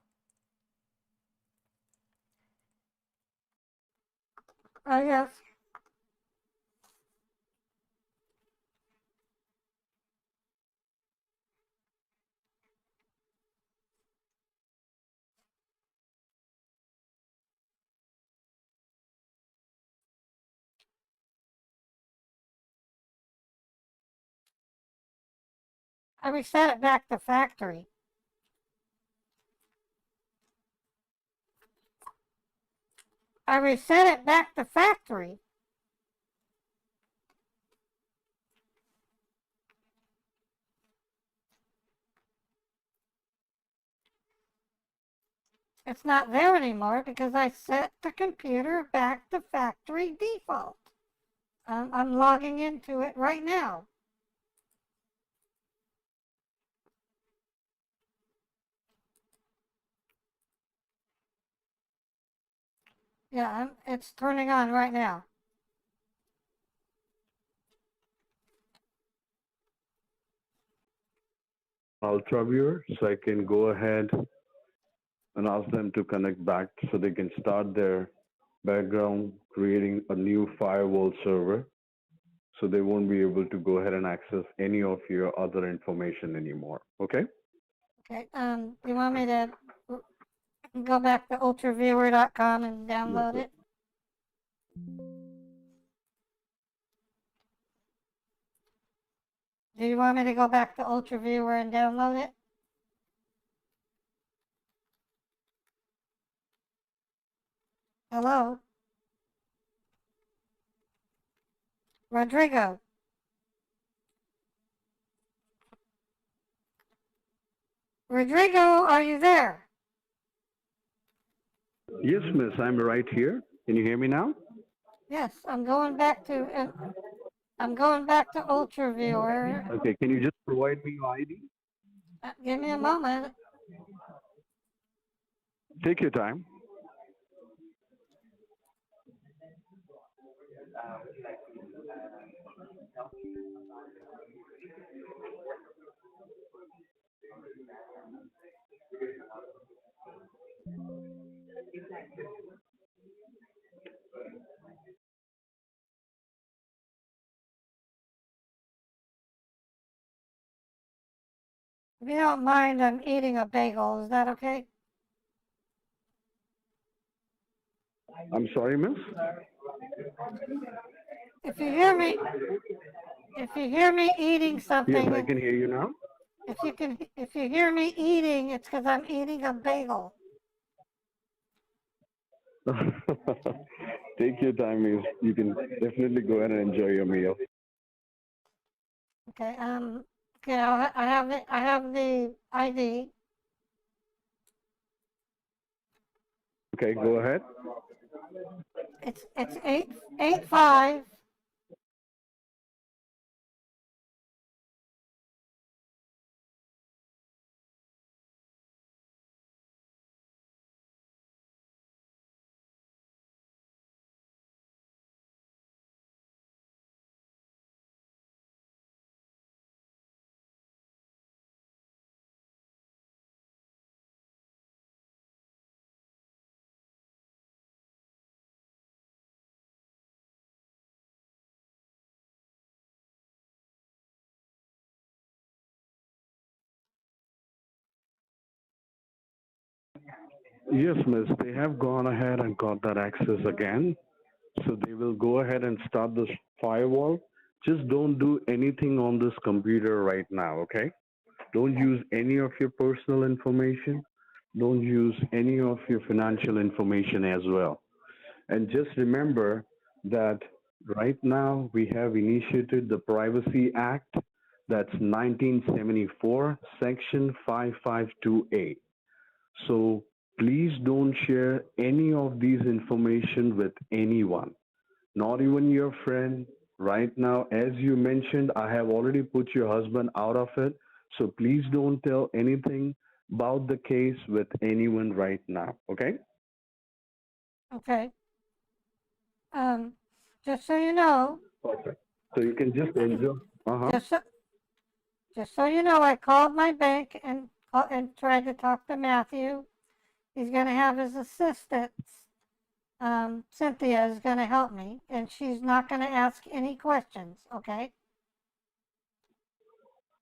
Oh, yes. I reset it back to factory. I reset it back to factory. It's not there anymore because I set the computer back to factory default. I'm logging into it right now. Yeah, it's turning on right now. Ultra viewer, so I can go ahead and ask them to connect back so they can start their background creating a new firewall server so they won't be able to go ahead and access any of your other information anymore. Okay? Okay, you want me to go back to ultraviewer.com and download it? Do you want me to go back to Ultraviewer and download it? Hello? Rodrigo? Rodrigo, are you there? Yes, miss, I'm right here. Can you hear me now? Yes, I'm going back to Ultraviewer. Okay, can you just provide me your ID? Give me a moment. Take your time. If you don't mind, I'm eating a bagel. Is that okay? I'm sorry, miss. If you hear me eating Yes, something, I can hear you now. if you hear me eating, it's because I'm eating a bagel. Take your time, miss. You can definitely go ahead and enjoy your meal. Okay. Okay. I have the ID. Okay, go ahead. It's 885. Yes, miss. They have gone ahead and got that access again. So they will go ahead and start this firewall. Just don't do anything on this computer right now, okay? Don't use any of your personal information. Don't use any of your financial information as well. And just remember that right now we have initiated the Privacy Act, that's 1974, Section 552A. So please don't share any of these information with anyone, not even your friend. Right now, as you mentioned, I have already put your husband out of it. So please don't tell anything about the case with anyone right now, okay? Okay. Just so you know, Perfect. So you can just enjoy. Uh-huh. just so you know, I called my bank and tried to talk to Matthew. He's gonna have his assistant, Cynthia is gonna help me, and she's not gonna ask any questions. Okay?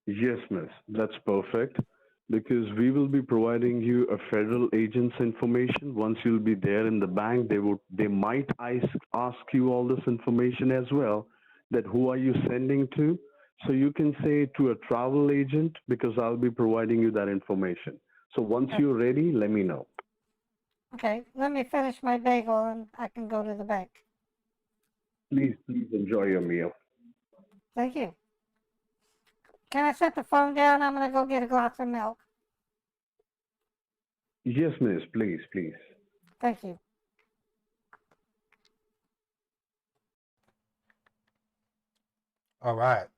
Yes, miss. That's perfect. Because we will be providing you a federal agent's information. Once you'll be there in the bank, they might ask you all this information as well. That who are you sending to? So you can say to a travel agent because I'll be providing you that information. So once Okay. you're ready, let me know. Okay, let me finish my bagel and I can go to the bank. Please enjoy your meal. Thank you. Can I set the phone down? I'm gonna go get a glass of milk. Yes, miss, please. Thank you. All right.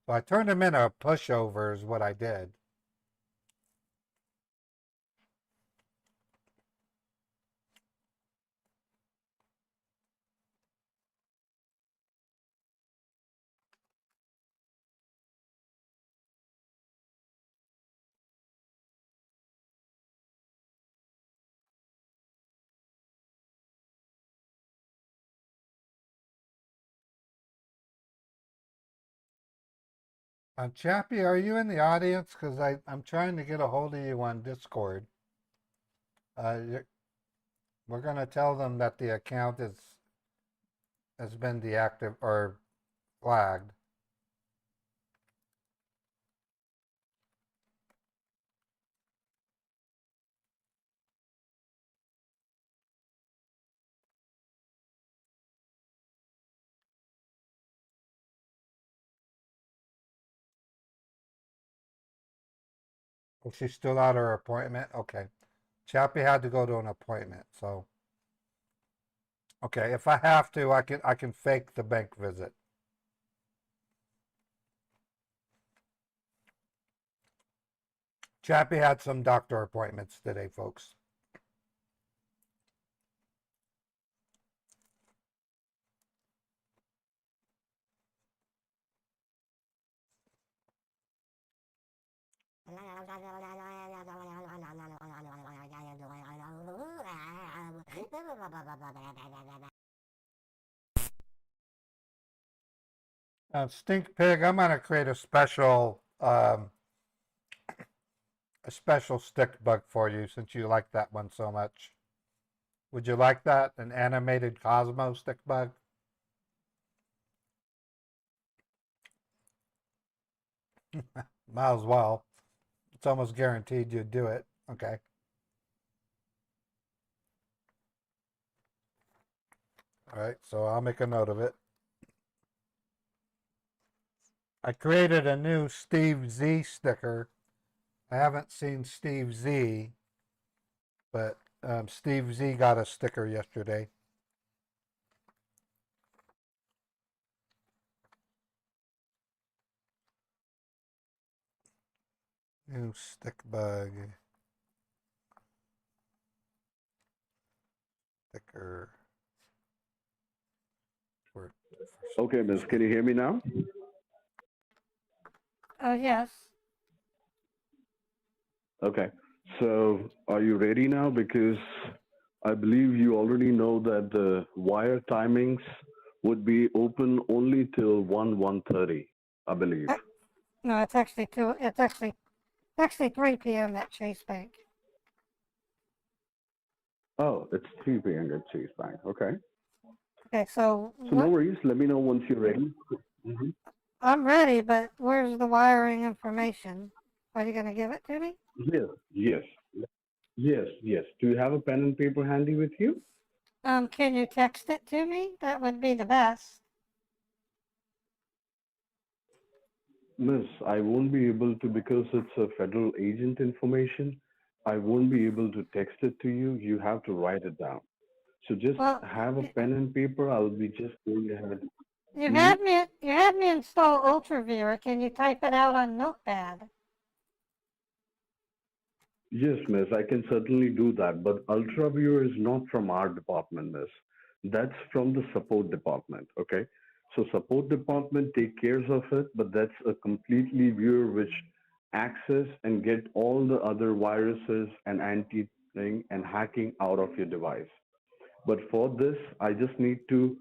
So I turned him into a pushover is what I did. Chappie, are you in the audience? Because I'm trying to get a hold of you on Discord. We're going to tell them that the account has been deactivated or flagged. Oh, she's still at her appointment? Okay. Chappie had to go to an appointment, so. Okay, if I have to, I can fake the bank visit. Chappie had some doctor appointments today, folks. Stink Pig, I'm gonna create a special stick bug for you since you like that one so much. Would you like that? An animated Cosmo stick bug? Might as well. It's almost guaranteed you'd do it. Okay. All right, so I'll make a note of it. I created a new Steve Z sticker. I haven't seen Steve Z, but Steve Z got a sticker yesterday. New stick bug. Sticker. Okay, miss, can you hear me now? Oh, yes. Okay. So are you ready now? Because I believe you already know that the wire timings would be open only till 1:30, I believe. No, it's actually 3 p.m. at Chase Bank. Oh, it's 3 p.m. at Chase Bank. Okay. Okay, so So no worries. Let me know once you're ready. Mhm. I'm ready, but where's the wiring information? Are you gonna give it to me? Yes. Do you have a pen and paper handy with you? Can you text it to me? That would be the best. Miss, I won't be able to because it's a federal agent information. I won't be able to text it to you. You have to write it down. So just Well, have a pen and paper. I'll be just going ahead. you Mhm. had me install UltraViewer. Can you type it out on Notepad? Yes, miss, I can certainly do that. But UltraViewer is not from our department, miss. That's from the support department, okay? So support department take cares of it, but that's a completely viewer which access and get all the other viruses and anti-thing and hacking out of your device. But for this, I just need to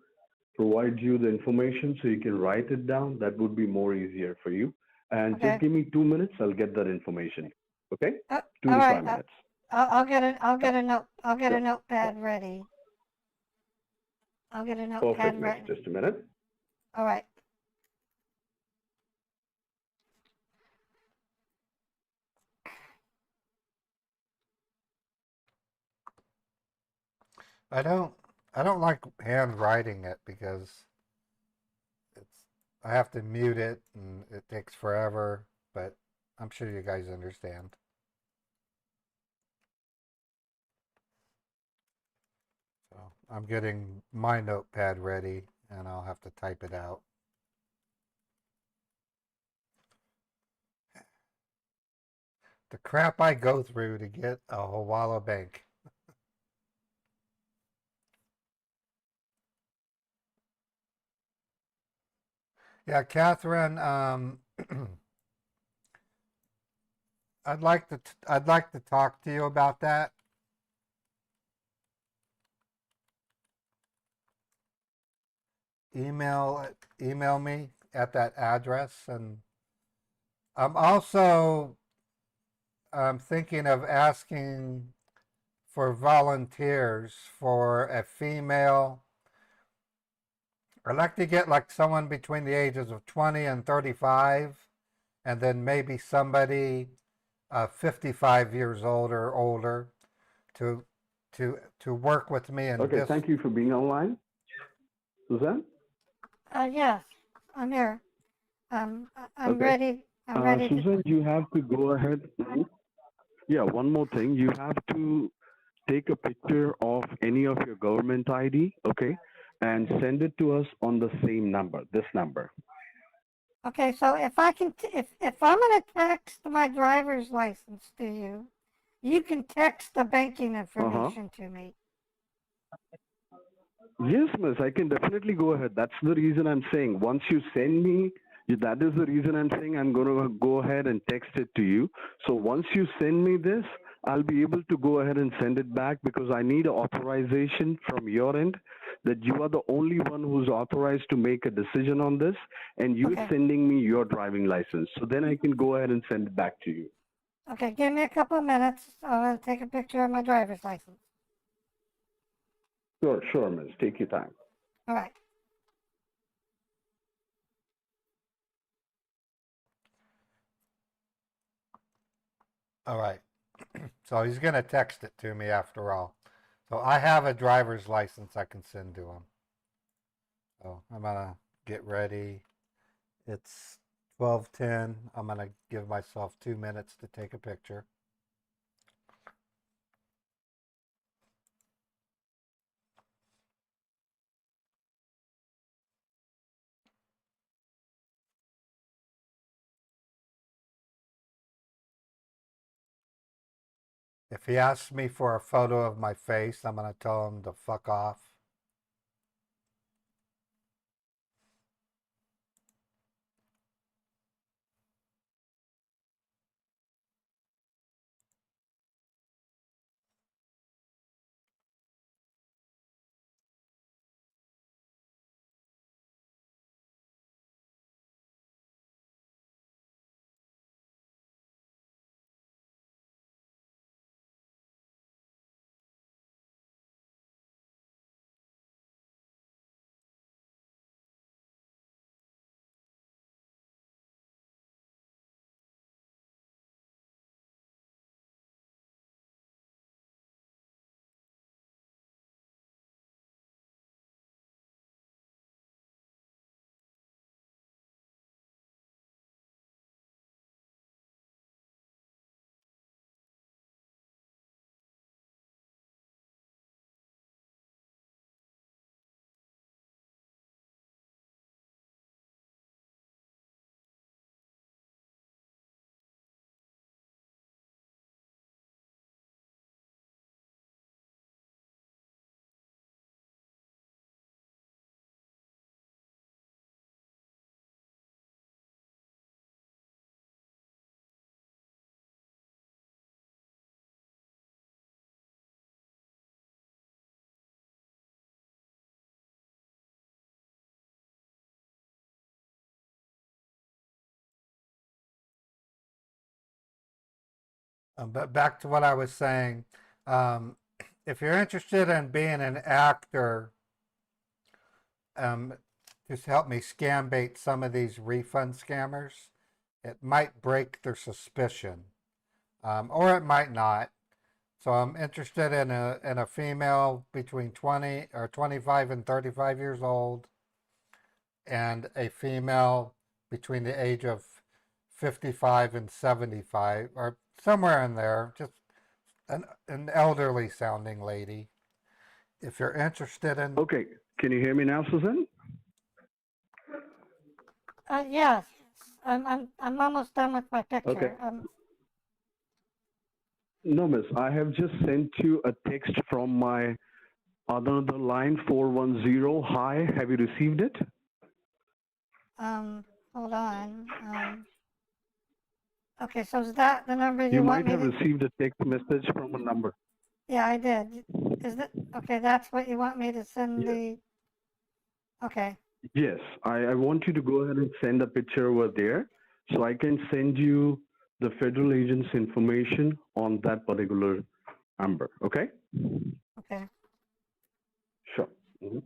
provide you the information so you can write it down. That would be more easier for you. And just Okay. give me 2 minutes. I'll get that information. Okay? Two All to right. 5 minutes. I'll get it. I'll get a note. I'll get a Sure. notepad ready. I'll get a Perfect, notepad miss. ready. Just a minute. All right. I don't like handwriting it because it's I have to mute it and it takes forever, but I'm sure you guys understand. So I'm getting my notepad ready and I'll have to type it out. The crap I go through to get a Hawala Bank. Yeah, Catherine, I'd like to talk to you about that. Email me at that address, and I'm also thinking of asking for volunteers for a female. I'd like to get like someone between the ages of 20 and 35, and then maybe somebody 55 years old or older to work with me in Okay, this. thank you for being online. Suzanne? Yes, I'm here. I'm Okay. ready. I'm ready to. Susan, you have to go ahead. Yeah, one more thing. You have to take a picture of any of your government ID, okay, and send it to us on the same number, this number. Okay, so if I can, if I'm gonna text my driver's license to you, you can text the banking information to me. Yes, miss, I can definitely go ahead. That's the reason I'm saying. Once you send me, that is the reason I'm saying I'm going to go ahead and text it to you. So once you send me this, I'll be able to go ahead and send it back because I need authorization from your end that you are the only one who's authorized to make a decision on this, and you're Okay. sending me your driving license. So then I can go ahead and send it back to you. Okay, give me a couple of minutes. I'll take a picture of my driver's license. Sure, miss. Take your time. All right. All right. So he's going to text it to me after all. So I have a driver's license I can send to him. So I'm going to get ready. It's 12:10. I'm going to give myself 2 minutes to take a picture. If he asks me for a photo of my face, I'm going to tell him to fuck off. But back to what I was saying. Um, if you're interested in being an actor, just help me scam bait some of these refund scammers. It might break their suspicion, or it might not. So I'm interested in a female between 20 or 25 and 35 years old, and a female between the age of 55 and 75, or somewhere in there, just an elderly sounding lady. If you're interested in, Okay, can you hear me now, Susan? Yes, I'm almost done with my Okay. picture. No, miss, I have just sent you a text from my other line 410. Hi, have you received it? Hold on. Okay, so is that the number You you want might me have to? received a text message from a number. Yeah, I did. Is that okay? That's what you want me to send Yes. the? Okay. Yes, I want you to go ahead and send a picture over there so I can send you the federal agent's information on that particular number. Okay? Okay. Sure. Mhm.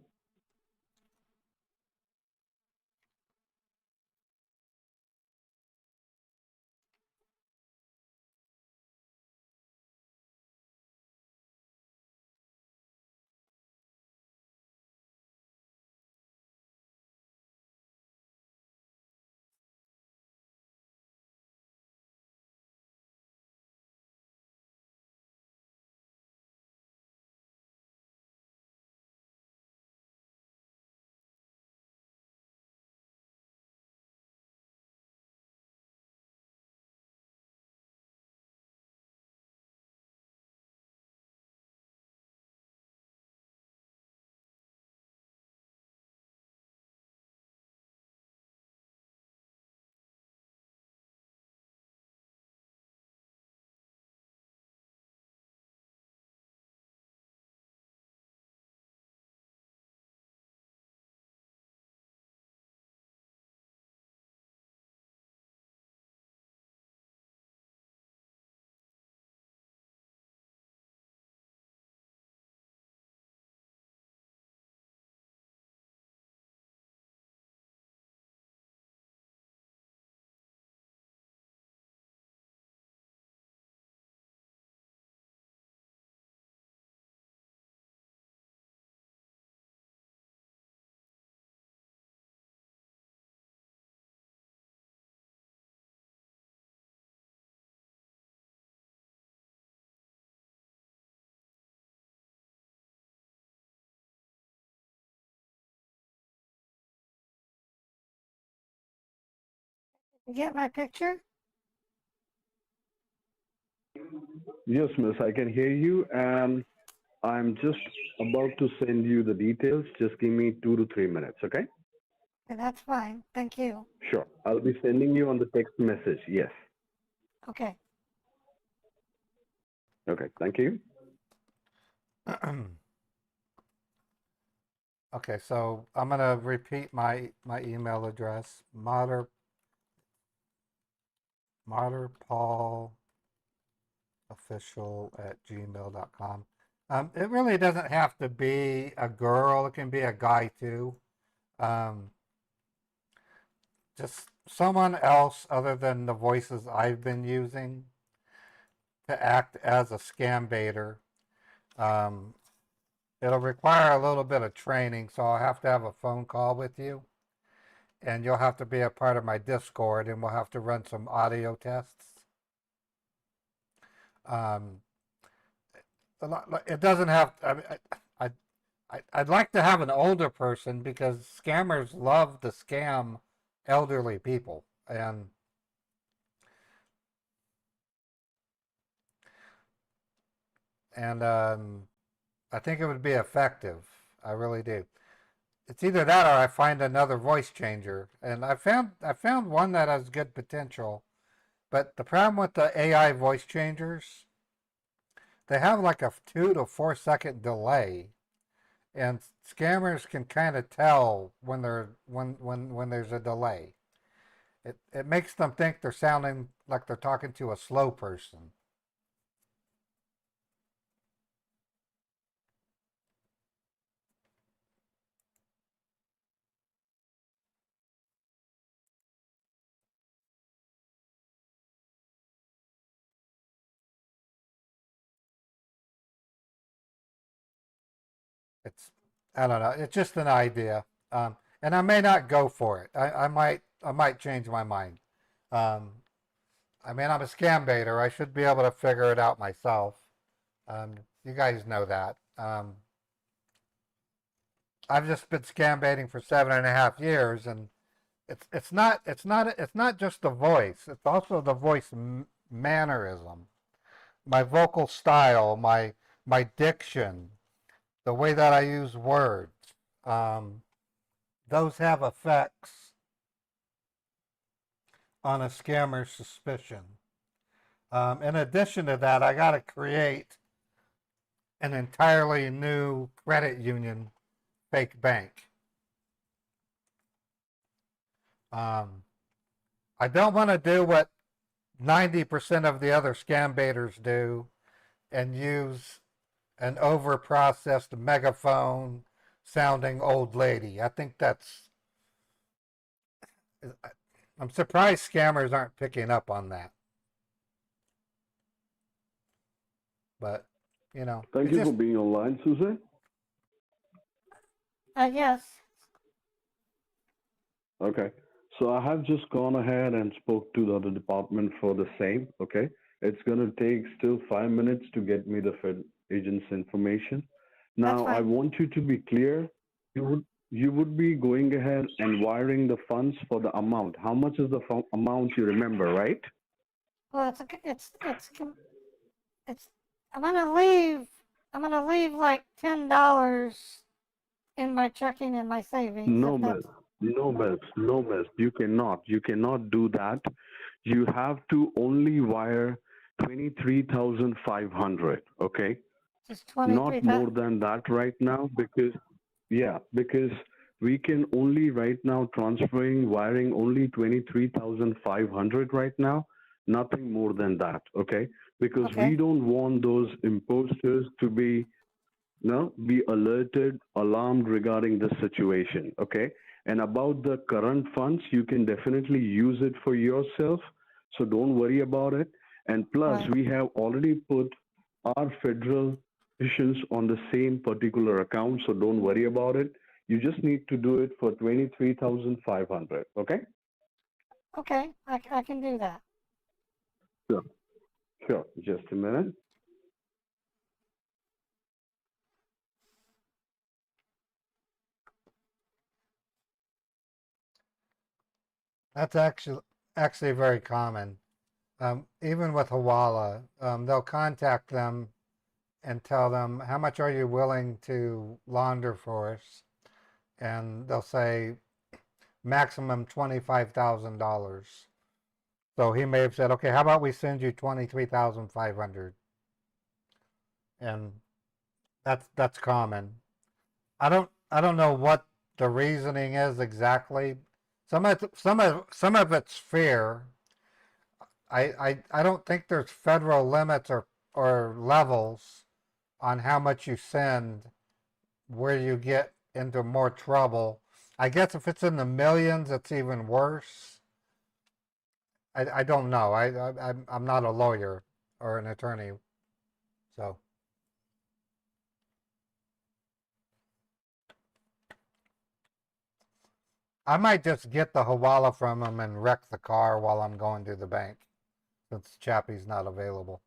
You get my picture? Yes, miss, I can hear you, and I'm just about to send you the details. Just give me 2 to 3 minutes, okay? Okay, that's fine. Thank you. Sure. I'll be sending you on the text message. Yes. Okay. Okay, thank you. okay, so I'm gonna repeat my email address: martyrpaulofficial@gmail.com. It really doesn't have to be a girl; it can be a guy too. Um, just someone else other than the voices I've been using to act as a scam baiter. Um, it'll require a little bit of training, so I'll have to have a phone call with you, and you'll have to be a part of my Discord, and we'll have to run some audio tests. Um, it doesn't have. I'd like to have an older person because scammers love to scam elderly people, and I think it would be effective. I really do. It's either that or I find another voice changer, and I found one that has good potential. But the problem with the AI voice changers, they have like a 2 to 4 second delay, and scammers can kind of tell when there's a delay. It makes them think they're sounding like they're talking to a slow person. It's, I don't know. It's just an idea. And I may not go for it. I might change my mind. Um, I mean, I'm a scam baiter. I should be able to figure it out myself. You guys know that. I've just been scam baiting for 7.5 years, and it's not just the voice. It's also the voice mannerism, my vocal style, my diction, the way that I use words. Those have effects on a scammer's suspicion. In addition to that, I got to create an entirely new credit union fake bank. I don't want to do what 90% of the other scam baiters do and use an over-processed megaphone sounding old lady. I think I'm surprised scammers aren't picking up on that. But, you know. Thank you for being online, Susan. Yes. Okay. So I have just gone ahead and spoke to the other department for the same. Okay. It's going to take still 5 minutes to get me the Fed agent's information. Now, I want you to be clear. You would be going ahead and wiring the funds for the amount. How much is the amount you remember, right? Well, it's, I'm gonna leave like $10 in my checking and my savings. No, miss. No, miss. No, miss. You cannot. You cannot do that. You have to only wire 23,500. Okay. Just 23. Not more than that right now, because we can only right now wiring only 23,500 right now. Nothing more than that. Okay. Because we don't want those imposters to be alerted, alarmed regarding this situation. Okay. And about the current funds, you can definitely use it for yourself. So don't worry about it. And plus, we have already put our federal positions on the same particular account. So don't worry about it. You just need to do it for 23,500. Okay. Okay. I can do that. Sure. Sure. Just a minute. That's actually very common. Even with Hawala, they'll contact them and tell them, how much are you willing to launder for us? And they'll say maximum $25,000. So he may have said, okay, how about we send you 23,500? And that's common. I don't know what the reasoning is exactly. Some of it's fear. I don't think there's federal limits or levels on how much you send where you get into more trouble. I guess if it's in the millions, it's even worse. I don't know. I'm not a lawyer or an attorney, so. I might just get the Hawala from him and wreck the car while I'm going to the bank, since Chappie's not available.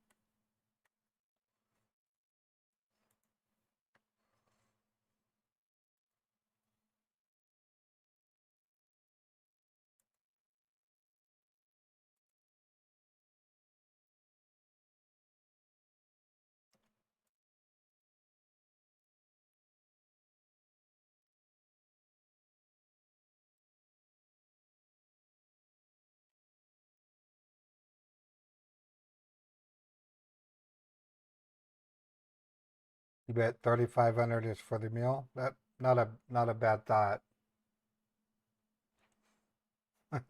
You bet 3,500 is for the meal? That not a bad thought.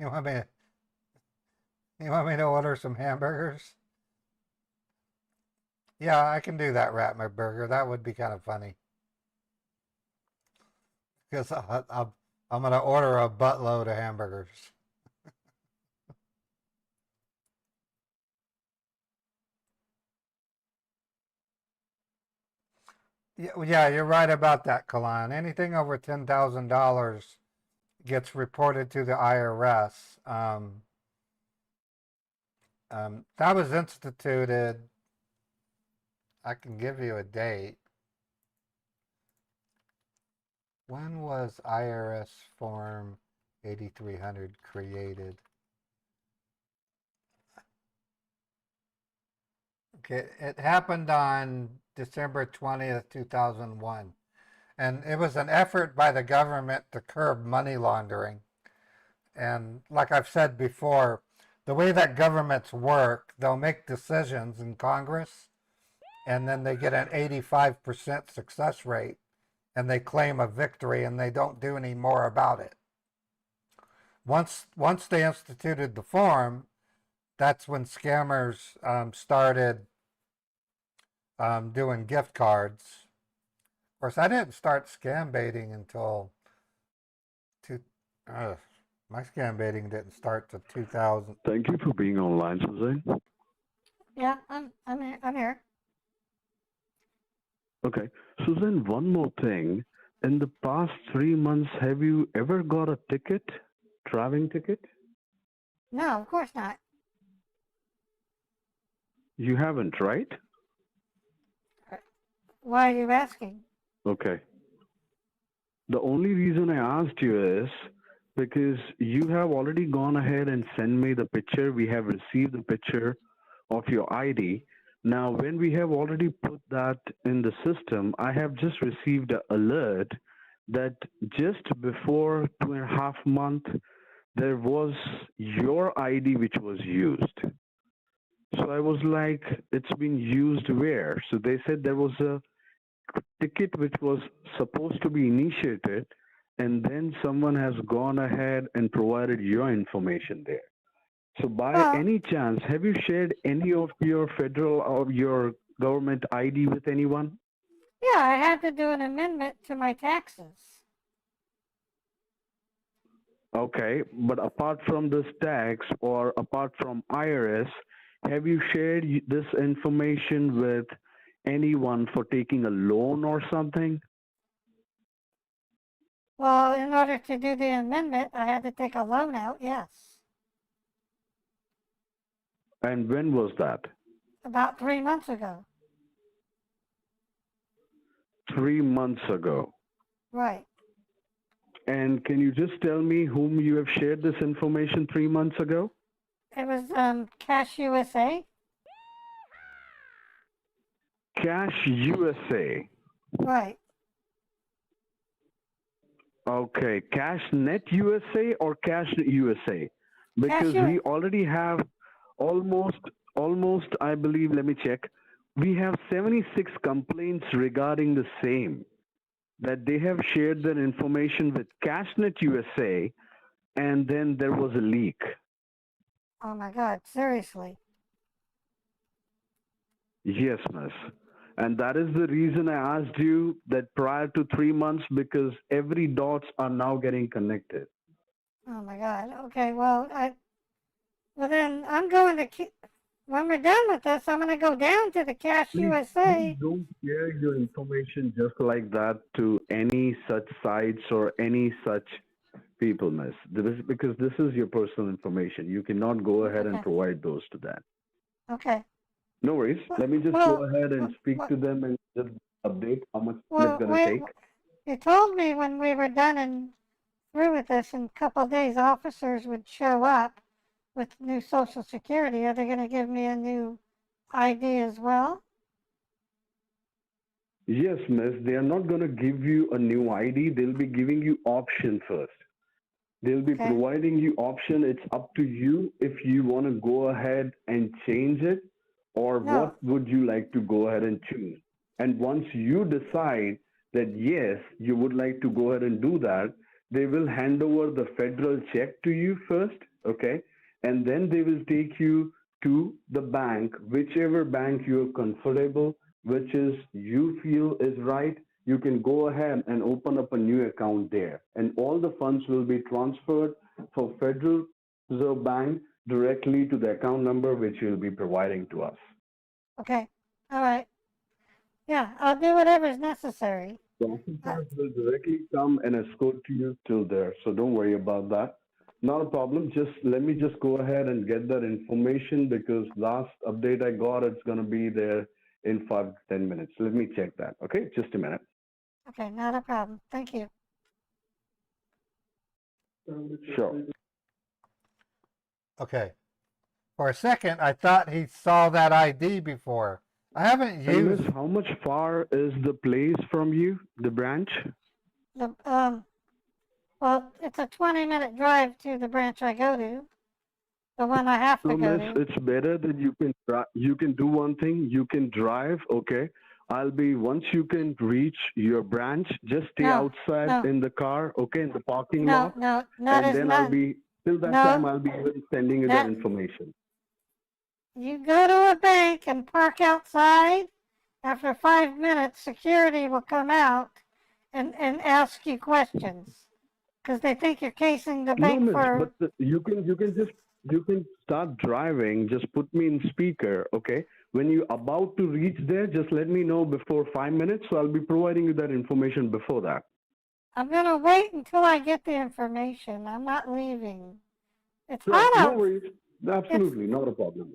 You want me to order some hamburgers? Yeah, I can do that, Rat McBurger. That would be kind of funny. Because I'm going to order a buttload of hamburgers. Yeah, you're right about that, Kalan. Anything over $10,000 gets reported to the IRS. That was instituted. I can give you a date. When was IRS Form 8300 created? Okay, it happened on December 20th, 2001. And it was an effort by the government to curb money laundering. And like I've said before, the way that governments work, they'll make decisions in Congress and then they get an 85% success rate and they claim a victory and they don't do any more about it. Once they instituted the form, that's when scammers started doing gift cards. Of course, I didn't start scam baiting until my scam baiting didn't start till 2000. Thank you for being online, Suzanne. Yeah, I'm here. Okay. Suzanne, one more thing. In the past 3 months, have you ever got a ticket, driving ticket? No, of course not. You haven't, right? Why are you asking? Okay. The only reason I asked you is because you have already gone ahead and sent me the picture. We have received the picture of your ID. Now, when we have already put that in the system, I have just received an alert that just before 2.5 months, there was your ID which was used. So I was like, it's been used where? So they said there was a ticket which was supposed to be initiated, and then someone has gone ahead and provided your information there. So by any chance, have you shared any of your federal or your government ID with anyone? Yeah, I had to do an amendment to my taxes. Okay, but apart from this tax or apart from IRS, have you shared this information with anyone for taking a loan or something? Well, in order to do the amendment, I had to take a loan out, yes. And when was that? About 3 months ago. 3 months ago. Right. And can you just tell me whom you have shared this information 3 months ago? It was Cash USA. Cash USA. Right. Okay, CashNet USA or Cash USA? Because we already have almost, I believe, let me check. We have 76 complaints regarding the same, that they have shared their information with CashNet USA, and then there was a leak. Oh my God, seriously. Yes, miss. And that is the reason I asked you that prior to 3 months, because every dots are now getting connected. Oh my God. Okay, well, then I'm going to, when we're done with this, I'm going to go down to the Cash USA. Please don't share your information just like that to any such sites or any such people, miss. Because this is your personal information. You cannot go ahead and provide those to that. Okay. No worries. Let me just go ahead and speak to them and just update how much it's going to take. You told me when we were done and through with this in a couple of days, officers would show up with new Social Security. Are they going to give me a new ID as well? Yes, miss. They are not going to give you a new ID. They'll be giving you option first. They'll be providing you option. It's up to you if you want to go ahead and change it, or what would you like to go ahead and choose. And once you decide that yes, you would like to go ahead and do that, they will hand over the federal check to you first, okay? And then they will take you to the bank, whichever bank you're comfortable, which is you feel is right. You can go ahead and open up a new account there, and all the funds will be transferred for Federal Reserve Bank directly to the account number which you'll be providing to us. Okay. All right. Yeah, I'll do whatever's necessary. The officers will directly come and escort you till there, so don't worry about that. Not a problem. Just let me just go ahead and get that information because last update I got, it's gonna be there in 5 to 10 minutes. Let me check that. Okay, just a minute. Okay, not a problem. Thank you. Sure. Okay. For a second, I thought he saw that ID before. I haven't And miss, used. how much far is the place from you, the branch? The well, it's a 20-minute drive to the branch I go to, the one I have to So, go miss, to. it's better that you can do one thing. You can drive, okay? Once you can reach your branch, just stay No, outside no, in the car, okay, in the parking no, lot, no, that and is then not. till that time, No, I'll be even sending you that that information. you go to a bank and park outside. After 5 minutes, security will come out and ask you questions because they think you're casing the No, bank miss, for. but you can start driving. Just put me in speaker, okay? When you're about to reach there, just let me know before 5 minutes. So I'll be providing you that information before that. I'm gonna wait until I get the information. I'm not leaving. It's Sure, hot no out. worries. Absolutely, not a problem.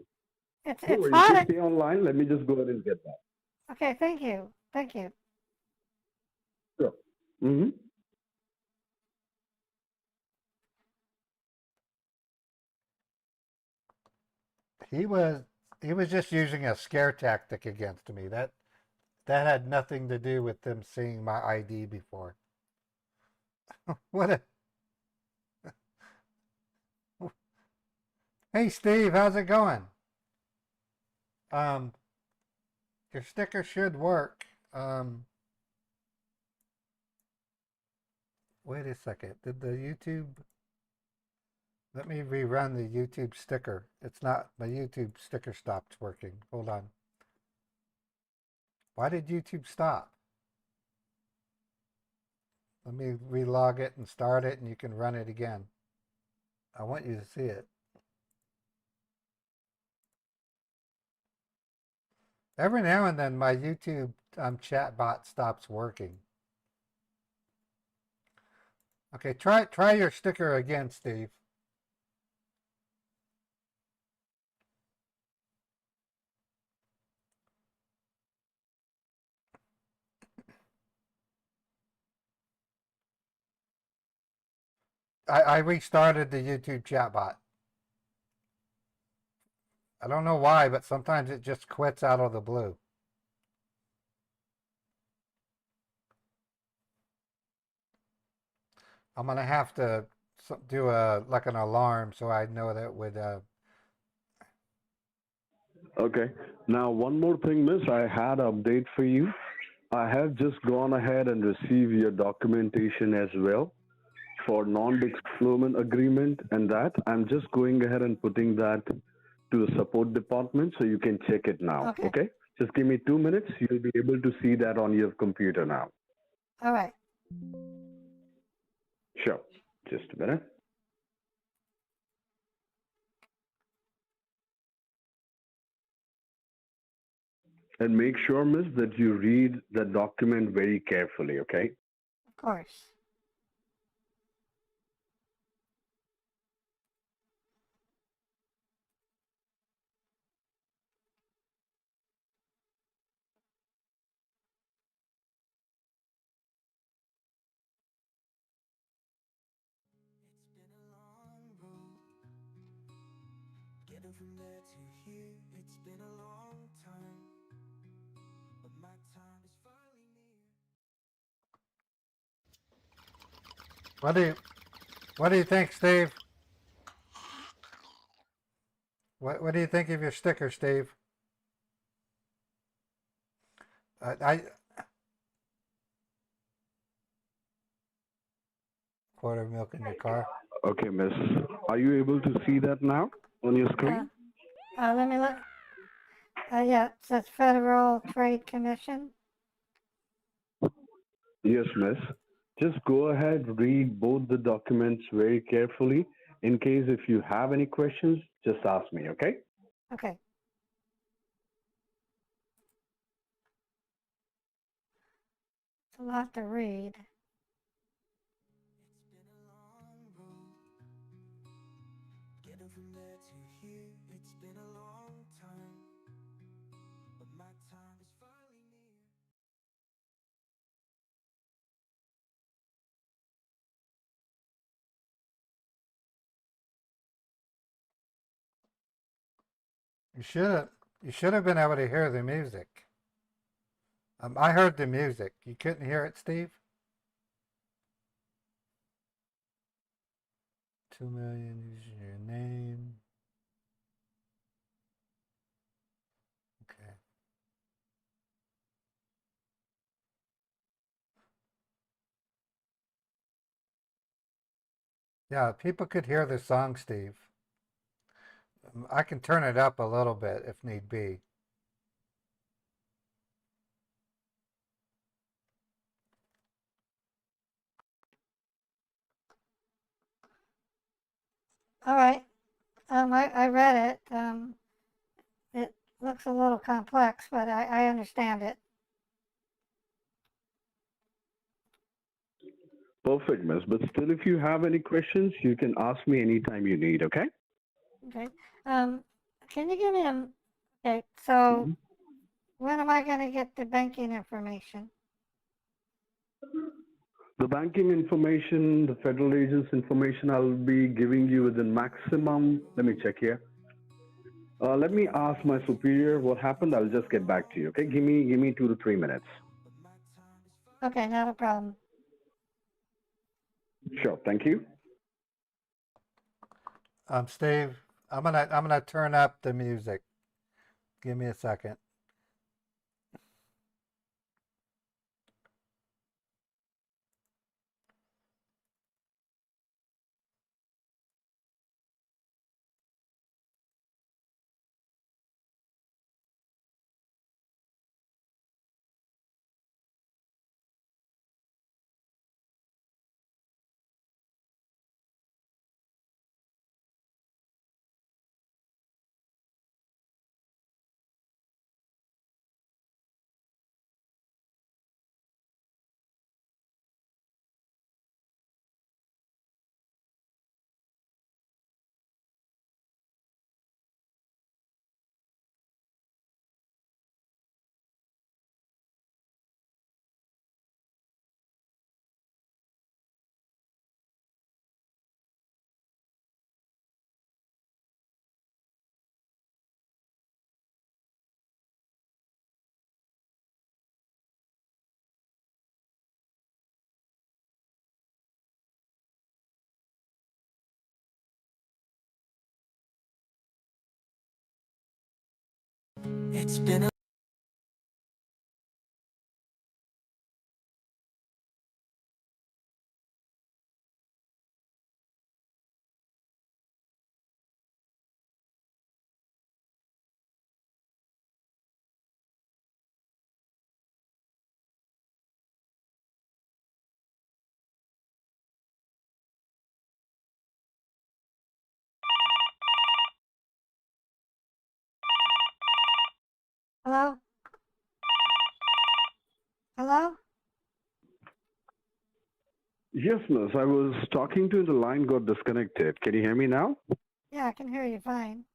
No It's worries. hot. Just stay online. Let me just go ahead and get that. Okay, thank you. Thank you. Sure. Mm-hmm. He was. He was just using a scare tactic against me. That had nothing to do with them seeing my ID before. What a. Hey Steve, how's it going? Um, your sticker should work. Wait a second. Did the YouTube? Let me rerun the YouTube sticker. It's not, my YouTube sticker stopped working. Hold on. Why did YouTube stop? Let me relog it and start it and you can run it again. I want you to see it. Every now and then my YouTube chat bot stops working. Okay, try your sticker again, Steve. I restarted the YouTube chat bot. I don't know why, but sometimes it just quits out of the blue. I'm gonna have to do like an alarm so I know that would. Okay. Now, one more thing, miss. I had an update for you. I have just gone ahead and received your documentation as well for non-disclosure agreement and that. I'm just going ahead and putting that to the support department so you can check it now. Okay. Okay? Just give me 2 minutes. You'll be able to see that on your computer now. All right. Sure. Just a minute. And make sure, miss, that you read the document very carefully, okay? Of course. Getting from there to here, it's been a long time, but my time is finally near. What do you think, Steve? What do you think of your sticker, Steve? I quarter milk in your car. Okay, miss. Are you able to see that now on your screen? Let me look. Yeah, it says Federal Trade Commission. Yes, miss. Just go ahead, read both the documents very carefully. In case if you have any questions, just ask me, okay? Okay. a lot to read. It's been a long road. Getting from there to here, it's been a long time. But my time is finally near. You should have been able to hear the music. I heard the music. You couldn't hear it, Steve? 2 million using your name. Okay. Yeah, people could hear the song, Steve. I can turn it up a little bit if need be. All right. I read it. It looks a little complex, but I understand it. Perfect, miss. But still, if you have any questions, you can ask me anytime you need, okay? Okay. Can you give me a? Okay. So Mhm. when am I gonna get the banking information? The banking information, the federal agent's information, I'll be giving you within maximum. Let me check here. Let me ask my superior what happened. I'll just get back to you. Okay, give me 2 to 3 minutes. Okay, not a problem. Sure. Thank you. Steve, I'm gonna turn up the music. Give me a second. It's been a Hello? Hello? Yes, miss. I was talking to you, the line got disconnected. Can you hear me now? Yeah, I can hear you fine.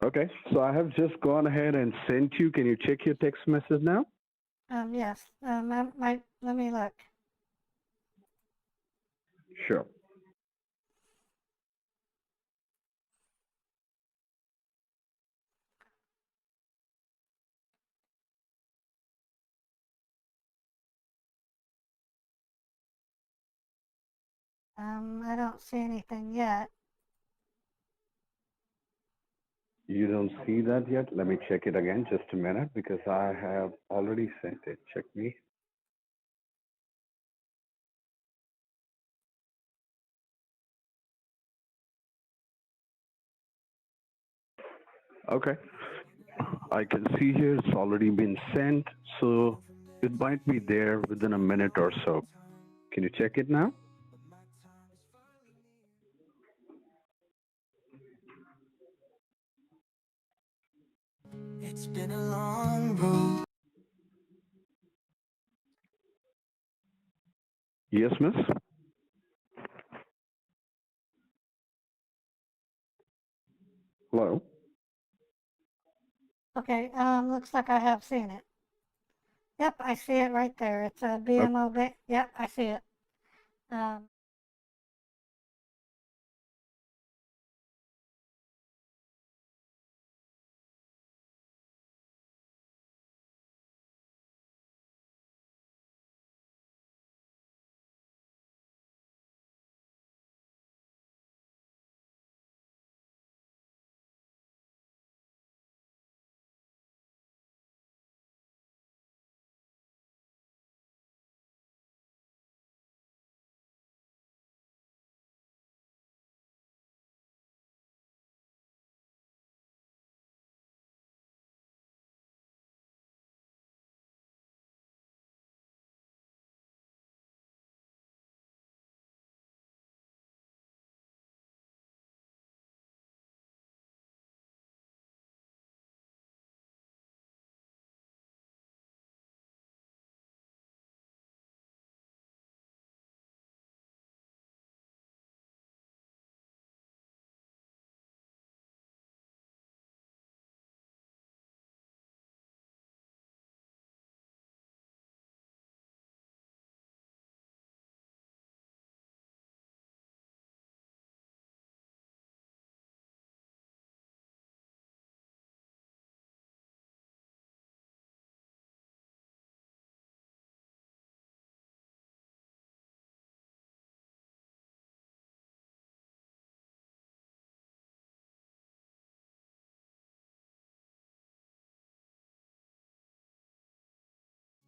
Okay. So I have just gone ahead and sent you. Can you check your text message now? Yes. Let me look. Sure. I don't see anything yet. You don't see that yet? Let me check it again. Just a minute, because I have already sent it. Check me. Okay. I can see here it's already been sent, so it might be there within a minute or so. Can you check it now? It's been a long road. Yes, miss? Hello? Okay, looks like I have seen it. Yep, I see it right there. It's a BMO bank. Yep, I see it. Um,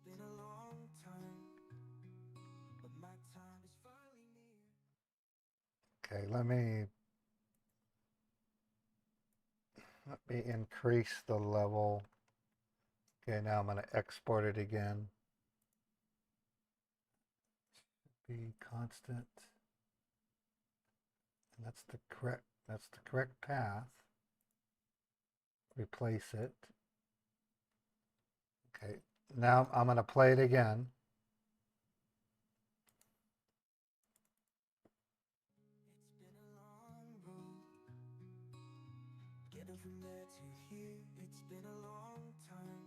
Been a long time, but my time is finally near. Okay, let me increase the level. Okay, now I'm going to export it again. Be constant. And that's the correct path. Replace it. Okay, now I'm going to play it again. It's been a long road, getting from there to here. It's been a long time,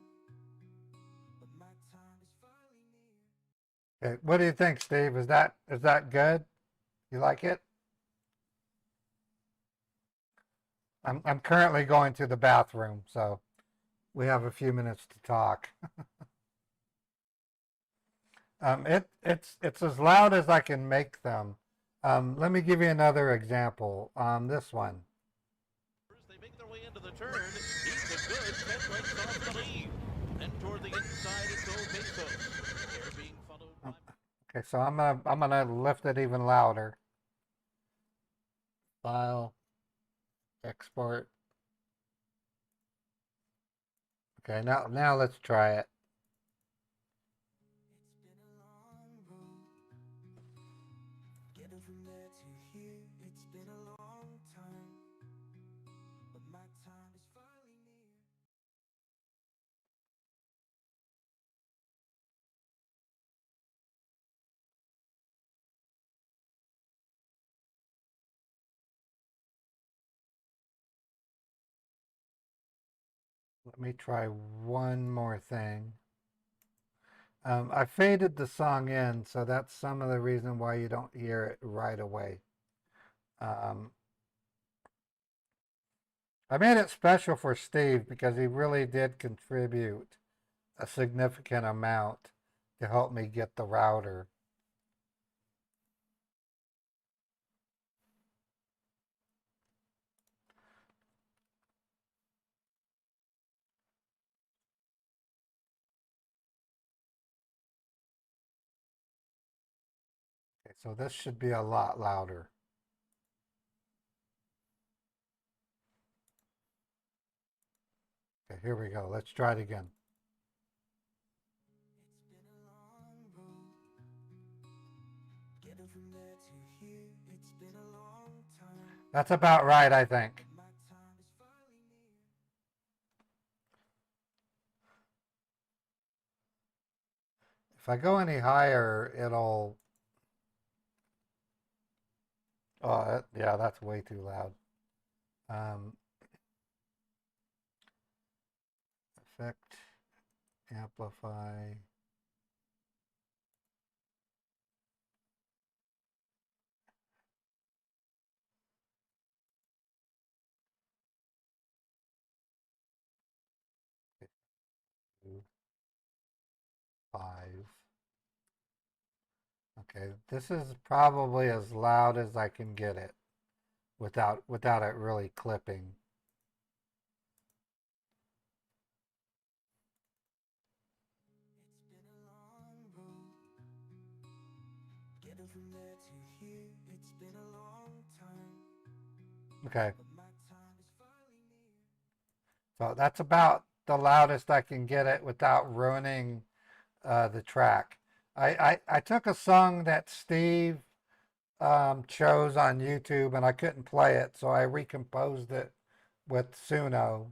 but my time is finally near. Okay, what do you think, Steve? Is that good? You like it? I'm currently going to the bathroom, so we have a few minutes to talk. It's as loud as I can make them. Let me give you another example. This one. They make their way into the turn. He's a good 10 lengths off the lead. Then toward the inside it's Obeso. They're being followed by... Okay, so I'm gonna lift it even louder. File, export. Okay, now let's try it. It's been a long road, getting from there to here. It's been a long time, but my time is finally near. Let me try one more thing. I faded the song in, so that's some of the reason why you don't hear it right away. I made it special for Steve because he really did contribute a significant amount to help me get the router. Okay, so this should be a lot louder. Okay, here we go. Let's try it again. It's been a long road, getting from there to here. It's been a long time, That's about right, I think. but my time is finally near. If I go any higher, it'll Oh, yeah, that's way too loud. Effect, amplify. Two, 5. Okay, this is probably as loud as I can get it without it really clipping. It's been a long road. Getting from there to here, it's been a long time. Okay, But my time is finally near. so that's about the loudest I can get it without ruining the track. I took a song that Steve chose on YouTube and I couldn't play it, so I recomposed it with Suno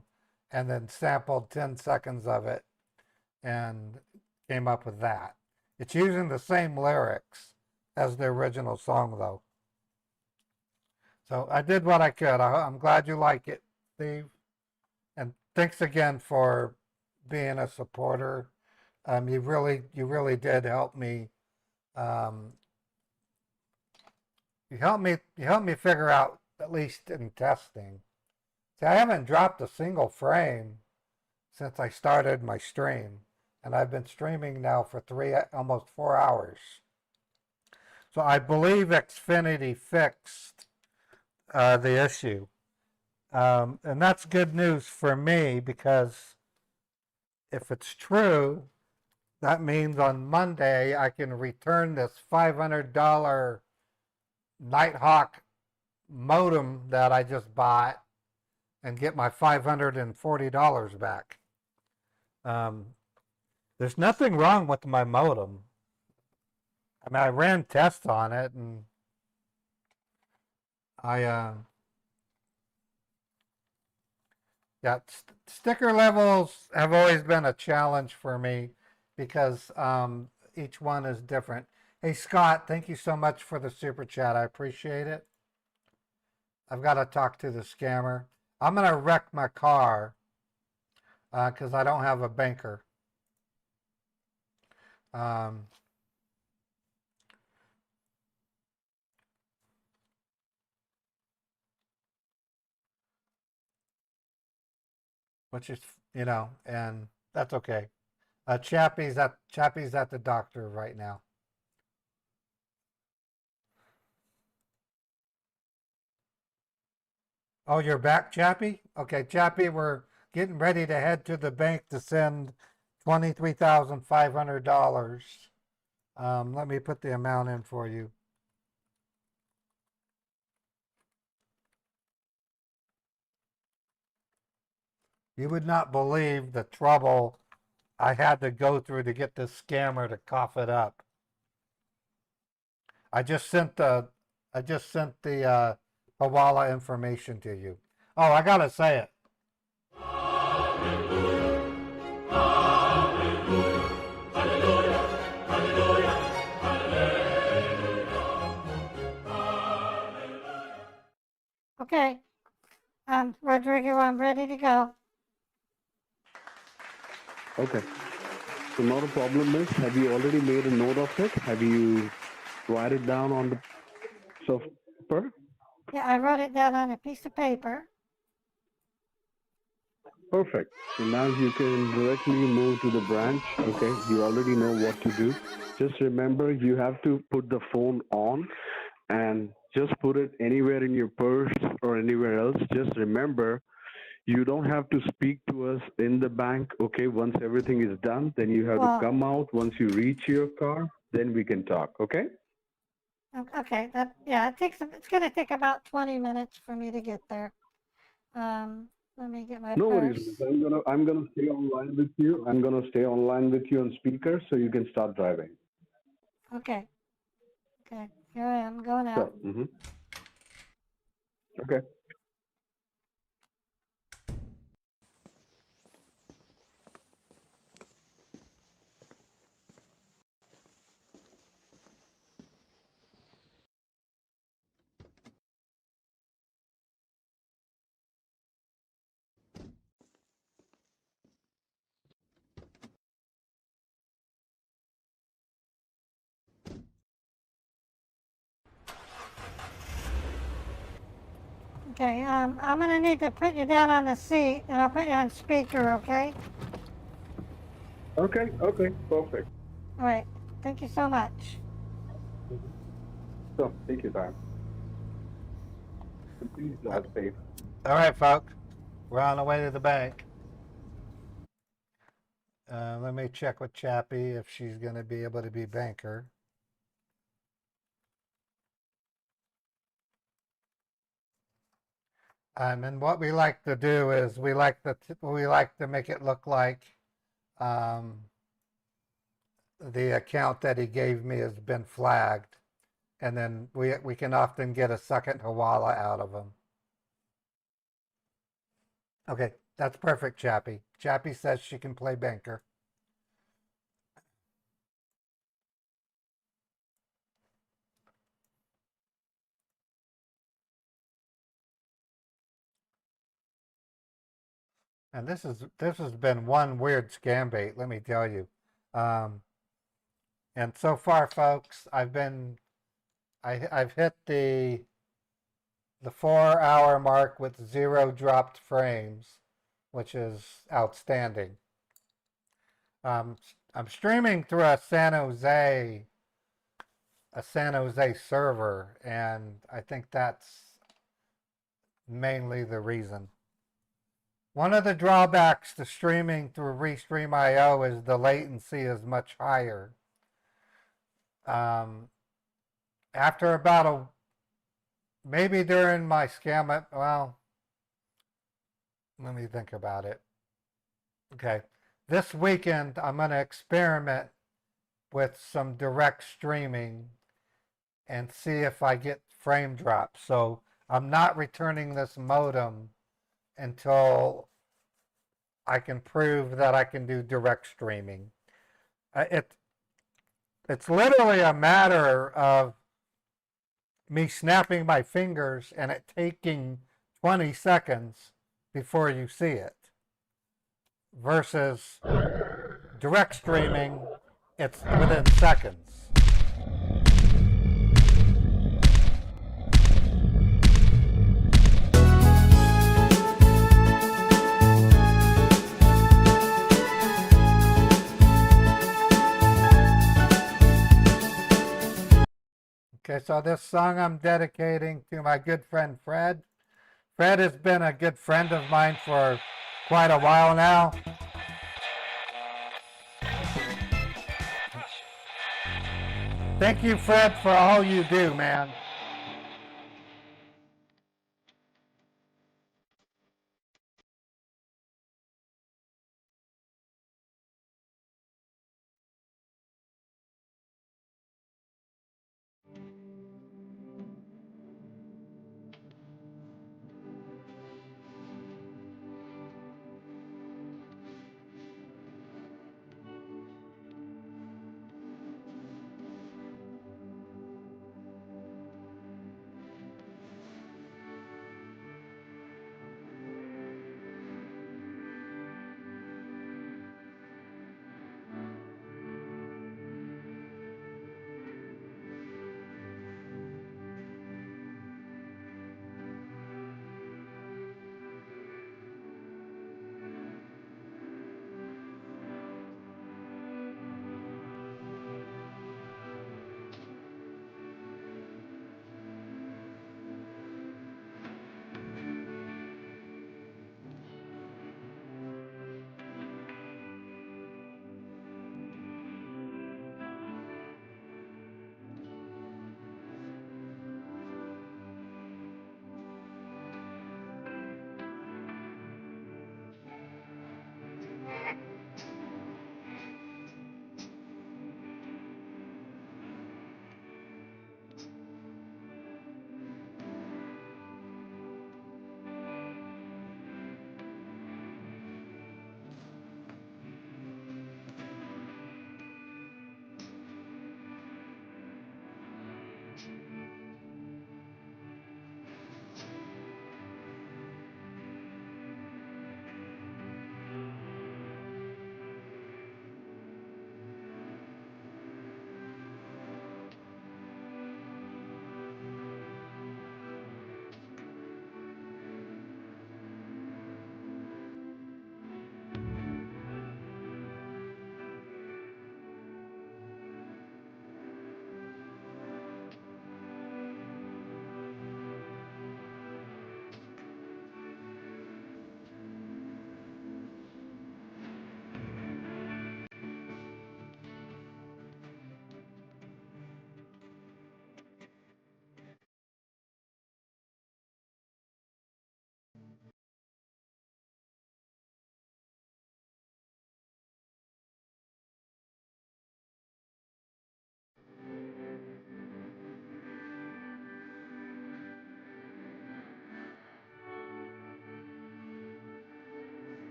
and then sampled 10 seconds of it and came up with that. It's using the same lyrics as the original song, though. So I did what I could. I'm glad you like it, Steve. And thanks again for being a supporter. You really did help me. Um, you helped me figure out, at least in testing. See, I haven't dropped a single frame since I started my stream, and I've been streaming now for almost 4 hours. So I believe Xfinity fixed the issue. And that's good news for me because if it's true, that means on Monday I can return this $500 Nighthawk modem that I just bought and get my $540 back. There's nothing wrong with my modem. I mean, I ran tests on it and yeah, sticker levels have always been a challenge for me because each one is different. Hey, Scott, thank you so much for the super chat. I appreciate it. I've got to talk to the scammer. I'm going to wreck my car because I don't have a banker. Which is, and that's okay. Chappie's at the doctor right now. Oh, you're back, Chappie? Okay, Chappie, we're getting ready to head to the bank to send $23,500. Let me put the amount in for you. You would not believe the trouble I had to go through to get this scammer to cough it up. I just sent the Hawala information to you. Oh, I gotta say it. Okay. Rodrigo, I'm ready to go. Okay. So not a problem, miss. Have you already made a note of it? Have you write it down on the piece of paper? Yeah, I wrote it down on a piece of paper. Perfect. So now you can directly move to the branch. Okay. You already know what to do. Just remember you have to put the phone on and just put it anywhere in your purse or anywhere else. Just remember you don't have to speak to us in the bank. Okay. Once everything is done, then you have to come out. Once you reach your car, then we can talk. Okay. Okay, it's gonna take about 20 minutes for me to get there. Let me get my No purse. worries. I'm gonna stay online with you. I'm gonna stay online with you on speaker so you can start driving. Okay. Okay, here I am, going out. So, okay. Okay, I'm gonna need to put you down on the seat, and I'll put you on speaker, okay? Okay, perfect. All right, thank you so much. So, take your time. And please drive safe. All right, folks. We're on the way to the bank. Let me check with Chappie if she's going to be able to be banker. And what we like to do is we like to make it look like the account that he gave me has been flagged, and then we can often get a second Hawala out of him. Okay, that's perfect, Chappie. Chappie says she can play banker. And this has been one weird scam bait, let me tell you. And so far, folks, I've hit the 4 hour mark with 0 dropped frames, which is outstanding. I'm streaming through a San Jose server, and I think that's mainly the reason. One of the drawbacks to streaming through Restream.io is the latency is much higher. After about maybe during my scam, well, let me think about it. Okay, this weekend I'm going to experiment with some direct streaming and see if I get frame drops. So I'm not returning this modem until I can prove that I can do direct streaming. It's literally a matter of me snapping my fingers and it taking 20 seconds before you see it. Versus direct streaming, it's within seconds. Okay, so this song I'm dedicating to my good friend Fred. Fred has been a good friend of mine for quite a while now. Thank you, Fred, for all you do, man.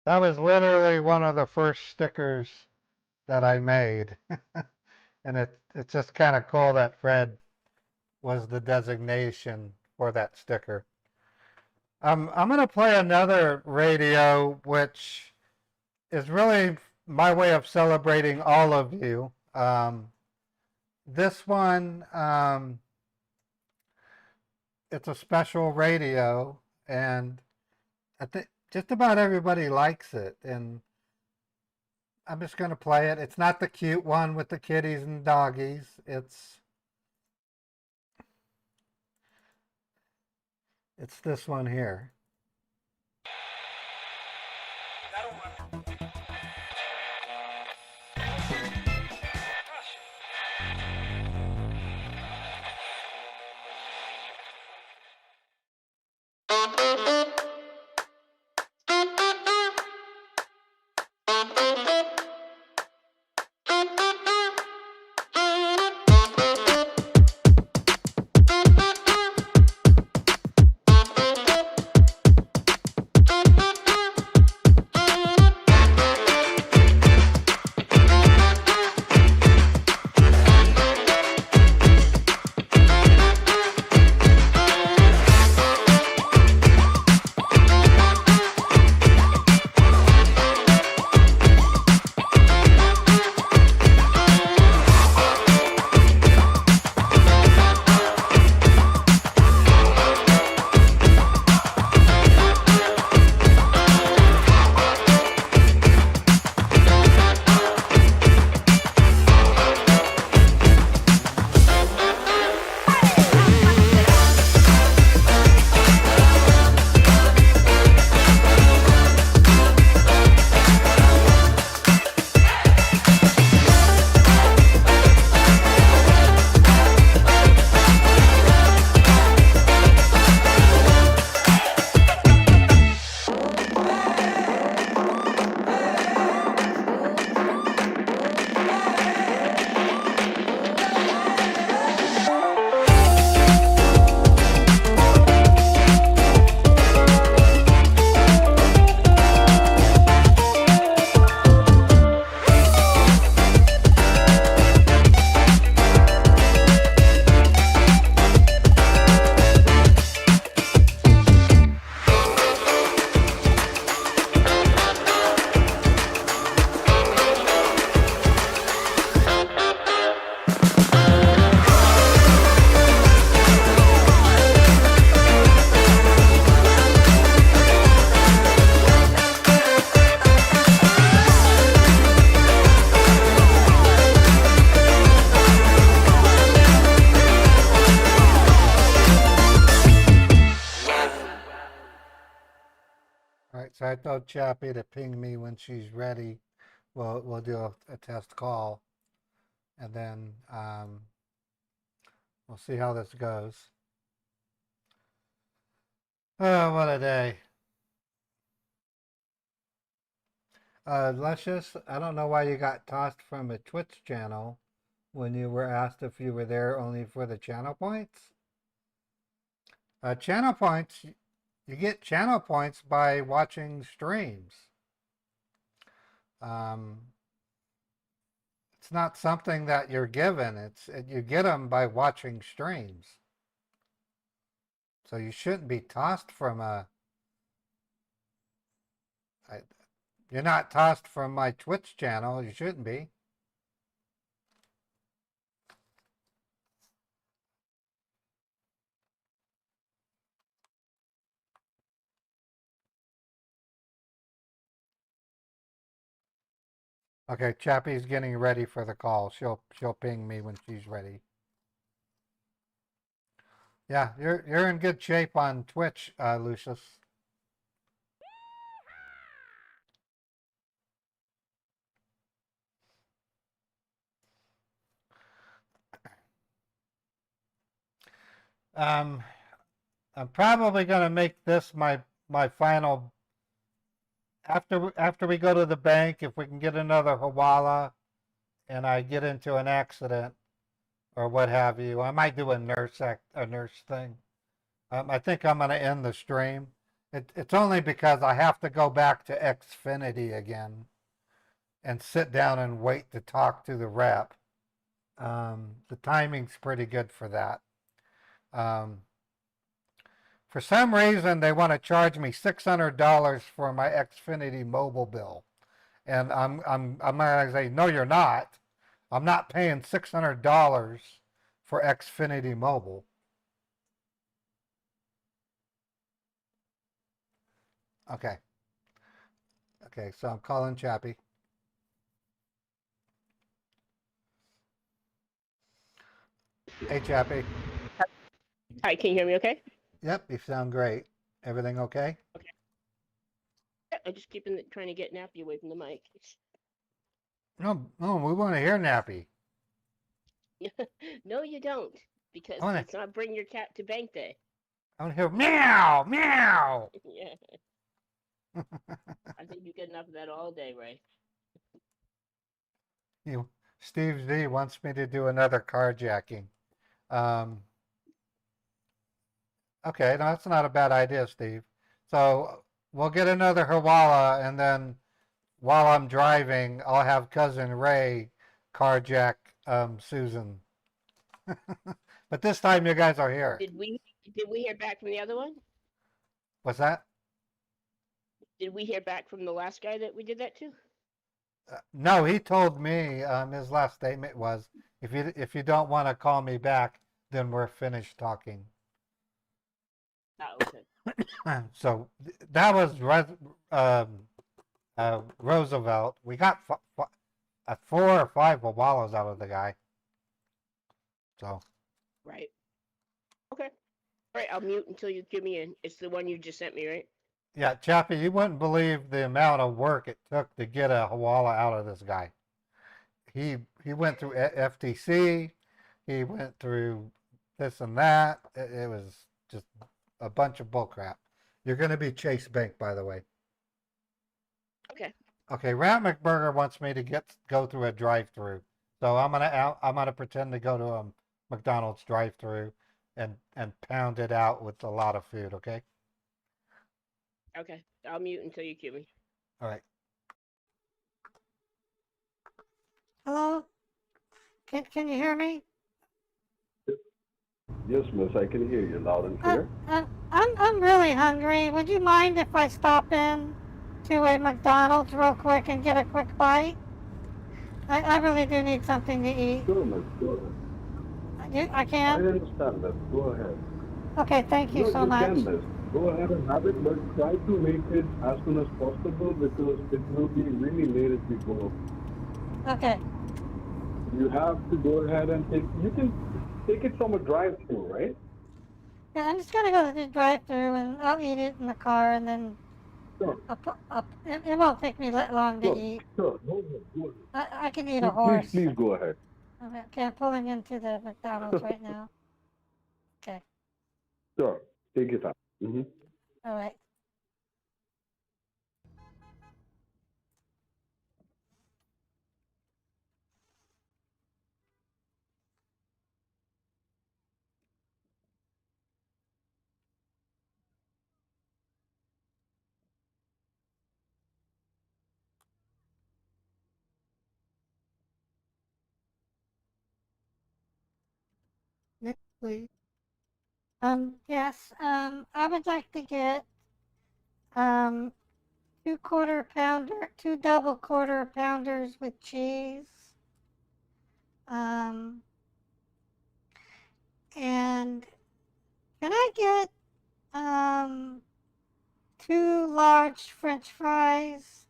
That was literally one of the first stickers that I made. And it's just kind of cool that Fred was the designation for that sticker. I'm going to play another radio, which is really my way of celebrating all of you. This one, it's a special radio, and I think just about everybody likes it. And I'm just going to play it. It's not the cute one with the kitties and doggies. It's this one here. All right, so I told Chappie to ping me when she's ready. We'll do a test call, and then we'll see how this goes. Oh, what a day. Luscious, I don't know why you got tossed from a Twitch channel when you were asked if you were there only for the channel points. Channel points, you get channel points by watching streams. It's not something that you're given. You get them by watching streams. So you shouldn't be tossed from you're not tossed from my Twitch channel. You shouldn't be. Okay, Chappie's getting ready for the call. She'll ping me when she's ready. Yeah, you're in good shape on Twitch, Lucius. I'm probably going to make this my final. After we go to the bank, if we can get another Hawala, and I get into an accident or what have you, I might do a nurse thing. I think I'm going to end the stream, It's only because I have to go back to Xfinity again and sit down and wait to talk to the rep. The timing's pretty good for that. For some reason, they want to charge me $600 for my Xfinity mobile bill, and I'm gonna say, no, you're not. I'm not paying $600 for Xfinity mobile. Okay. Okay, so I'm calling Chappie. Hey, Chappie. Hi, can you hear me okay? Yep, you sound great. Everything okay? Yeah, I'm just trying to get Nappy away from the mic. No, no, we want to hear Nappy. No, you don't, because I wanna- it's not bring your cat to bank day. I want to hear meow, meow. Yeah, I think you get enough of that all day, Ray. Steve Z wants me to do another carjacking. Okay, no, that's not a bad idea, Steve. So we'll get another Hawala, and then while I'm driving, I'll have cousin Ray carjack Susan. But this time you guys are here. Did we hear back from the other one? What's that? Did we hear back from the last guy that we did that to? No, he told me his last statement was, if you don't want to call me back, then we're finished talking. Oh, okay. So that was Roosevelt. We got 4 or 5 Wawalas out of the guy. So Right. Okay. All right, I'll mute until you give me in. It's the one you just sent me, right? yeah, Chappie, you wouldn't believe the amount of work it took to get a Hawala out of this guy. He went through FTC. He went through this and that. It was just a bunch of bullcrap. You're going to be Chase Bank, by the way. Okay. Okay, Rat McBurger wants me to go through a drive-through, so I'm gonna pretend to go to a McDonald's drive-through and pound it out with a lot of food. Okay. Okay. I'll mute until you cue me. All right. Hello? Can you hear me? Yes, miss, I can hear you loud and clear. I'm really hungry. Would you mind if I stop in to a McDonald's real quick and get a quick bite? I really do need something to eat. Sure, miss, go ahead. I I can? understand, miss. Go ahead. Okay, thank you No, so you much. can, miss. Go ahead and have it, but try to make it as soon as possible because it will be really late if you go. Okay. You have to go ahead and you can take it from a drive-through, right? Yeah, I'm just gonna go to the drive-through and I'll eat it in the car and then Sure. it won't take me that long to Sure. eat. Sure. Go ahead. Go ahead. I can eat a horse. Please go ahead. Okay, I'm pulling into the McDonald's right now. Okay. Sure. Take your time. Mm-hmm. All right. Next, please. Yes, I would like to get, 2 double quarter pounders with cheese. And can I get, 2 large French fries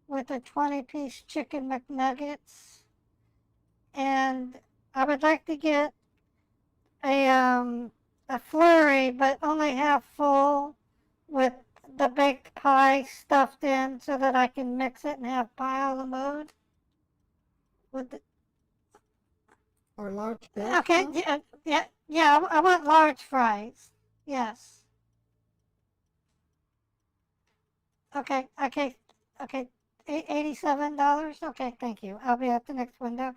with a 20-piece chicken McNuggets? And I would like to get a flurry, but only half full, with the baked pie stuffed in so that I can mix it and have pie a la mode. Or large baked? Okay, yeah, I want large fries. Yes. Okay, $87? Okay, thank you. I'll be at the next window.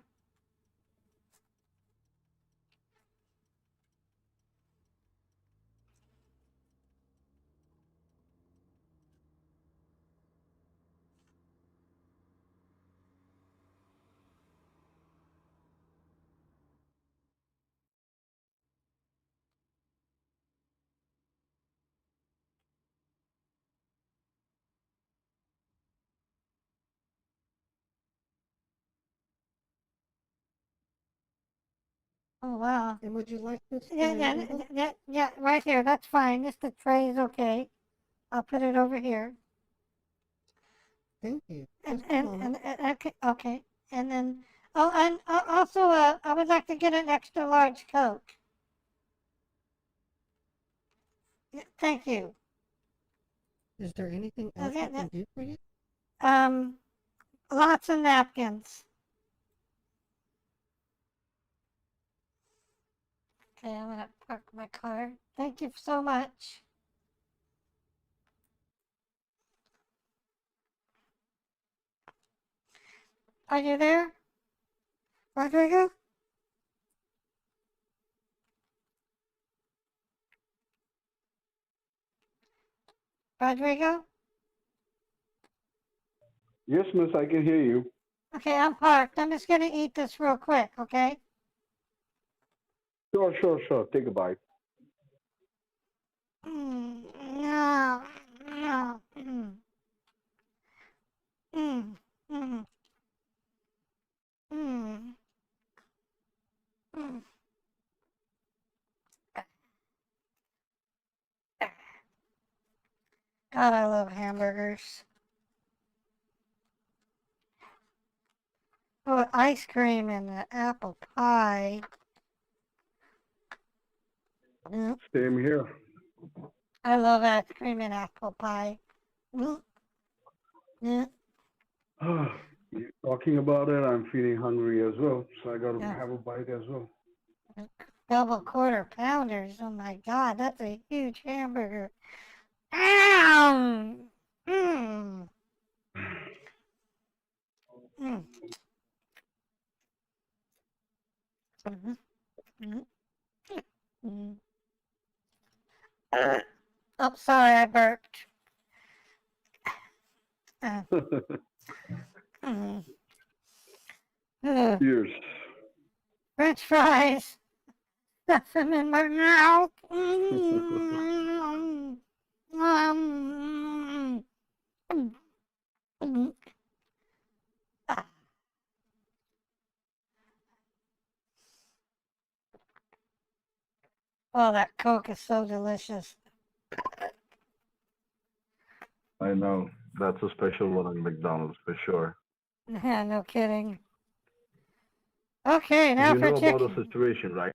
Oh, wow. And would you like this? Yeah, right here. That's fine. Just the tray is okay. I'll put it over here. Thank you. And, Just a moment. okay, okay. And then, oh, and also, I would like to get an extra large Coke. Yeah, thank you. Is there anything else I can do for you? Lots of napkins. Okay, I'm gonna park my car. Thank you so much. Are you there, Rodrigo? Rodrigo? Yes, miss, I can hear you. Okay, I'm parked. I'm just gonna eat this real quick, okay? Sure. Take a bite. No, no. Mm, mm, mm, mm. God, I love hamburgers. Oh, ice cream and the apple pie. Mm, Same here. I love ice cream and apple pie. Mm, mm, You're talking about it, I'm feeling hungry as well, so I gotta yeah. have a bite as well. Double quarter pounders. Oh my God, that's a huge hamburger. Ow! Mm. Mm. Mhm, mhm, mm. Oh, sorry, I burped. Mm. Ugh. Cheers. French fries. Stuff them in my mouth. Mm. Mm. Mm. Ah. Oh, that Coke is so delicious. I know. That's a special one at McDonald's for sure. Yeah, no kidding. Okay, now You for know about the chicken. situation, right?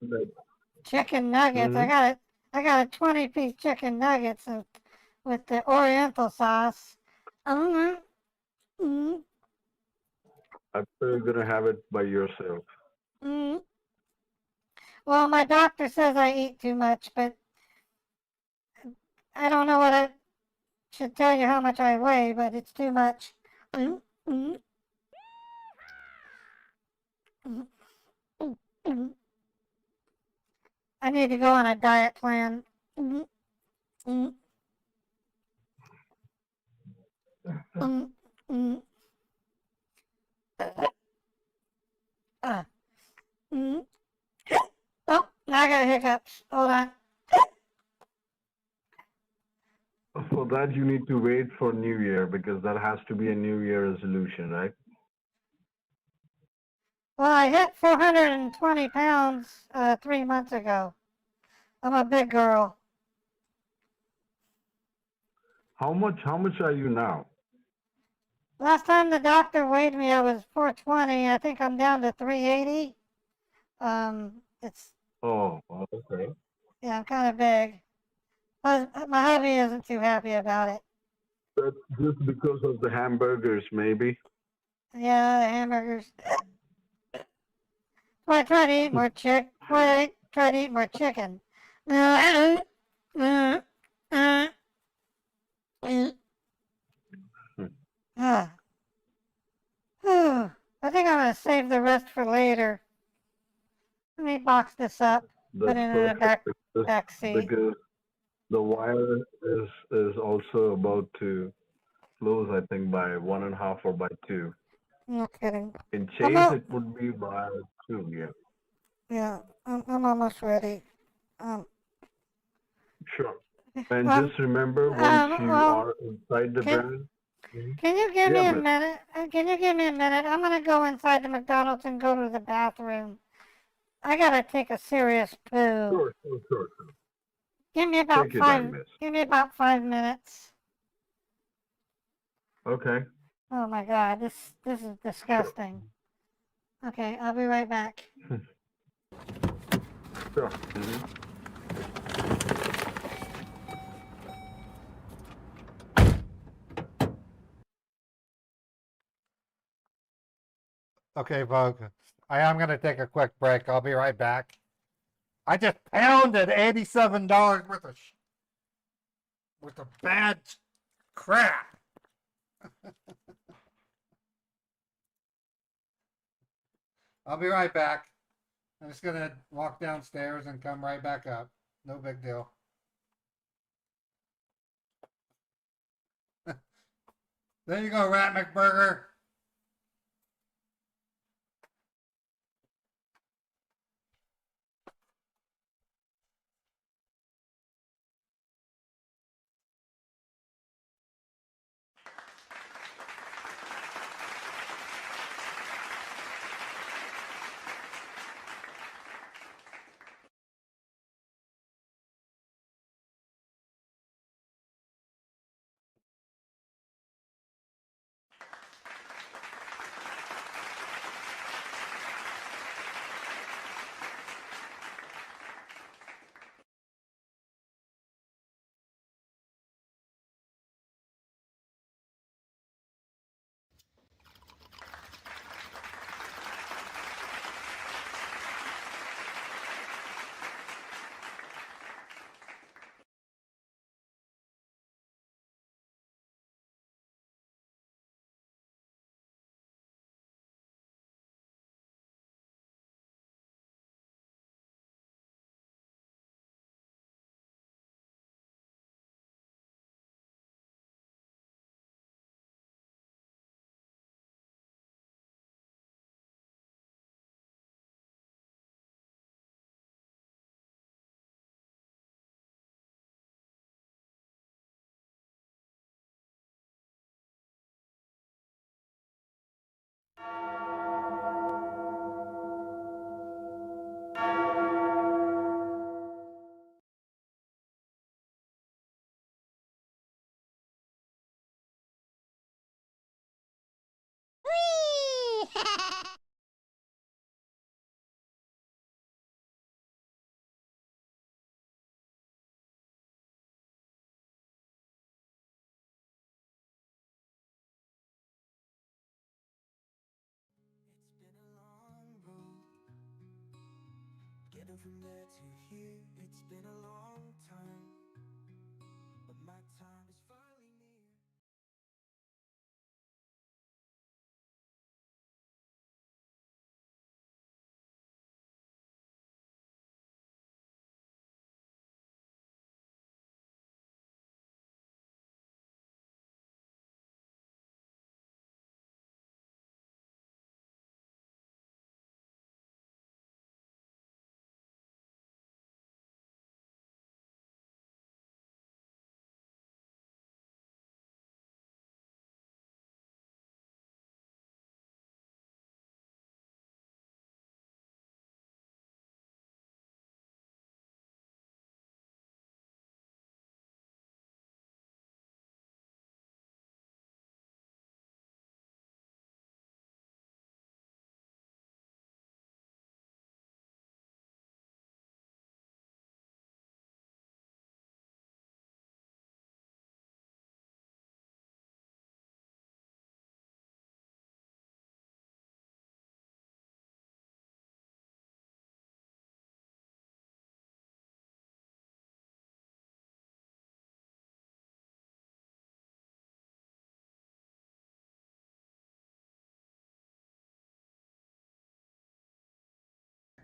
Chicken nuggets. Hmm. I got a 20-piece chicken nuggets with the Oriental sauce. Mm, mm, I'm sure you're gonna have it by yourself. mm. Well, my doctor says I eat too much, but I don't know what I should tell you how much I weigh, but it's too much. Mm, mm, mm, mm, mm. I need to go on a diet plan. Mm, mm, mm, mm. Uh, mm. Oh, now I got hiccups. Hold on. For that, you need to wait for New Year because that has to be a New Year resolution, right? Well, I hit 420 pounds 3 months ago. I'm a big girl. How much are you now? Last time the doctor weighed me, I was 420. I think I'm down to 380. It's, Oh, okay. yeah, I'm kind of big. My hubby isn't too happy about it. That's just because of the hamburgers, maybe. Yeah, the hamburgers. Well, I try to eat more try to eat more chicken. Ah. Whew. I think I'm gonna save the rest for later. Let me box this up, put That's it in the perfect back seat. because the wire is also about to close, I think, by 1.5 or by 2. No kidding. In I'm Chase, it would be by 2, yeah. Yeah, I'm almost ready. Sure. And Um, just remember, once you well, are inside the van, can you give yeah, me a miss. minute? Can you give me a minute? I'm gonna go inside the McDonald's and go to the bathroom. I gotta take a serious poo. Sure. Give me about Take your time, five. miss. Give me about 5 minutes. Okay. Oh my God, this is disgusting. Okay, I'll be right back. Sure. Okay, folks. I am going to take a quick break. I'll be right back. I just pounded $87 worth of bad crap. I'll be right back. I'm just going to walk downstairs and come right back up. No big deal. There you go, Rat McBurger. It's been a long road getting from there to here. It's been a long time, but my time is finally near.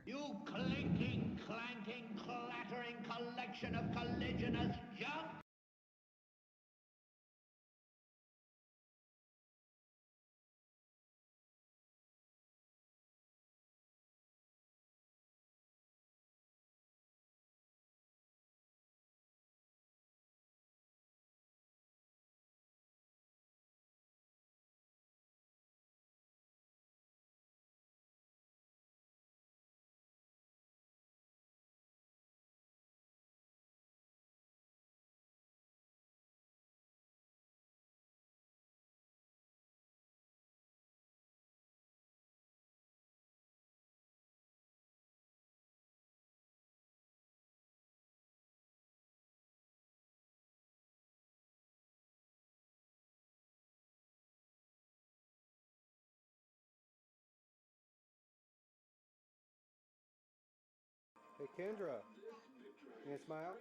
You clinking, clanking, clattering collection of colliginous junk! Hey, Kendra. Can you smile?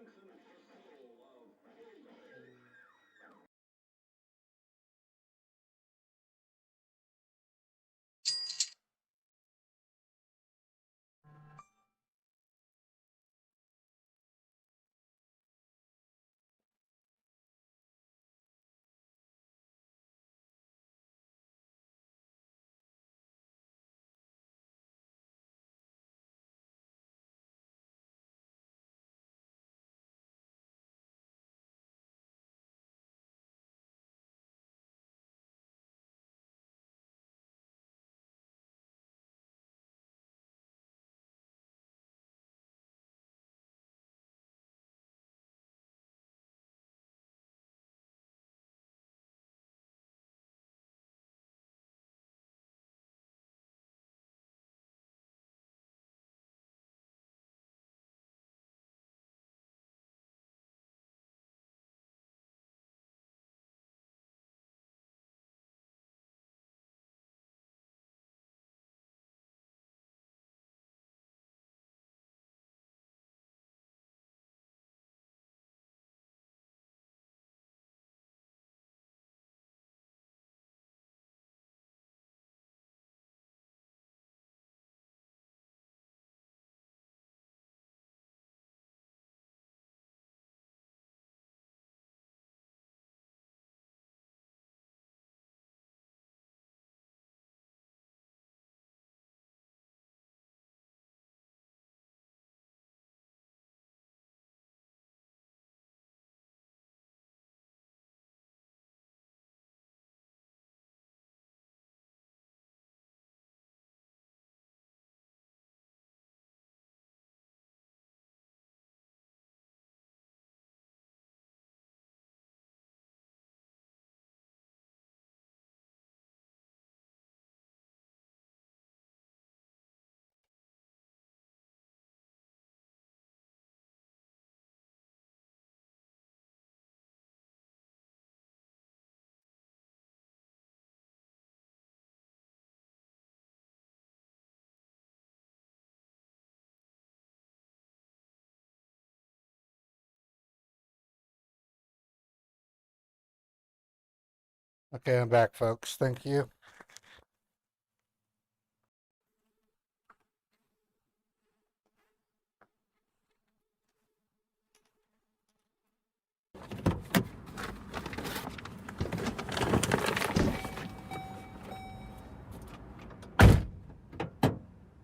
Okay, I'm back, folks. Thank you.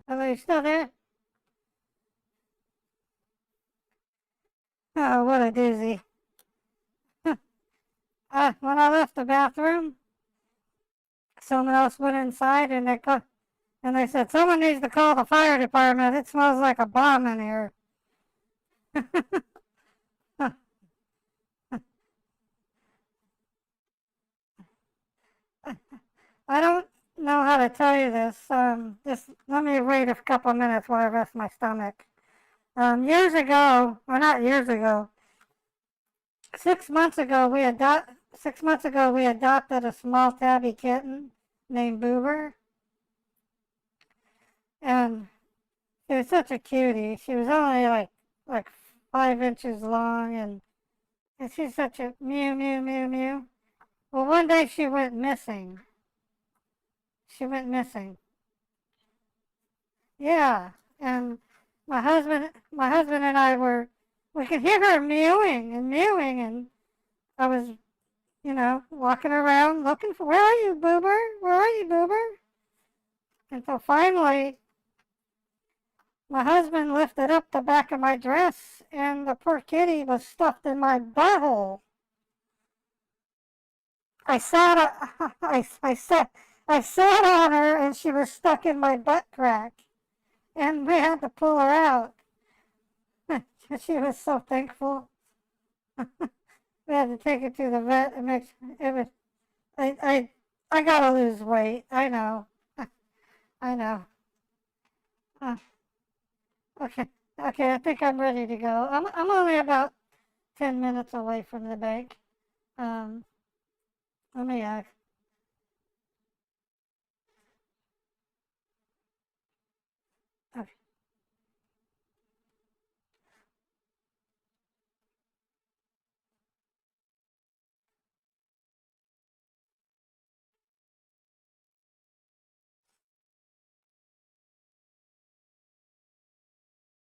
Are you still there? Oh, what a doozy. When I left the bathroom, someone else went inside and they said, someone needs to call the fire department. It smells like a bomb in here. I don't know how to tell you this. Just let me wait a couple minutes while I rest my stomach. Years ago, or not years ago, 6 months ago, 6 months ago we adopted a small tabby kitten named Boober, and she was such a cutie. She was only like 5 inches long, and she's such a mew mew mew mew. Well, one day she went missing. She went missing. Yeah, and my husband and I we could hear her mewing and mewing, and I was, walking around looking for, where are you, Boober? Where are you, Boober? And so finally, my husband lifted up the back of my dress, and the poor kitty was stuffed in my butthole. I sat, I sat on her, and she was stuck in my butt crack, and we had to pull her out. She was so thankful. We had to take her to the vet and make it was. I I I gotta lose weight. I know. I know. Uh, okay. Okay. I think I'm ready to go. I'm only about 10 minutes away from the bank. Um. Let me okay.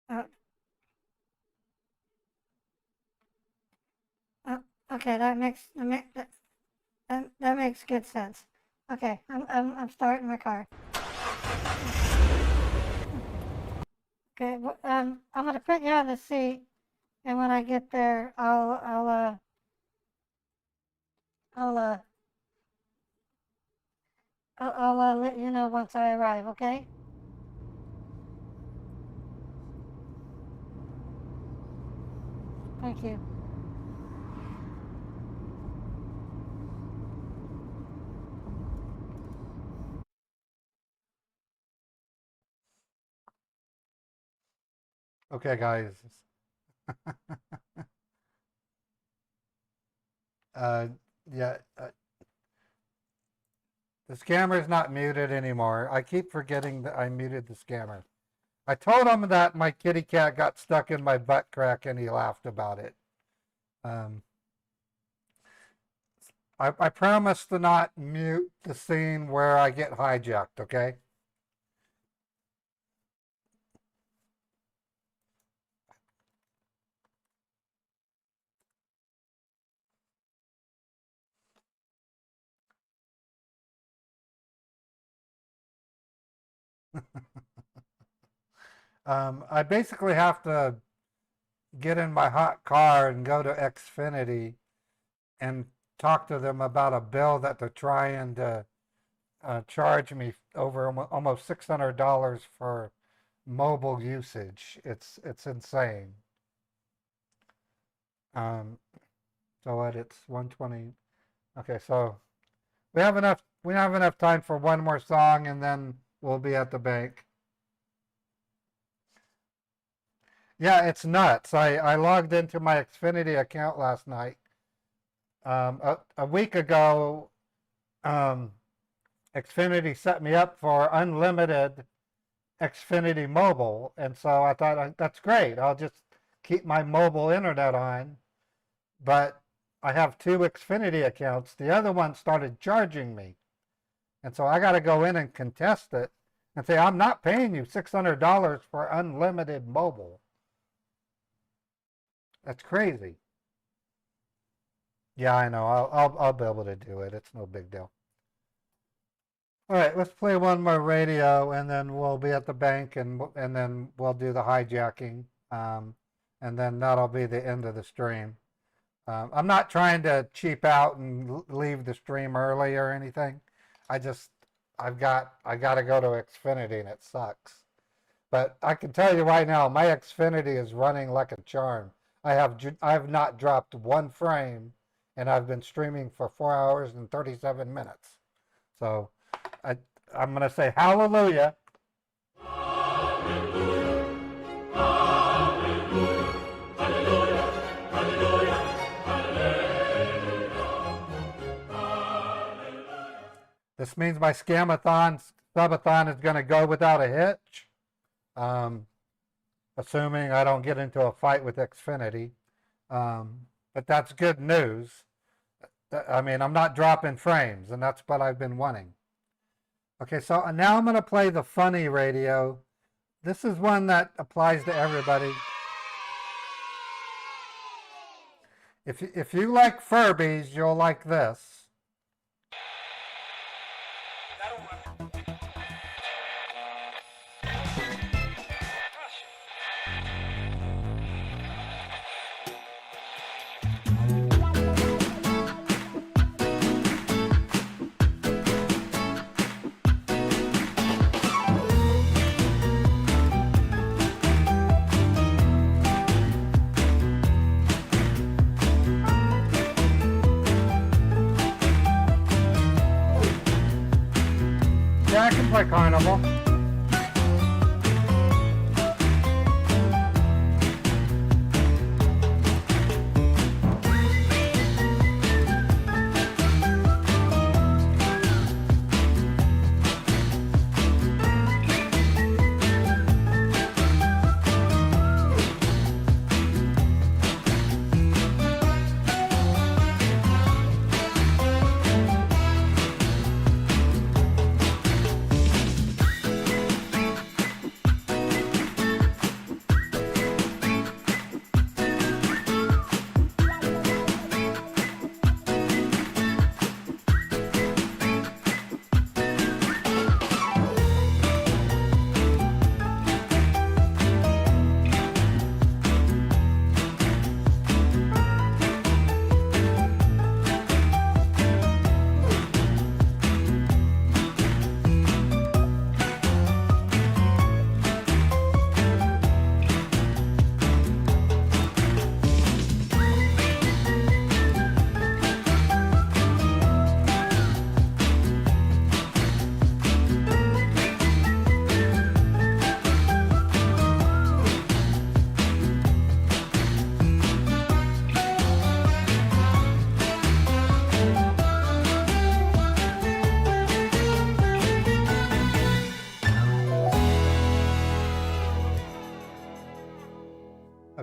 Uh, okay, that makes good sense. Okay, I'm starting my car. Okay, I'm gonna put you on the seat, and when I get there, I'll let you know once I arrive. Okay? Thank you. Okay, guys. uh, yeah, the scammer's not muted anymore. I keep forgetting that I muted the scammer. I told him that my kitty cat got stuck in my butt crack and he laughed about it. I promise to not mute the scene where I get hijacked, okay? I basically have to get in my hot car and go to Xfinity and talk to them about a bill that they're trying to charge me over almost $600 for mobile usage. It's insane. So what? It's 1:20. Okay, so we have enough time for one more song, and then we'll be at the bank. Yeah, it's nuts. I logged into my Xfinity account last night. A week ago, Xfinity set me up for unlimited Xfinity mobile, and so I thought that's great. I'll just keep my mobile internet on. But I have two Xfinity accounts. The other one started charging me, and so I got to go in and contest it and say I'm not paying you $600 for unlimited mobile. That's crazy. Yeah, I know. I'll be able to do it. It's no big deal. All right, let's play one more radio, and then we'll be at the bank, and then we'll do the hijacking, and then that'll be the end of the stream. I'm not trying to cheap out and leave the stream early or anything. I've got to go to Xfinity, and it sucks. But I can tell you right now, my Xfinity is running like a charm. I have not dropped one frame, and I've been streaming for 4 hours and 37 minutes. So I'm going to say hallelujah. Hallelujah. Hallelujah. Hallelujah. Hallelujah. Hallelujah. This means my subathon is going to go without a hitch. Assuming I don't get into a fight with Xfinity. But that's good news. I mean, I'm not dropping frames, and that's what I've been wanting. Okay, so now I'm going to play the funny radio. This is one that applies to everybody. If you like Furbies, you'll like this. Yeah, I can play Carnival.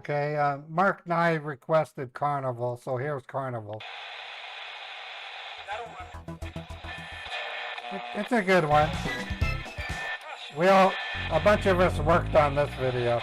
Okay, Mark Nye requested Carnival, so here's Carnival. It's a good one. A bunch of us worked on this video.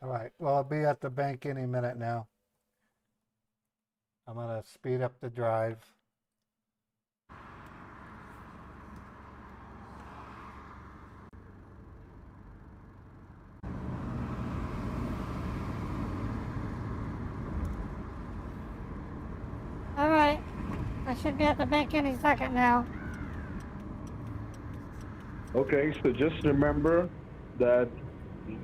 All right, well, I'll be at the bank any minute now. I'm gonna speed up the drive. All right. I should be at the bank any second now. Okay, so just remember that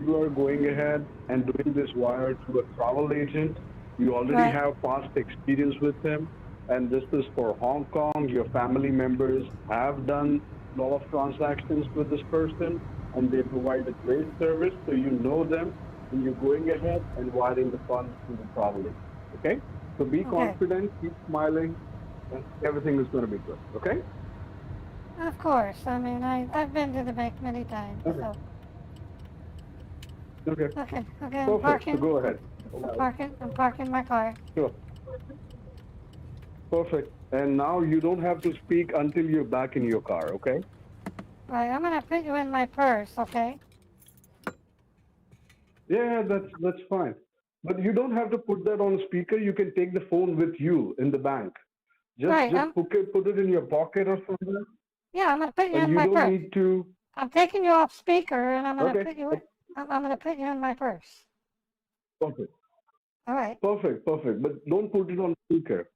you are going ahead and doing this wire to a travel agent. You already Right. have past experience with him, and this is for Hong Kong. Your family members have done a lot of transactions with this person, and they provide a great service, so you know them, and you're going ahead and wiring the funds to the travel agent. Okay? So be confident, keep smiling, and everything is going to be good. Okay? Of course. I mean, I've been to the bank many times. Okay. So. Okay. Okay. I'm Perfect. So parking. go ahead. I'm parking my car. Sure. Perfect. And now you don't have to speak until you're back in your car, okay? Right. I'm gonna put you in my purse. Okay. Yeah, that's fine. But you don't have to put that on speaker. You can take the phone with you in the bank. Just Right, just put it in your pocket or something. Yeah, I'm gonna put you And in you my don't purse. need to. I'm taking you off speaker, and I'm gonna Okay. put you. I'm gonna put you in my purse. Perfect. All right. Perfect. But don't put it on speaker.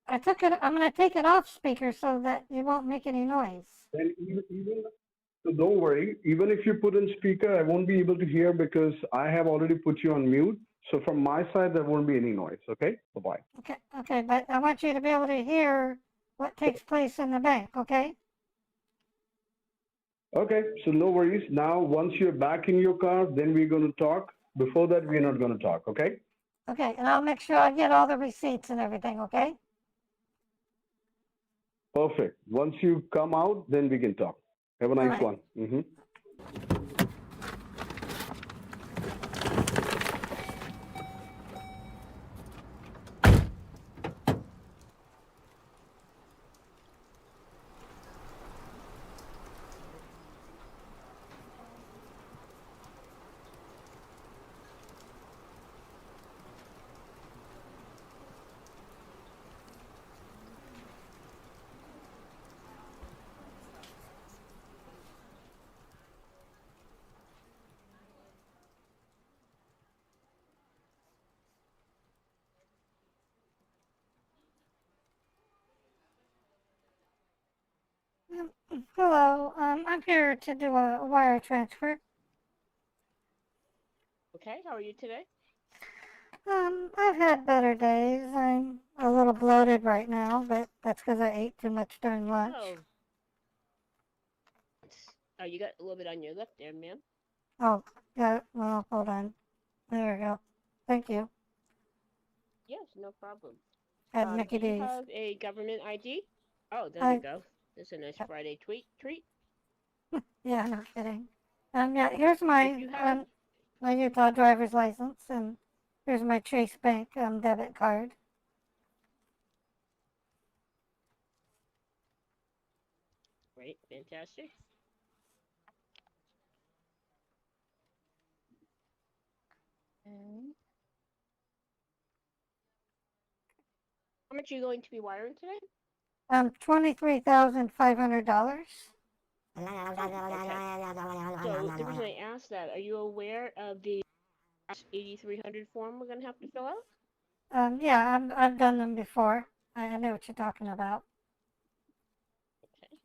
I took it. I'm gonna take it off speaker so that you won't make any noise. And even so, don't worry. Even if you put in speaker, I won't be able to hear because I have already put you on mute. So from my side, there won't be any noise. Okay. Bye bye. Okay. Okay. But I want you to be able to hear what takes place in the bank. Okay. Okay, so no worries. Now, once you're back in your car, then we're going to talk. Before that, we're not going to talk, okay? Okay. And I'll make sure I get all the receipts and everything. Okay. Perfect. Once you come out, then we can talk. Have a nice right. one. Hello. I'm here to do a wire transfer. Okay, how are you today? I've had better days. I'm a little bloated right now, but that's because I ate too much during lunch. Oh. Oh, you got a little bit on your lip there, ma'am. Oh, yeah. Well, hold on. There we go. Thank you. Yes, no problem. At Mickey Do you D's. have a government ID? Oh, there I- we go. That's a nice Yep. Friday treat. Yeah, no kidding. Yeah, here's my If you have, my Utah driver's license, and here's my Chase Bank debit card. great, fantastic. And how much are you going to be wiring today? $23,500. So the reason I asked that, are you aware of the 8300 form we're gonna have to fill out? Yeah, I've done them before. I know what you're talking about. Okay.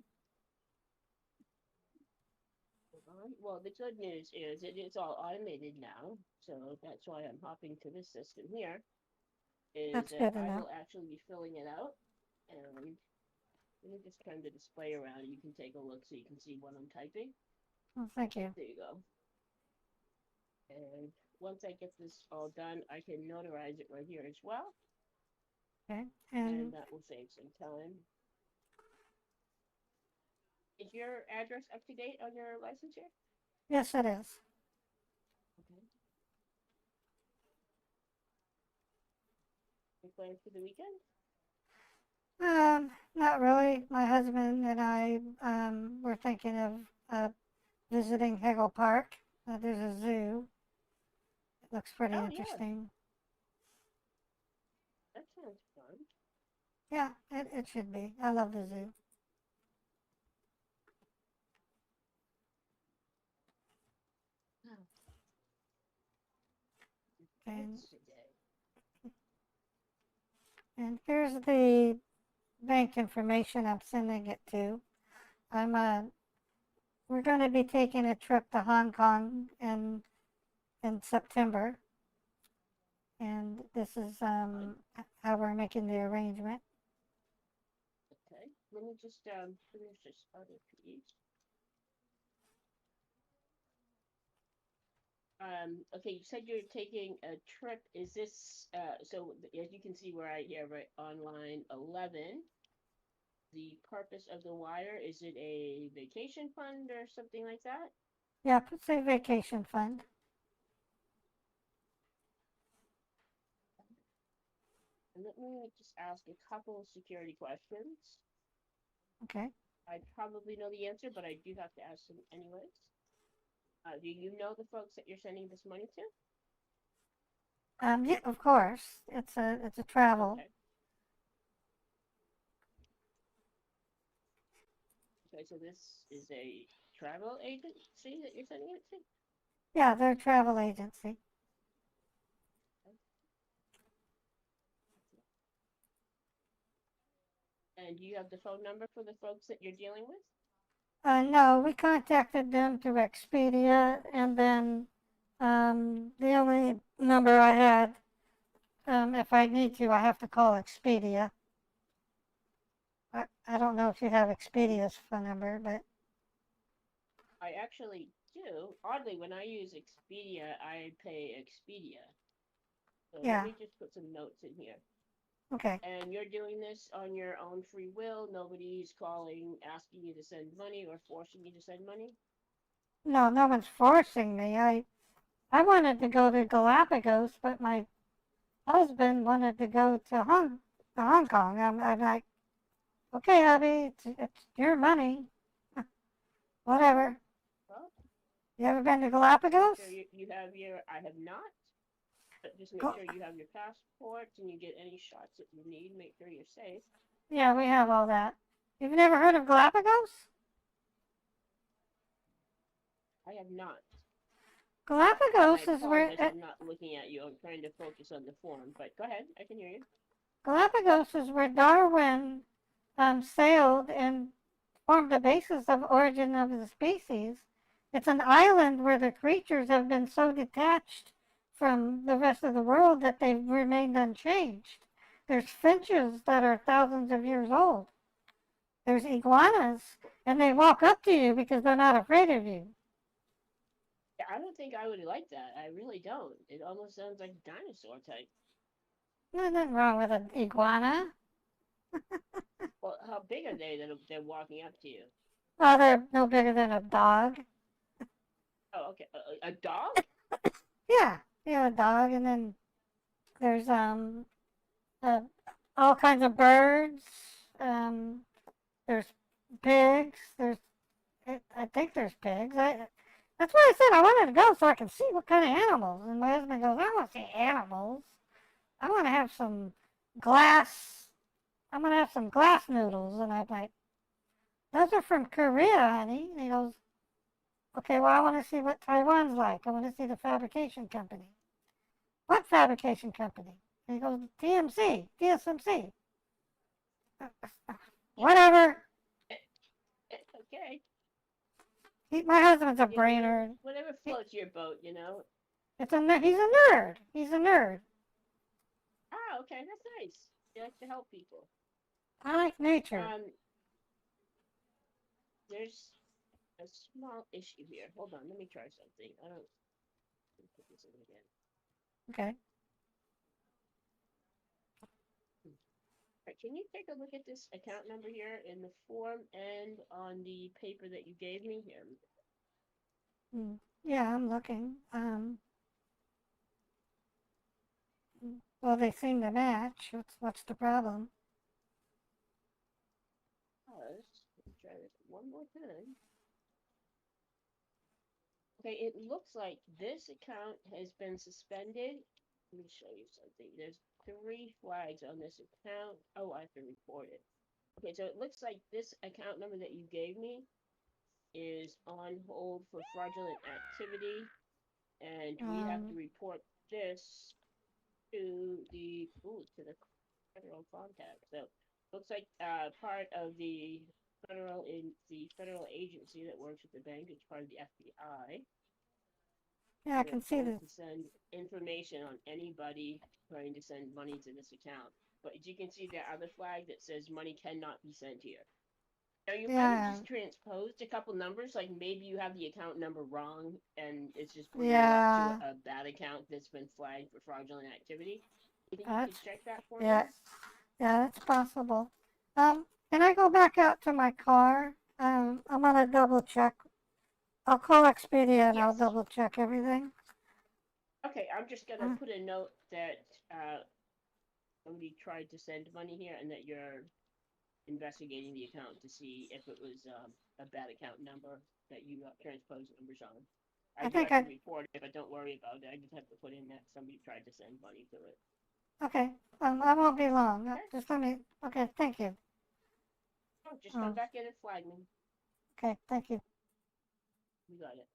Well, the good news is it is all automated now, so that's why I'm hopping to this system here. That's Is good to I know. will actually be filling it out, and let me just turn the display around. You can take a look so you can see what I'm typing. Well, thank you. There you go. And once I get this all done, I can notarize it right here as well, Okay, and and that will save some time. Is your address up to date on your license here? yes, it is. Okay. Any plans for the weekend? Not really. My husband and I were thinking of visiting Hegel Park. There's a zoo. It looks pretty Oh, yeah. interesting. That sounds fun. Yeah, it should be. I love the zoo. And It's today. and here's the bank information I'm sending it to. We're going to be taking a trip to Hong Kong in September, and this is how we're making the arrangement. Okay. Let me just finish this other piece. Okay, you said you're taking a trip. Is this so as you can see where I here right on line 11, the purpose of the wire, is it a vacation fund or something like that? Yeah, say vacation fund. And let me just ask a couple of security questions. Okay. I probably know the answer, but I do have to ask them anyways. Do you know the folks that you're sending this money to? Yeah, of course. It's a travel. Okay. Okay, so this is a travel agency that you're sending it to? Yeah, they're a travel agency. And do you have the phone number for the folks that you're dealing with? No, we contacted them through Expedia, and then the only number I had, if I need to, I have to call Expedia. I don't know if you have Expedia's phone number, but I actually do. Oddly, when I use Expedia, I pay Expedia. So yeah. let me just put some notes in here. Okay. And you're doing this on your own free will? Nobody's calling, asking you to send money or forcing you to send money? No, no one's forcing me. I wanted to go to Galapagos, but my husband wanted to go to Hong Kong. I'm like, okay, hubby, it's your money. Whatever. Well, You ever been to Galapagos? sure you have your, I have not. But just make Go- sure you have your passports and you get any shots that you need. Make sure you're safe. Yeah, we have all that. You've never heard of Galapagos? I have not. Galapagos I is where apologize, I'm not looking at you. I'm trying to focus on the form. But go ahead. I can hear you. Galapagos is where Darwin sailed in form the basis of origin of the species. It's an island where the creatures have been so detached from the rest of the world that they've remained unchanged. There's finches that are thousands of years old. There's iguanas, and they walk up to you because they're not afraid of you. Yeah, I don't think I would like that. I really don't. It almost sounds like dinosaur type. There's nothing wrong with an iguana. Well, how big are they that they're walking up to you? Well, they're no bigger than a dog. Oh, okay. A dog? Yeah, a dog, and then there's uh, all kinds of birds. There's pigs. I think there's pigs. That's why I said I wanted to go so I can see what kind of animals. And my husband goes, I want to see animals. I want to have some glass. I'm gonna have some glass noodles. And I'm like, those are from Korea, honey. And he goes, okay, well, I want to see what Taiwan's like. I want to see the fabrication company. What fabrication company? And he goes, TSMC. Whatever. Okay. My husband's a Yeah, brainer. whatever floats your boat, you know. He's a nerd. He's a nerd. Ah, okay, that's nice. You like to help people. I like nature. There's a small issue here. Hold on, let me try something. I don't. Let me put this in again. Okay. Right, can you take a look at this account number here in the form and on the paper that you gave me here? Yeah, I'm looking. Well, they seem to match. What's the problem? Let's try this one more time. Okay, it looks like this account has been suspended. Let me show you something. There's 3 flags on this account. Oh, I have to report it. Okay, so it looks like this account number that you gave me is on hold for fraudulent activity, and we have to report this to the federal contact. So looks like part of the federal agency that works with the bank. It's part of the FBI. Yeah, I can see this. To send information on anybody trying to send money to this account. But as you can see, there other flag that says money cannot be sent here. Now you might have just transposed a couple numbers, like maybe you have the account number wrong and it's just bringing it up to a bad account that's been flagged for fraudulent activity. You think you could check that for me? Yeah, that's possible. Can I go back out to my car? I'm gonna double check. I'll call Expedia and I'll double check everything. Okay, I'm just gonna put a note that somebody tried to send money here and that you're investigating the account to see if it was a bad account number that you transposed numbers on. I do have to report it, but don't worry about it. I just have to put in that somebody tried to send money to it. Okay, I won't be long. Just let me. Okay, thank you. Oh, just come back in and flag me. Okay, thank you. You got it.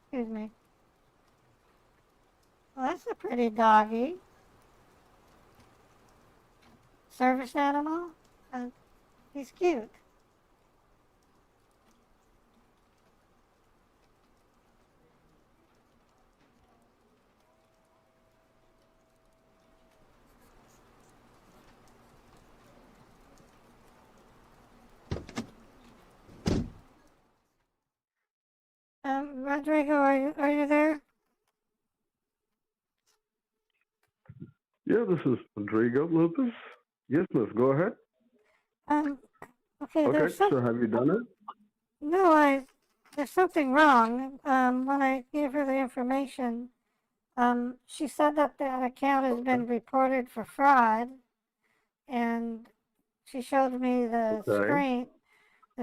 Excuse me. Well, that's a pretty doggy. Service animal? He's cute. Rodrigo, are you there? Yeah, this is Rodrigo Lopez. Yes, miss, go ahead. Okay, Okay, so have you done it? No, there's something wrong. When I gave her the information, she said that that account has been reported for fraud, and she showed me the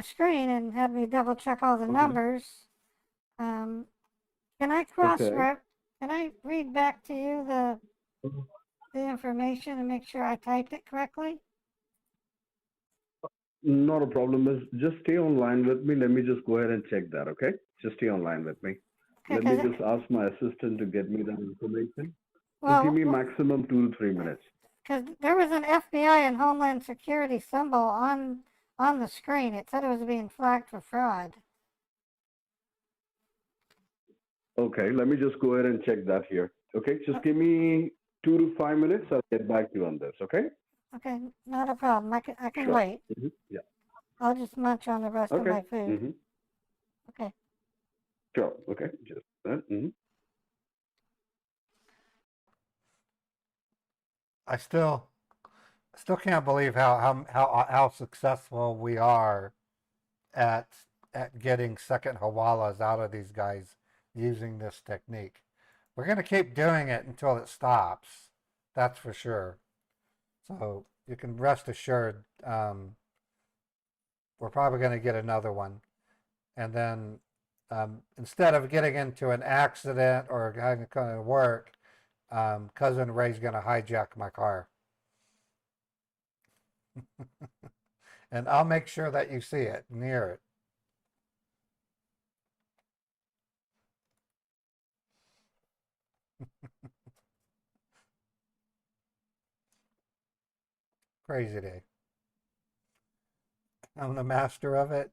screen and had me double check all the numbers. Can I read back to you the information and make sure I typed it correctly? Not a problem, miss. Just stay online with me. Let me just go ahead and check that, okay? Just stay online with me. Okay, Let me 'cause just ask my assistant to get me that information. well, Just give me maximum 2 to 3 minutes. because there was an FBI and Homeland Security symbol on the screen. It said it was being flagged for fraud. Okay, let me just go ahead and check that here. Okay, just give me 2 to 5 minutes. I'll get back to you on this. Okay? Okay, not a problem. I can Sure. wait. Yeah. I'll just munch on the rest of Okay. my food. Okay. Sure. Okay. Just that. I still can't believe how successful we are at getting second hawalas out of these guys using this technique. We're going to keep doing it until it stops. That's for sure. So you can rest assured we're probably going to get another one. And then instead of getting into an accident or having to come to work, Cousin Ray's going to hijack my car. And I'll make sure that you see it, near it. Crazy day. I'm the master of it.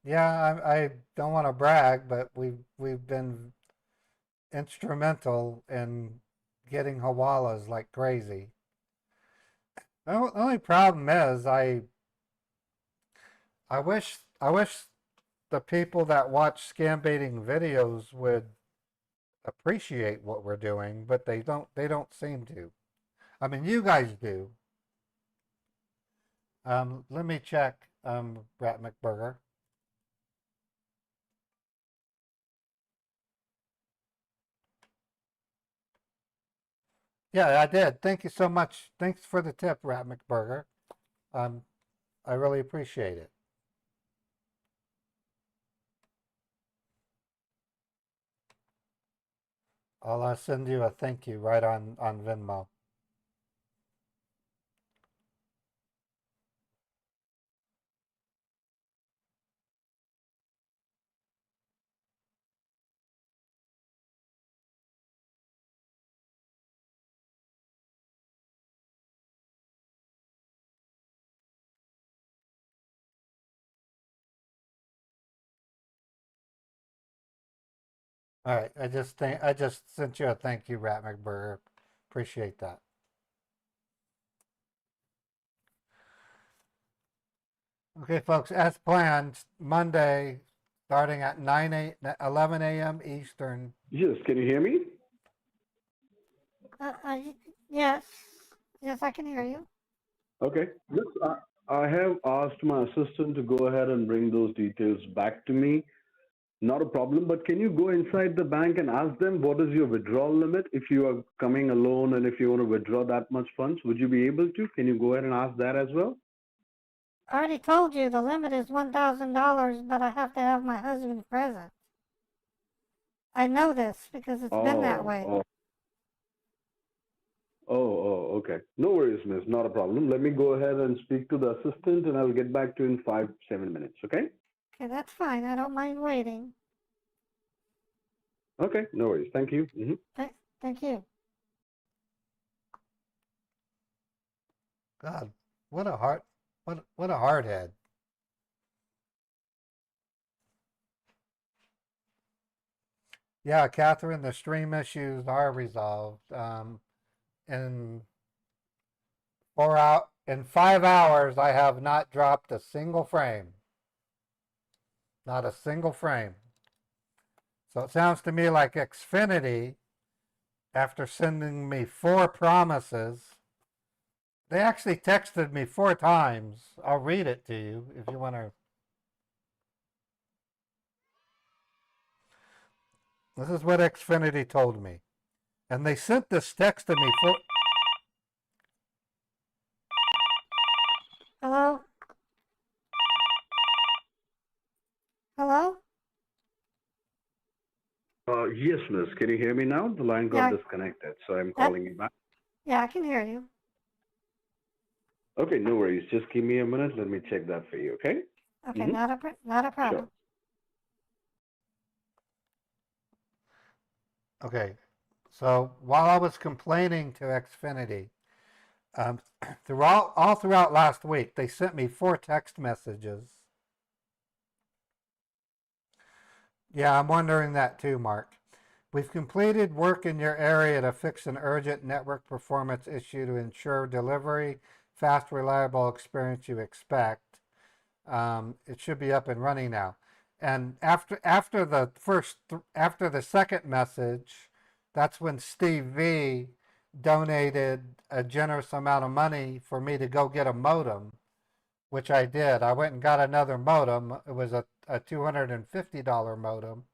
Yeah, I don't want to brag, but we've been instrumental in getting hawalas like crazy. The only problem is I wish the people that watch scam baiting videos would appreciate what we're doing, but they don't seem to. I mean, you guys do. Let me check, Rat McBurger. Yeah, I did. Thank you so much. Thanks for the tip, Rat McBurger. I really appreciate it. I'll send you a thank you right on Venmo. All right, I just sent you a thank you, Rat McBurger. Appreciate that. Okay, folks, as planned, Monday, starting at 11 a.m. Eastern. Yes. Can you hear me? Yes. Yes, I can hear you. Okay. Yes, I have asked my assistant to go ahead and bring those details back to me. Not a problem, but can you go inside the bank and ask them what is your withdrawal limit if you are coming alone and if you want to withdraw that much funds? Would you be able to? Can you go ahead and ask that as well? I already told you the limit is $1,000, but I have to have my husband present. I know this because it's been that way. Okay. No worries, miss. Not a problem. Let me go ahead and speak to the assistant and I'll get back to you in 5-7 minutes, okay? Okay, that's fine. I don't mind waiting. Okay, no worries. Thank you. Thank you. God, what a hard head. Yeah, Catherine, the stream issues are resolved. In 5 hours, I have not dropped a single frame. Not a single frame. So it sounds to me like Xfinity, after sending me 4 promises, they actually texted me 4 times. I'll read it to you if you want to. This is what Xfinity told me. And they sent this text to me for. Hello? Hello? Yes, miss. Can you hear me now? The line got disconnected, so I'm calling you back. Yeah, I can hear you. Okay, no worries. Just give me a minute. Let me check that for you, okay? Okay, not a problem. Sure. Okay, so while I was complaining to Xfinity, um, all throughout last week, they sent me 4 text messages. Yeah, I'm wondering that too, Mark. We've completed work in your area to fix an urgent network performance issue to ensure delivery, fast, reliable experience you expect. It should be up and running now. And after the second message, that's when Steve V donated a generous amount of money for me to go get a modem, which I did. I went and got another modem. It was a $250 modem.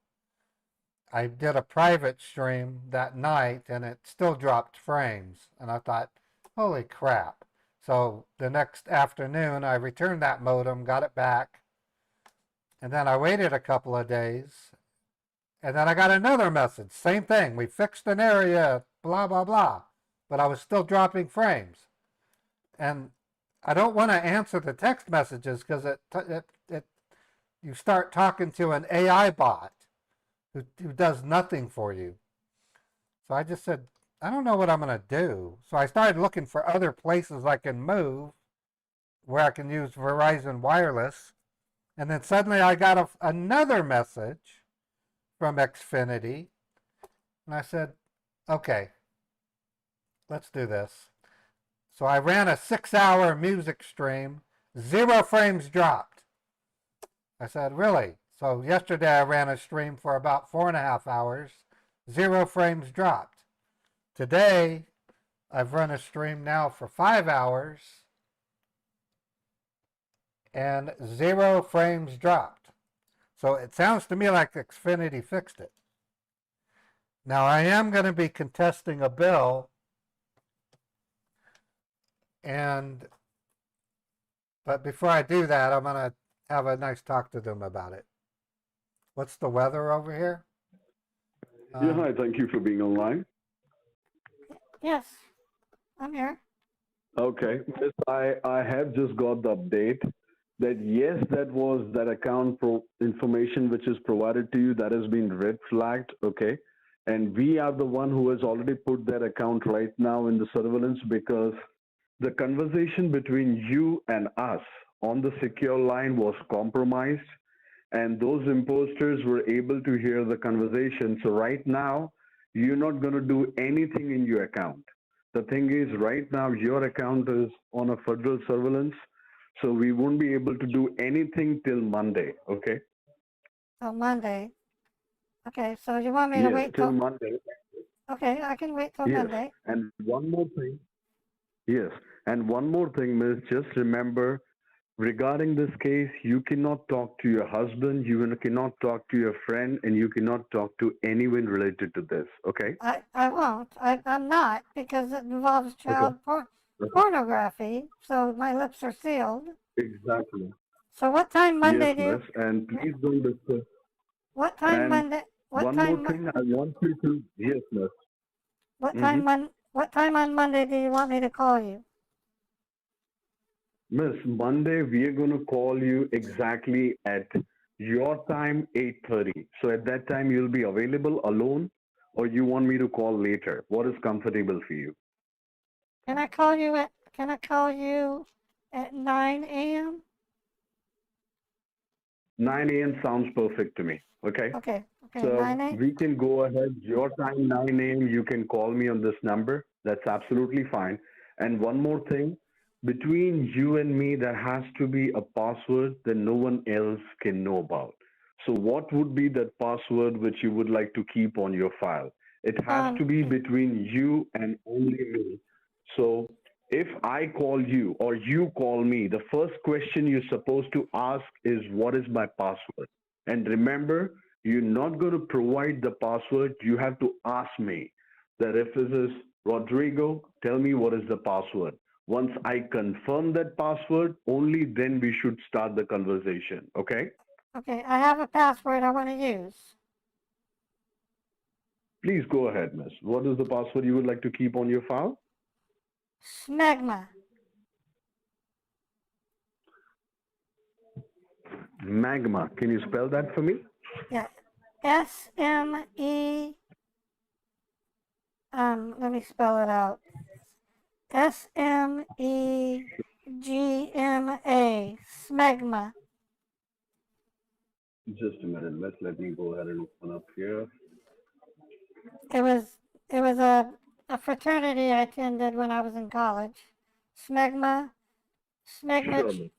I did a private stream that night and it still dropped frames. And I thought, holy crap. So the next afternoon, I returned that modem, got it back, and then I waited a couple of days, and then I got another message. Same thing. We fixed an area, blah, blah, blah. But I was still dropping frames. And I don't want to answer the text messages because you start talking to an AI bot who does nothing for you. So I just said, I don't know what I'm going to do. So I started looking for other places I can move where I can use Verizon Wireless. And then suddenly I got another message from Xfinity. And I said, okay, let's do this. So I ran a 6-hour music stream, 0 frames dropped. I said, really? So yesterday I ran a stream for about 4.5 hours, 0 frames dropped. Today I've run a stream now for 5 hours and 0 frames dropped. So it sounds to me like Xfinity fixed it. Now I am going to be contesting a bill, but before I do that, I'm going to have a nice talk to them about it. What's the weather over here? Yeah, hi. Thank you for being online. Yes, I'm here. Okay. Yes, I have just got the update that yes, that was that account information which is provided to you that has been red flagged. Okay. And we are the one who has already put that account right now in the surveillance because the conversation between you and us on the secure line was compromised and those imposters were able to hear the conversation. So right now, you're not going to do anything in your account. The thing is, right now, your account is on a federal surveillance, so we won't be able to do anything till Monday, okay? Till Monday. Okay, so you want me to Yes, wait till till... Monday. Okay, I can wait till Yes, Monday. and one more thing. Yes, and one more thing, Miss, just remember, regarding this case, you cannot talk to your husband, you cannot talk to your friend, and you cannot talk to anyone related to this, okay? I won't. I'm not, because it involves child pornography, so my lips are sealed. Exactly. So what time Monday Yes, do you... miss, and please don't discuss. What time And Monday... What one time... more thing, I want you to, yes, miss. What time What time on Monday do you want me to call you? Miss, Monday we are going to call you exactly at your time, 8:30. So at that time you'll be available alone, or you want me to call later? What is comfortable for you? Can I call you at 9 a.m.? 9 a.m. sounds perfect to me. Okay. Okay, So 9 a.m. we can go ahead. Your time, 9 a.m. You can call me on this number. That's absolutely fine. And one more thing, between you and me, there has to be a password that no one else can know about. So what would be that password which you would like to keep on your file? It has to be between you and only me. So if I call you or you call me, the first question you're supposed to ask is, what is my password? And remember, you're not going to provide the password. You have to ask me that if this is Rodrigo, tell me what is the password. Once I confirm that password, only then we should start the conversation. Okay? Okay, I have a password I want to use. Please go ahead, miss. What is the password you would like to keep on your file? Smegma. Magma. Can you spell that for me? Yeah. SMEGMA. Let me spell it out. Smegma. Smegma. Just a minute, miss. Let me go ahead and open up here. It was a fraternity I attended when I was in college. Smegma. Smegma. Sure, miss.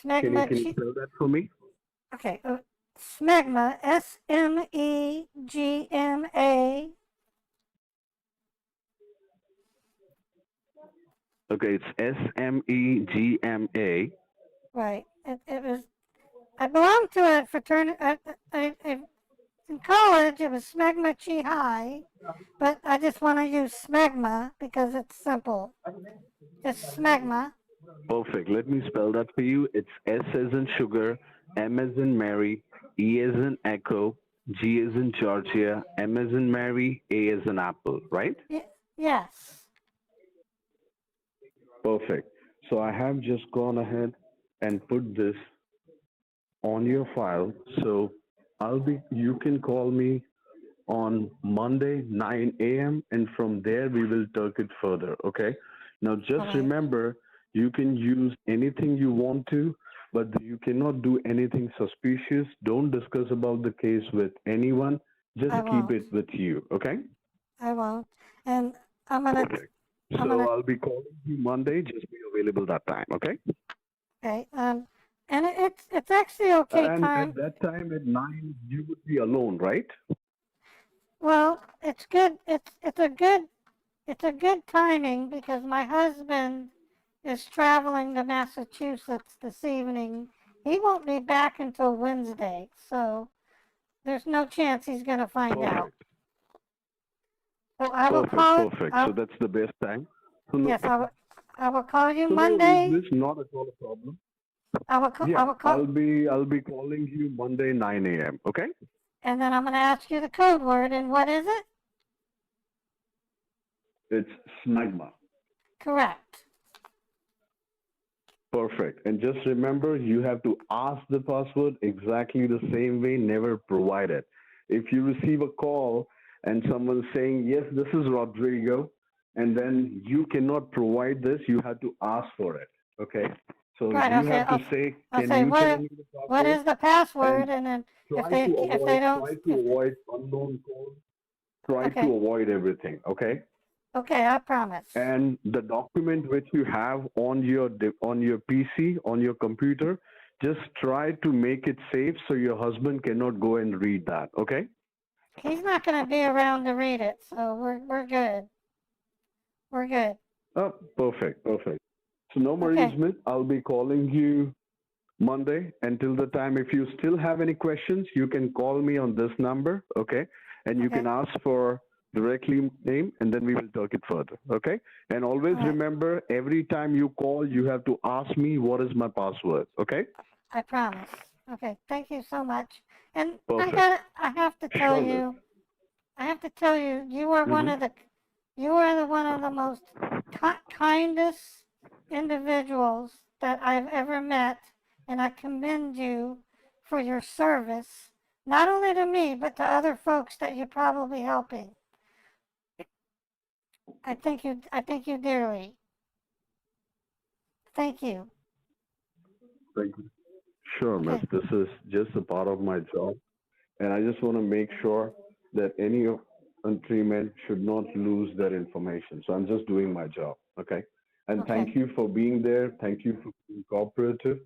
Smegma. Can you spell that for me? Okay. Smegma. Smegma. Okay, it's SMEGMA. Right. It was. I belonged to a fraternity. In college, it was Smegma Chi High, but I just want to use Smegma because it's simple. Just Smegma. Perfect. Let me spell that for you. It's S as in sugar, M as in Mary, E as in echo, G as in Georgia, M as in Mary, A as in apple, right? Yes. Perfect. So I have just gone ahead and put this on your file. So you can call me on Monday, 9 a.m. and from there we will talk it further, okay? Now just remember, you can use anything you want to, but you cannot do anything suspicious. Don't discuss about the case with anyone. Just keep it with you, okay? I won't. And I'm gonna. Perfect. So I'll be calling you Monday. Just be available that time, okay? Okay. And it's actually okay And time. at that time at 9, you would be alone, right? Well, it's good. It's a good timing because my husband is traveling to Massachusetts this evening. He won't be back until Wednesday, so there's no chance he's gonna find out. So I will call. Perfect. So that's the best time. So Yes, I will call you so Monday. No, this is not at all a problem. I will call. I'll be calling you Monday 9 a.m. Okay? And then I'm gonna ask you the code word. And what is it? It's smegma. Correct. Perfect. And just remember, you have to ask the password exactly the same way. Never provide it. If you receive a call and someone's saying, "Yes, this is Rodrigo," and then you cannot provide this, you have to ask for it. Okay? So Right, you have to say, I'll "Can say you tell me the password?" what is the password, and then if they don't, try to avoid unknown calls. Try to avoid everything. Okay. Okay, I promise. And the document which you have on your PC, on your computer, just try to make it safe so your husband cannot go and read that. Okay? He's not going to be around to read it, so we're good. We're good. Oh, perfect. So no worries, miss. I'll be calling you Monday. Until the time, if you still have any questions, you can call me on this number. Okay? And you can ask for directly name, and then we will talk it further. Okay? And always remember, every time you call, you have to ask me what is my password. Okay? I promise. Okay, thank you so much. And Perfect. I have to tell you, you are one of the most kindest individuals that I've ever met, and I commend you for your service, not only to me but to other folks that you're probably helping. I thank you dearly. Thank you. Thank you. Sure, miss. This is just a part of my job, and I just want to make sure that any of countrymen should not lose their information. So I'm just doing my job. Okay? And thank you for being there. Thank you for being cooperative.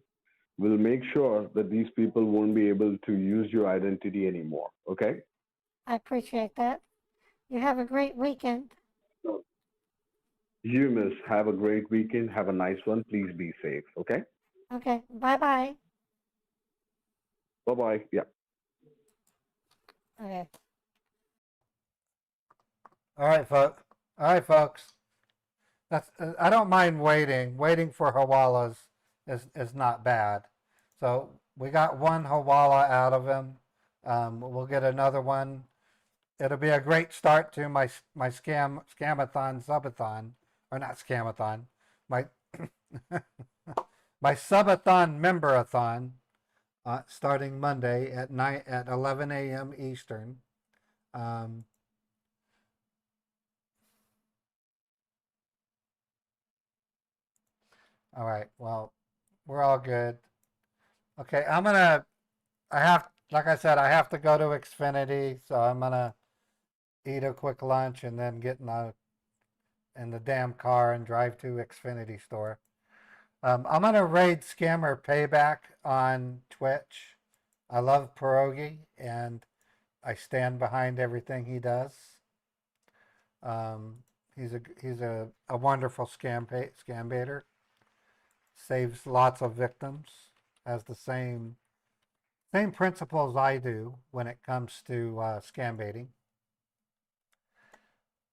We'll make sure that these people won't be able to use your identity anymore. Okay? I appreciate that. You have a great weekend. You, miss, have a great weekend. Have a nice one. Please be safe. Okay? Okay. Bye-bye. Bye-bye. Yeah. Okay. All right, folks. That's I don't mind waiting. Waiting for Hawalas is not bad. So we got one Hawala out of him. We'll get another one. It'll be a great start to my scamathon subathon, or not scamathon, my my subathon memberathon, starting Monday at 11 a.m. Eastern. All right. Well, we're all good. Okay, like I said, I have to go to Xfinity, so I'm gonna eat a quick lunch and then get in the damn car and drive to Xfinity store. I'm gonna raid Scammer Payback on Twitch. I love Pierogi and I stand behind everything he does. He's a wonderful scam baiter. Saves lots of victims. Has the same principles I do when it comes to scam baiting.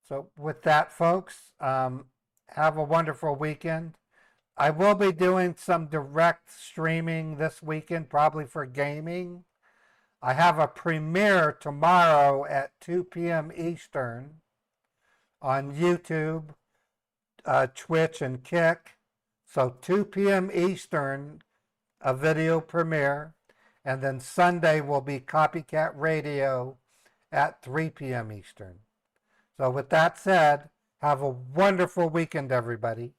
So with that, folks, have a wonderful weekend. I will be doing some direct streaming this weekend, probably for gaming. I have a premiere tomorrow at 2 p.m. Eastern on YouTube, Twitch, and Kick. So 2 p.m. Eastern, a video premiere. And then Sunday will be Copycat Radio at 3 p.m. Eastern. So with that said, have a wonderful weekend, everybody.